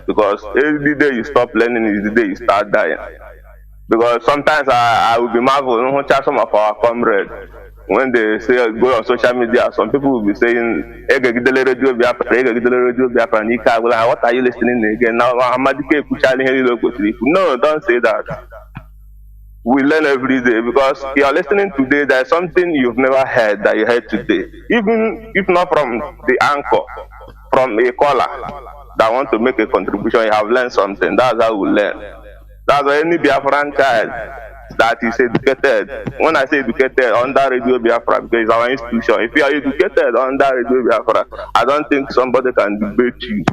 Because every day you stop learning is the day you start dying. Because sometimes I will be marveled, some of our comrades, when they say go on social media, some people will be saying, what are you listening again? Now, no, don't say that. We learn every day, because you are listening today, there's something you've never heard that you heard today. Even if not from the anchor, from a caller that want to make a contribution, you have learned something. That's how we learn. That's why any Biafran child that is educated, when I say educated, under Radio Biafra, because it's our institution. If you are educated under Radio Biafra, I don't think somebody can debate you.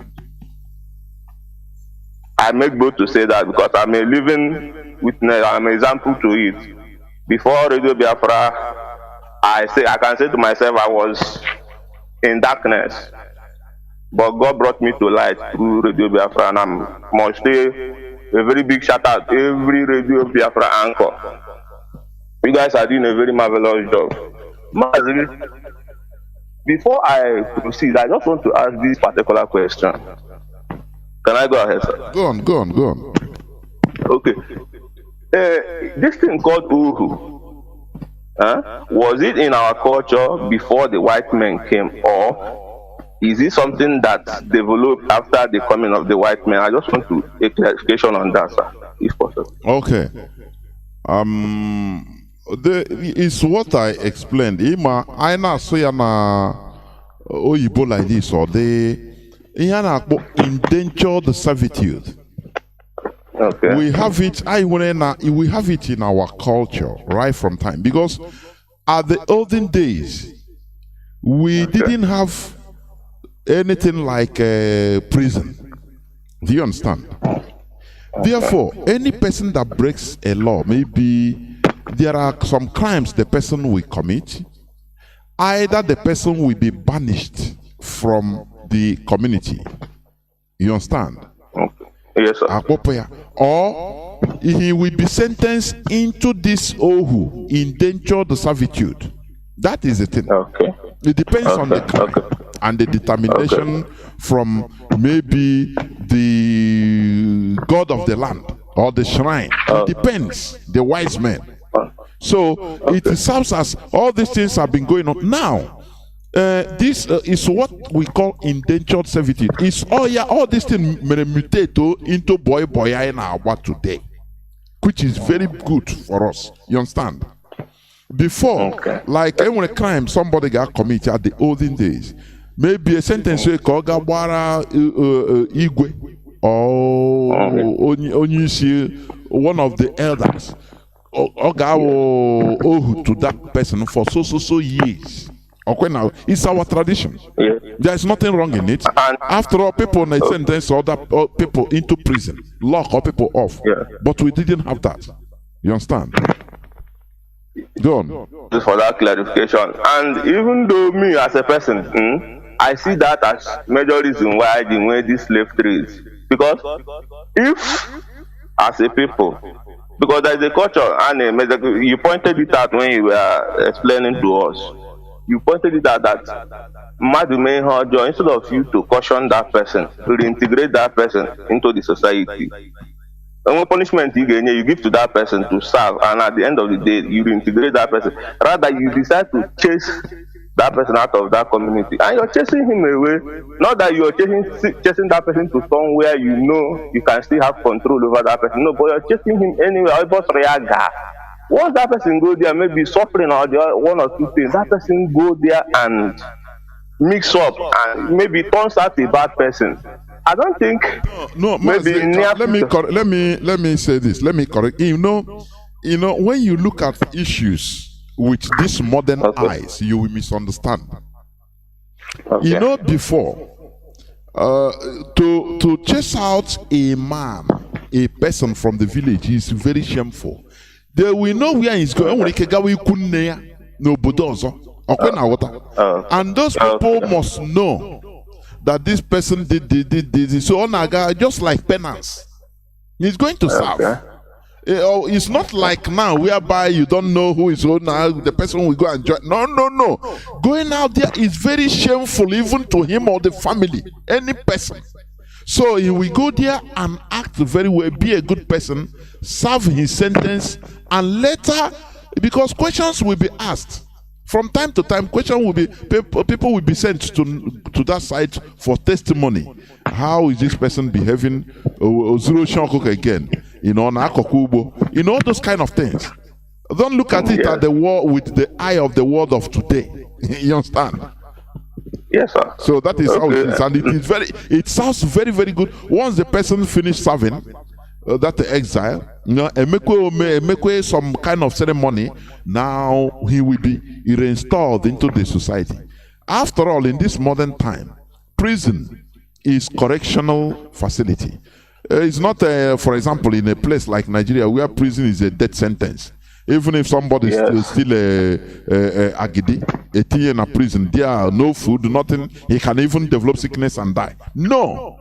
I make bold to say that because I'm a living witness, I'm an example to it. Before Radio Biafra, I can say to myself I was in darkness, but God brought me to light through Radio Biafra, and I must say a very big shout out to every Radio Biafra anchor. You guys are doing a very marvelous job. Mazi, before I proceed, I just want to ask this particular question. Can I go ahead, sir? Go on. Okay. This thing called Uhu, was it in our culture before the white men came, or is it something that developed after the coming of the white men? I just want to a clarification on that, sir, if possible. Okay. It's what I explained. I na so yana oyibo like this, or endangered servitude. Okay. We have it. We have it in our culture right from time, because at the olden days we didn't have anything like prison. Do you understand? Therefore, any person that breaks a law, maybe there are some crimes the person will commit. Either the person will be banished from the community. You understand? Yes, sir. Or he will be sentenced into this Ohu, endangered servitude. That is the thing. Okay. It depends on the crime and the determination from maybe the god of the land or the shrine. It depends. The wise men. So it serves as all these things have been going on now. This is what we call endangered servitude. It's all these things mutate into boy in our today, which is very good for us. You understand? Before, like when a crime somebody got committed at the olden days, maybe a sentence called Gabara Igwe or Onyisi, one of the elders, or Ohu to that person for so years. Okay, now it's our tradition. There is nothing wrong in it. After all, people may sentence other people into prison, lock all people off. But we didn't have that. You understand? Go on. Just for that clarification. And even though me as a person, I see that as major reason why the way this slave trade. Because if as a people, because there is a culture, and you pointed it out when you were explaining to us. You pointed it out that instead of you to caution that person, to reintegrate that person into the society, and what punishment you give to that person to serve, and at the end of the day, you reintegrate that person. Rather, you decide to chase that person out of that community, and you're chasing him away. Not that you're chasing that person to somewhere you know you can still have control over that person. No, but you're chasing him anywhere. Once that person go there, maybe suffering or one or two things, that person go there and mix up and maybe turns out a bad person. I don't think. No, maybe let me say this. Let me correct. You know, when you look at issues with these modern eyes, you will misunderstand. You know, before To chase out a man, a person from the village is very shameful. They will know where he's going. And those people must know that this person did this. So just like penance, he's going to serve. It's not like now whereby you don't know who is now the person will go and join. No. Going out there is very shameful, even to him or the family, any person. So he will go there and act very well, be a good person, serve his sentence, and later, because questions will be asked. From time to time, people will be sent to that site for testimony. How is this person behaving? Zero shokok again. All those kind of things. Don't look at it at the world with the eye of the world of today. You understand? Yes, sir. So that is how it is, and it sounds very, very good. Once the person finished serving that exile, make some kind of ceremony, now he will be reinstalled into the society. After all, in this modern time, prison is correctional facility. It's not, for example, in a place like Nigeria where prison is a death sentence. Even if somebody is still a agidi, a teen in a prison, there are no food, nothing. He can even develop sickness and die. No.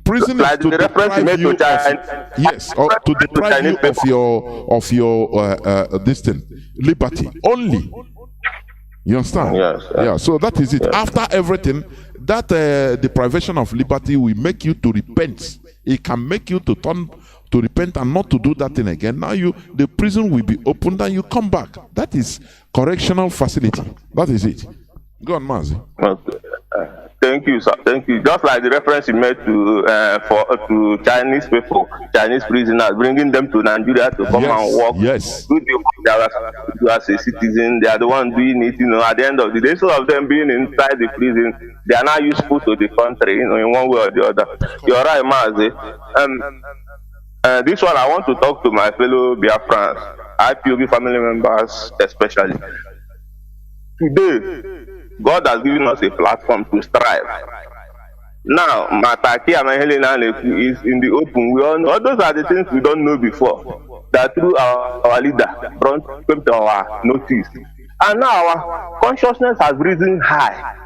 Prison is to deprive you to deprive you of your this thing, liberty only. You understand? Yes. Yeah. So that is it. After everything, that deprivation of liberty will make you to repent. It can make you to turn to repent and not to do that thing again. Now the prison will be opened and you come back. That is correctional facility. That is it. Go on, Mazi. Okay. Thank you, sir. Thank you. Just like the reference you made to Chinese people, Chinese prisoners, bringing them to Nigeria to come and work. Yes. Do as a citizen. They are the ones doing it. At the end of the day, instead of them being inside the prison, they are now useful to the country. In one way or the other. You're right, Mazi. This one, I want to talk to my fellow Biafrans, IPOB family members especially. Today, God has given us a platform to strive. Now, Mataki and Helena is in the open. We all know those are the things we don't know before. That through our leader came to our notice. And now our consciousness has risen high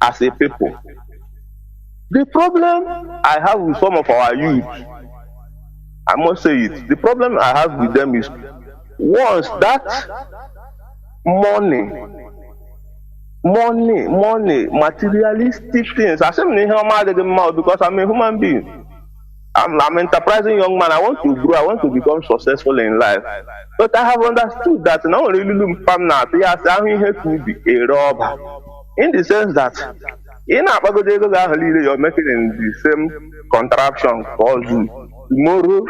as a people. The problem I have with some of our youth, I must say it, the problem I have with them is once that money, materialistic things. I say because I'm a human being. I'm an enterprising young man. I want to grow. I want to become successful in life. But I have understood that now really to be a robber. In the sense that you're making in the same contraption called you. Tomorrow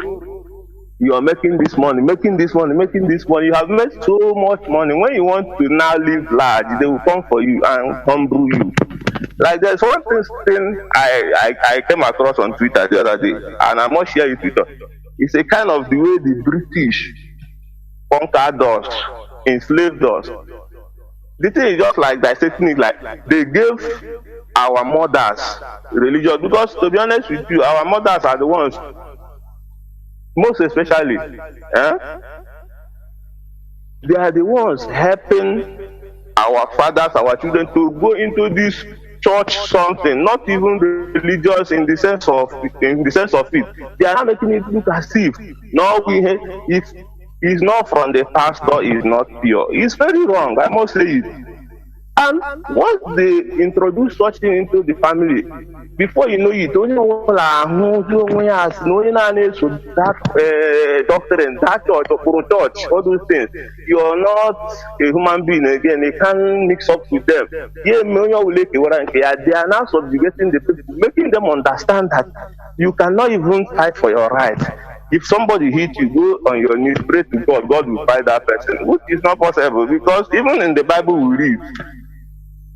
you are making this money. You have made so much money. When you want to now live large, they will come for you and humble you. Like there's one thing I came across on Twitter the other day, and I must share it with you. It's a kind of the way the British conquered us, enslaved us. The thing is just like dissecting it, like they gave our mothers religion, because to be honest with you, our mothers are the ones, most especially, they are the ones helping our fathers, our children to go into this church something, not even religious in the sense of it. They are not making it look as if it's not from the pastor, is not pure. It's very wrong, I must say it. And once they introduce such thing into the family, before you know it, that doctrine, that church or church, all those things, you're not a human being again. They can't mix up with them. They are now subjugating the people, making them understand that you cannot even fight for your rights. If somebody hits you, go on your knees, pray to God, God will fight that person, which is not possible, because even in the Bible we read,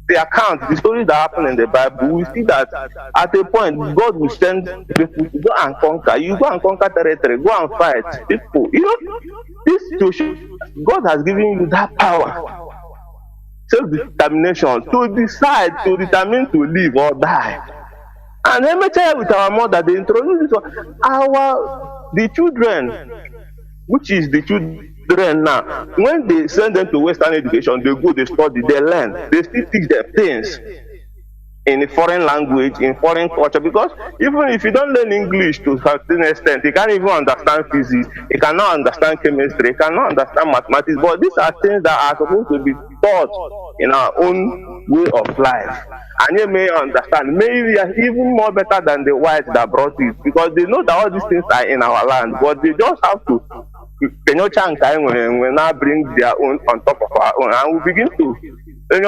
the stories that happen in the Bible, we see that at a point, God will send people to go and conquer. You go and conquer territory, go and fight people. This situation, God has given you that power, self-determination, to decide, to determine to live or die. And let me tell you, with our mother, they introduce this one. The children, which is the children now, when they send them to Western education, they go, they study, they learn, they still teach them things in a foreign language, in foreign culture, because even if you don't learn English to a certain extent, you can't even understand physics, you cannot understand chemistry, you cannot understand mathematics, but these are things that are supposed to be taught in our own way of life. And you may understand, maybe even more better than the whites that brought it, because they know that all these things are in our land, but they just have to, when now bring their own on top of our own, and we begin to at the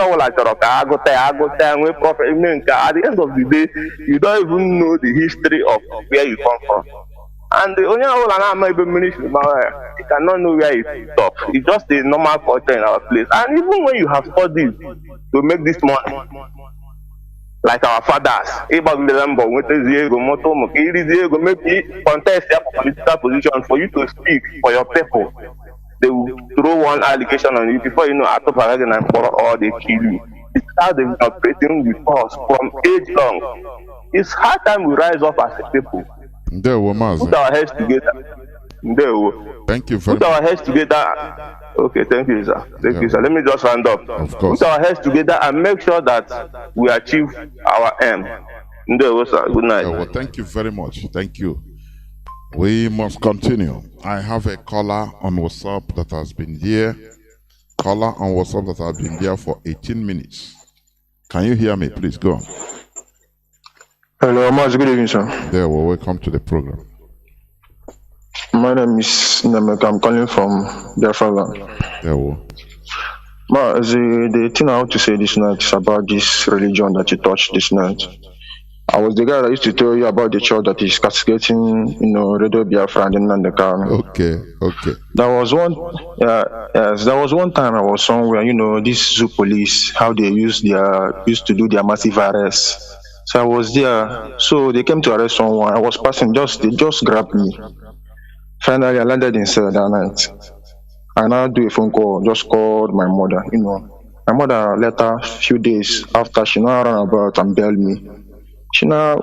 end of the day, you don't even know the history of where you come from. And the only you cannot know where it stops. It's just a normal culture in our place. And even when you have studied to make this money, like our fathers, contest their political position for you to speak for your people. They will throw one allegation on you before you know or they kill you. It's how they've been operating with us from age long. It's high time we rise up as a people. Put our heads together. Thank you very much. Put our heads together. Okay, thank you, sir. Thank you, sir. Let me just round up. Of course. Put our heads together and make sure that we achieve our aim. Sir. Good night. Well, thank you very much. Thank you. We must continue. I have a caller on WhatsApp that has been here. Caller on WhatsApp that has been there for 18 minutes. Can you hear me? Please go on. Hello, Mazi. Good evening, sir. There, well, welcome to the program. My name is Nnamdi. I'm calling from Biafra. There, well. The thing I want to say this night is about this religion that you touched this night. I was the guy that used to tell you about the church that is castigating, Radio Biafra and the Kanu. Okay. There was one time I was somewhere, this zoo police, how they used to do their massive arrests. So I was there. So they came to arrest someone. I was passing, they just grabbed me. Finally, I landed in cell that night. I now do a phone call, just called my mother, My mother later, few days after, she now ran about and bailed me. She now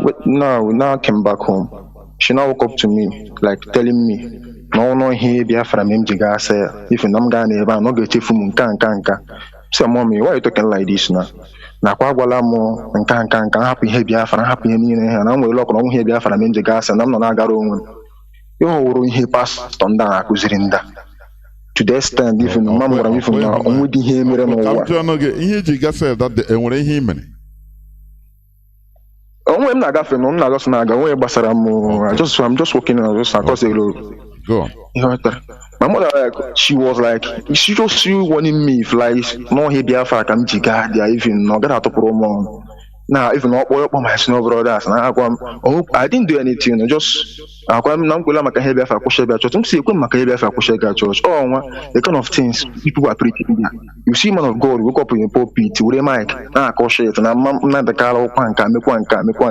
came back home. She now woke up to me, like telling me, no, here Biafra Memjiga say, if I'm gonna no get from Kanka. Say, mommy, why are you talking like this now? Nakwagwala mo Kanka, happy here Biafra, happy and I'm lock on here Biafra Memjiga, and I'm not Agaro. You here past on that Kuzirinda. To the extent, if Mamma, if I'm only here, that I'm just walking across the road. Go on. My mother, she was like, she just warning me if no here Biafra can jiga there even no get out of promo. Now even not up my snow brothers. I didn't do anything. Just the kind of things people are preaching. You see, man of God, wake up in your pulpit with a mic, and I'm not the car of Panka,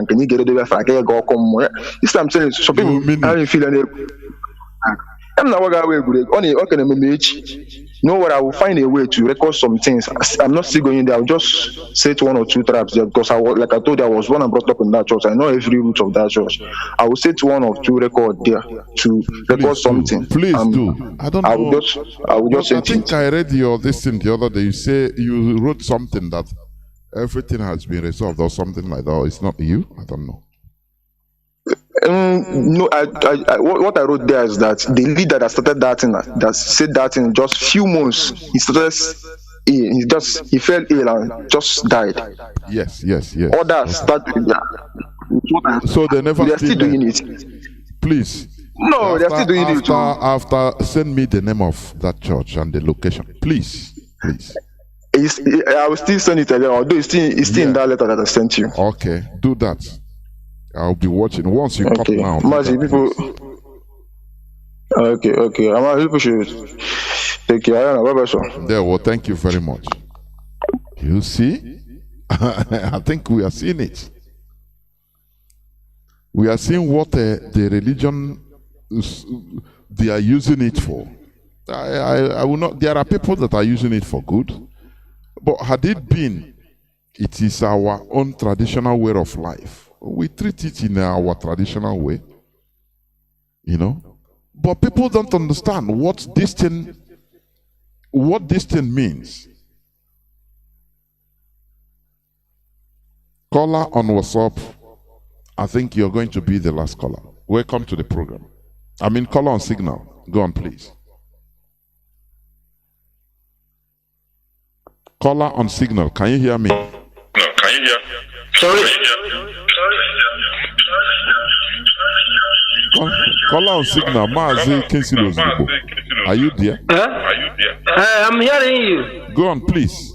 can you get it if I go come? This time saying so people I feel any. I'm not only okay, know what, I will find a way to record some things. I'm not still going there. I'll just set one or two traps there because I was, like I told you, I was born and brought up in that church. I know every root of that church. I will set one or two record there to record something. Please do. I don't know. I will just. I think I read your this thing the other day. You say you wrote something that everything has been resolved or something like that. Or it's not you. I don't know. No, what I wrote there is that the leader that started that thing, that said that in just few months, he fell ill and just died. Yes. Others started. So they never. They're still doing it. Please. No, they're still doing it. After send me the name of that church and the location, please. I will still send it again. Although it's still in that letter that I sent you. Okay, do that. I'll be watching once you cut now. Mazi, people. Okay. People should take care. There, well, thank you very much. You see, I think we are seeing it. We are seeing what the religion they are using it for. I will not. There are people that are using it for good, but had it been, it is our own traditional way of life. We treat it in our traditional way, you know. But people don't understand what this thing means. Caller on WhatsApp, I think you're going to be the last caller. Welcome to the program. I mean, caller on Signal. Go on, please. Caller on Signal. Can you hear me? No, can you hear? Sorry. Caller on Signal. Mazi Johnathan. Are you there? I'm hearing you. Go on, please.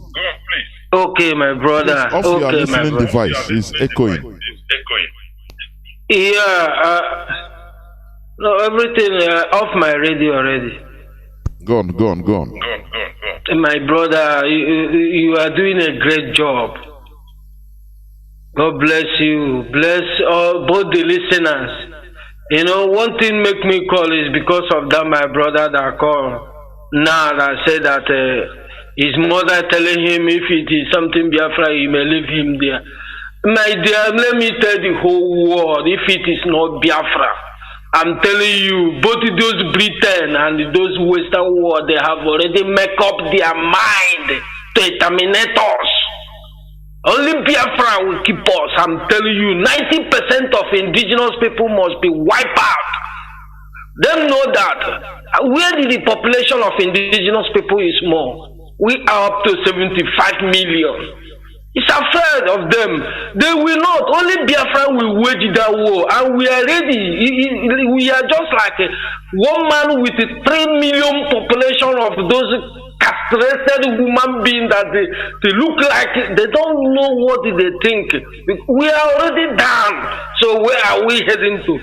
Okay, my brother. Off your listening device. It's echoing. Yeah. No, everything off my radio already. Go on. My brother, you are doing a great job. God bless you. Bless both the listeners. You know, one thing make me call is because of that my brother that called now that said that his mother telling him if it is something Biafra, he may leave him there. My dear, let me tell the whole world, if it is not Biafra, I'm telling you, both those Britain and those Western world, they have already made up their mind to terminate us. Only Biafra will keep us. I'm telling you, 90% of indigenous people must be wiped out. Them know that where the population of indigenous people is more, we are up to 75 million. It's afraid of them. They will not. Only Biafra will wage that war, and we are ready. We are just like one man with a 3 million population of those castrated human beings that they look like they don't know what they think. We are already down. So where are we heading to?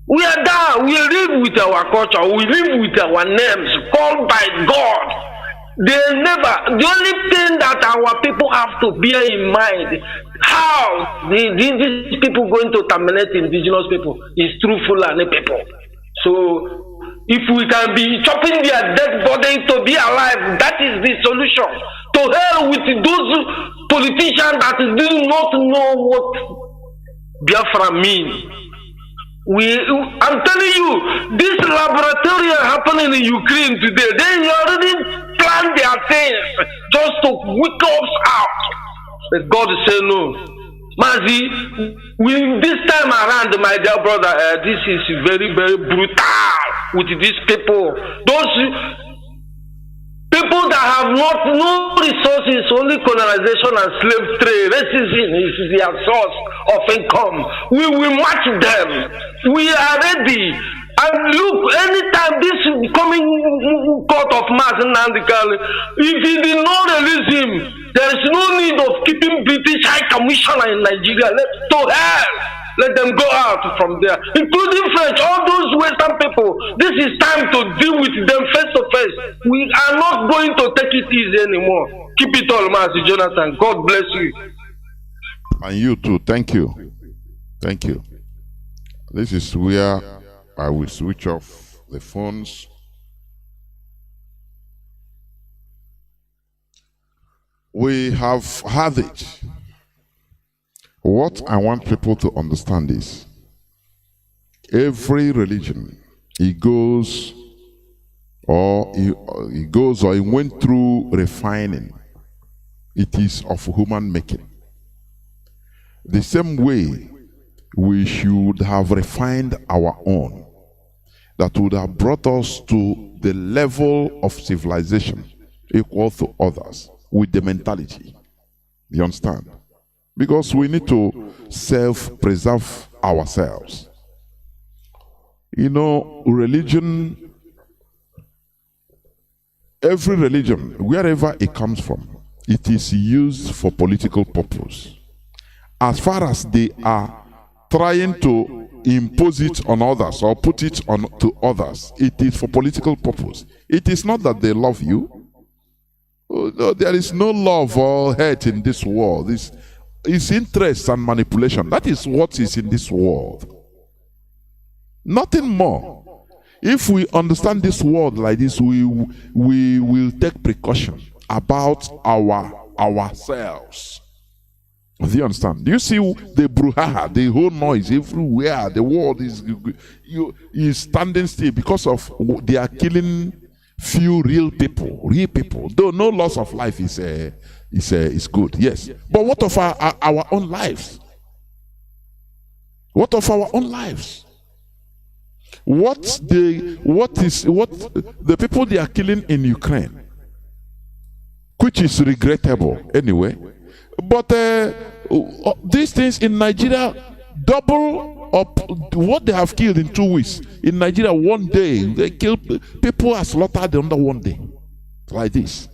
We are down. We live with our culture. We live with our names called by God. They never. The only thing that our people have to bear in mind, how these people going to terminate indigenous people is through Fulani people. So if we can be chopping their dead body to be alive, that is the solution. To hell with those politicians that do not know what Biafra means. I'm telling you, this laboratory happening in Ukraine today, they already planned their things just to wake us out. But God said no. Mazi, this time around, my dear brother, this is very, very brutal with these people. Those people that have no resources, only colonization and slave trade, racism is their source of income. We will match them. We are ready. And look, anytime this coming court of mass Nnamdi, if he did not release him, there is no need of keeping British High Commissioner in Nigeria. To hell. Let them go out from there, including French, all those Western people. This is time to deal with them face to face. We are not going to take it easy anymore. Keep it all, Mazi Johnathan. God bless you. And you too. Thank you. Thank you. This is where I will switch off the phones. We have had it. What I want people to understand is every religion, it goes or it went through refining. It is of human making. The same way we should have refined our own, that would have brought us to the level of civilization equal to others with the mentality. You understand? Because we need to self-preserve ourselves. You know, religion, every religion, wherever it comes from, it is used for political purpose. As far as they are trying to impose it on others or put it on to others, it is for political purpose. It is not that they love you. There is no love or hate in this world. It's interest and manipulation. That is what is in this world. Nothing more. If we understand this world like this, we will take precaution about ourselves. Do you understand? Do you see the brouhaha, the whole noise everywhere? The world is standing still because of they are killing few real people. Though no loss of life is good, yes. But what of our own lives? What of our own lives? What the people they are killing in Ukraine, which is regrettable anyway. But these things in Nigeria double up what they have killed in 2 weeks. In Nigeria, one day they kill people are slaughtered under one day, like this.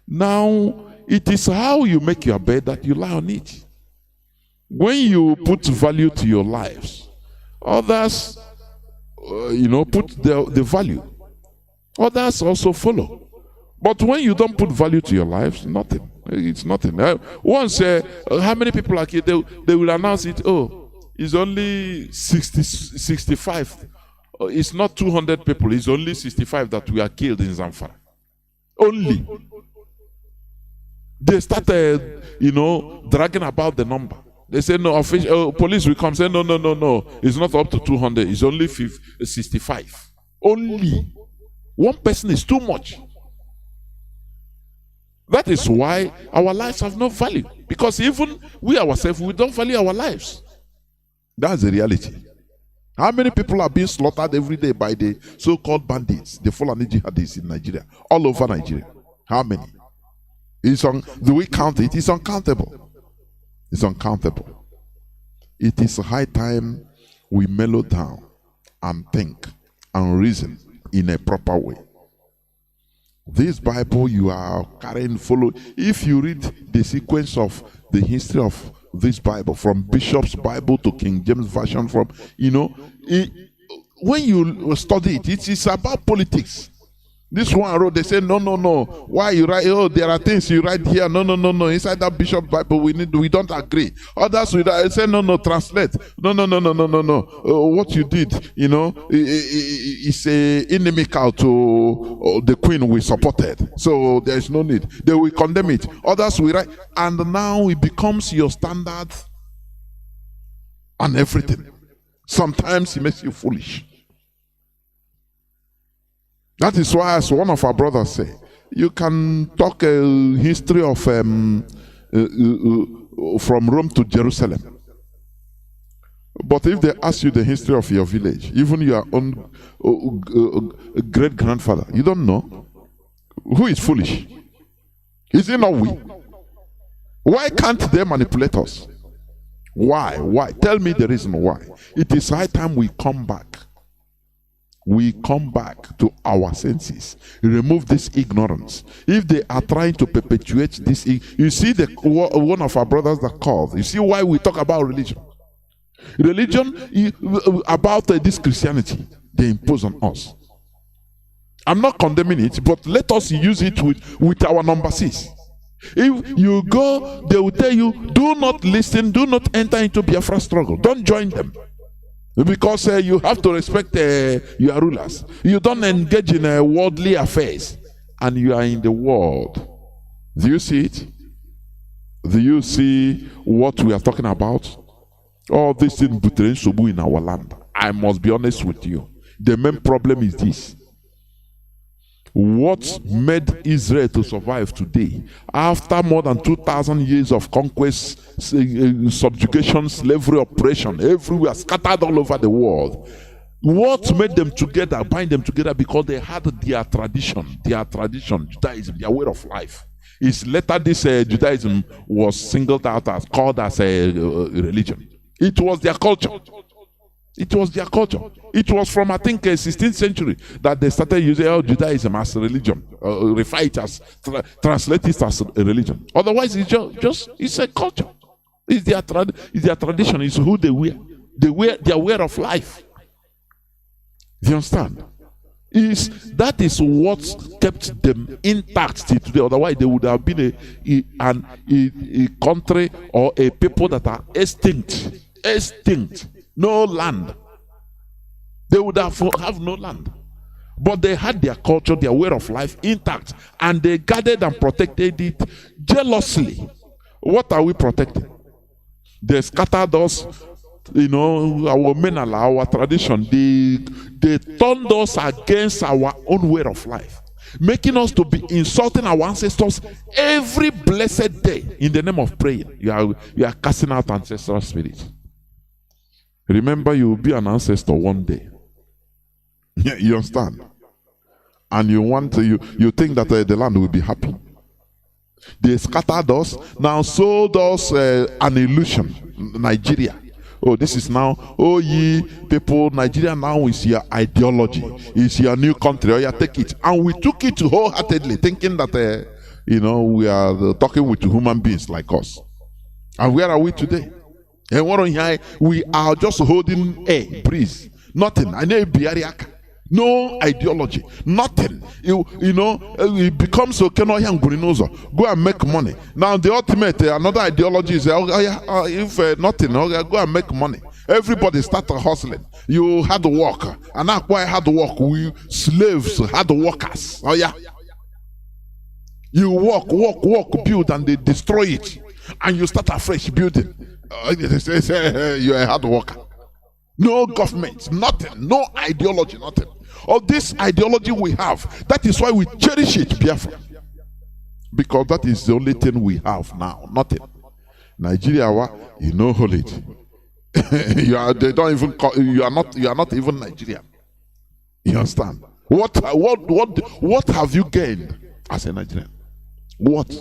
Now it is how you make your bed that you lie on it. When you put value to your lives, others, put the value. Others also follow. But when you don't put value to your lives, nothing. It's nothing. Once, how many people are killed? They will announce it. Oh, it's only 65. It's not 200 people. It's only 65 that we are killed in Zamfara. Only. They started, dragging about the number. They say no. Police will come. Say no. It's not up to 200. It's only 65. Only one person is too much. That is why our lives have no value. Because even we ourselves, we don't value our lives. That's the reality. How many people are being slaughtered every day by the so-called bandits, the Fulani jihadists in Nigeria, all over Nigeria? How many? Do we count it? It's uncountable. It's uncountable. It is high time we mellow down and think and reason in a proper way. This Bible you are carrying, follow. If you read the sequence of the history of this Bible, from Bishop's Bible to King James Version, when you study it, it is about politics. This one wrote, they say, no. Why you write? Oh, there are things you write here. No. Inside that Bishop's Bible, we don't agree. Others will say, no, translate. No. What you did, is inimical to the queen we supported. So there is no need. They will condemn it. Others will write. And now it becomes your standard and everything. Sometimes it makes you foolish. That is why, as one of our brothers say, you can talk a history of from Rome to Jerusalem. But if they ask you the history of your village, even your own great-grandfather, you don't know. Who is foolish? Is it not we? Why can't they manipulate us? Why? Tell me the reason why. It is high time we come back. We come back to our senses, remove this ignorance. If they are trying to perpetuate this, you see one of our brothers that called. You see why we talk about religion. About this Christianity they impose on us. I'm not condemning it, but let us use it with our number 6. If you go, they will tell you, do not listen, do not enter into Biafra struggle. Don't join them. Because you have to respect your rulers. You don't engage in worldly affairs. And you are in the world. Do you see it? Do you see what we are talking about? All these things in our land. I must be honest with you. The main problem is this. What made Israel to survive today, after more than 2,000 years of conquest, subjugation, slavery, oppression, everywhere, scattered all over the world, what made them together, bind them together? Because they had their tradition, Judaism, their way of life. It's later this Judaism was singled out as, called as a religion. It was their culture. It was their culture. It was from, I think, 16th century that they started using Judaism as a religion, translate it as a religion. Otherwise, it's a culture. It's their tradition. It's who they wear. Their way of life. Do you understand? That is what kept them intact till today. Otherwise, they would have been a country or a people that are extinct. No land. They would have no land. But they had their culture, their way of life intact, and they guarded and protected it jealously. What are we protecting? They scattered us, our men, our tradition. They turned us against our own way of life, making us to be insulting our ancestors every blessed day in the name of praying. You are casting out ancestral spirits. Remember, you will be an ancestor one day. You understand? And you think that the land will be happy. They scattered us, now sold us an illusion. Nigeria. Oh, this is now, oh ye people, Nigeria now is your ideology, is your new country. Oh yeah, take it. And we took it wholeheartedly, thinking that we are talking with human beings like us. And where are we today? And what on here? We are just holding air, breeze, nothing. I know Biariaka. No ideology, nothing. It becomes okay. Go and make money. Now the ultimate another ideology is if nothing, go and make money. Everybody start hustling. You hard work, and that's why hard work. We slaves, hard workers. Oh yeah. You work, build, and they destroy it, and you start a fresh building. You're a hard worker. No government, nothing, no ideology, nothing. Of this ideology we have, that is why we cherish it, Biafra. Because that is the only thing we have now, nothing. Nigeria, hold it. you are not even Nigerian. You understand? What have you gained as a Nigerian? What?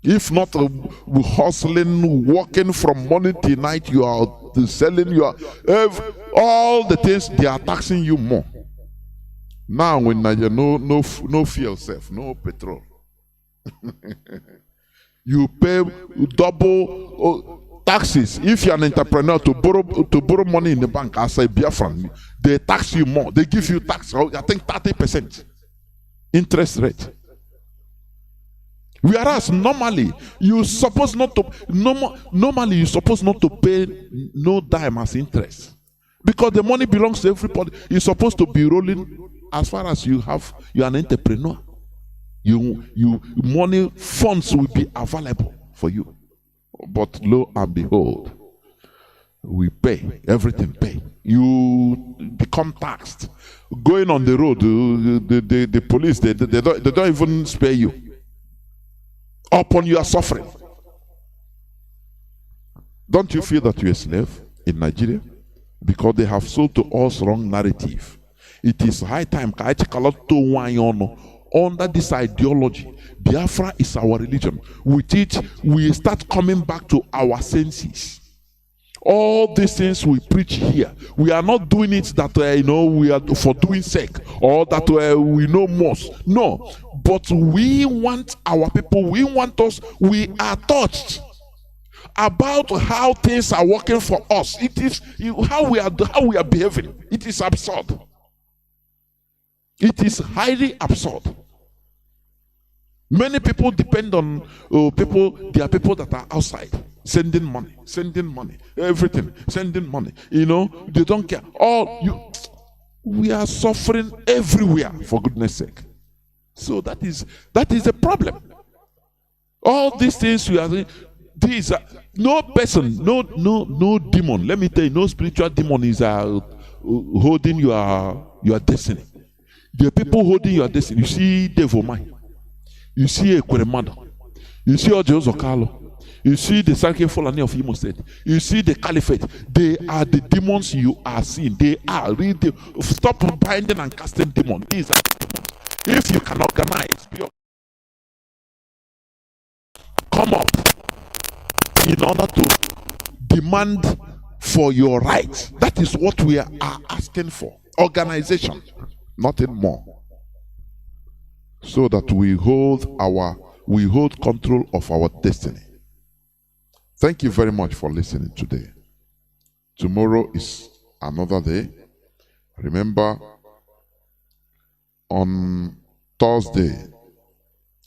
If not hustling, working from morning till night, you are selling, all the things, they are taxing you more. Now when Nigeria, no fuel self, no petrol. You pay double taxes. If you're an entrepreneur to borrow money in the bank as a Biafran, they tax you more. They give you tax, I think 30% interest rate. Whereas normally you're supposed not to pay no dime as interest, because the money belongs to everybody. You're supposed to be rolling as far as you're an entrepreneur. Money funds will be available for you. But lo and behold, we pay, everything pay. You become taxed. Going on the road, the police, they don't even spare you. Upon your suffering. Don't you feel that you're a slave in Nigeria? Because they have sold to us wrong narrative. It is high time under this ideology. Biafra is our religion. With it, we start coming back to our senses. All these things we preach here, we are not doing it that we are for doing sake, or that we know most. No, but we want our people. We are touched about how things are working for us. It is how we are behaving. It is absurd. It is highly absurd. Many people depend on people. There are people that are outside. Sending money, everything, sending money. They don't care. We are suffering everywhere, for goodness sake. So that is a problem. All these things we are doing, these are no person, no demon. Let me tell you, no spiritual demon is holding your destiny. The people holding your destiny. You see Devomai, you see Ekweremada, you see Ojo Zokalo. You see the Sarki Fulani of Imo State. You see the Caliphate. They are the demons you are seeing. They are really. Stop binding and casting demons. These are demons. If you can organize, come up in order to demand for your rights. That is what we are asking for. Organization, nothing more. So that we hold control of our destiny. Thank you very much for listening today. Tomorrow is another day. Remember, on Thursday,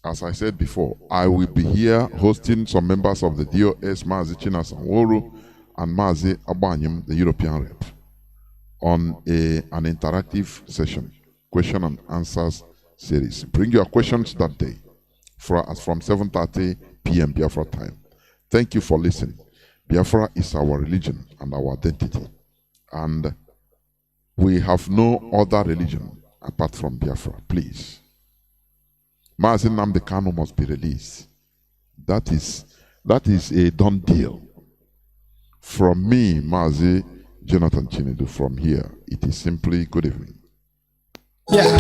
as I said before, I will be here hosting some members of the DOS, Mazi Johnathan and Mazi Abanyim, the European rep, on an interactive session, question and answers series. Bring your questions that day. from 7:30 p.m. Biafra time. Thank you for listening. Biafra is our religion and our identity. And we have no other religion apart from Biafra. Please. Mazi Nnamdi Kanu must be released. That is a done deal. From me, Mazi Johnathan Chinedu, from here, it is simply good evening. Yeah.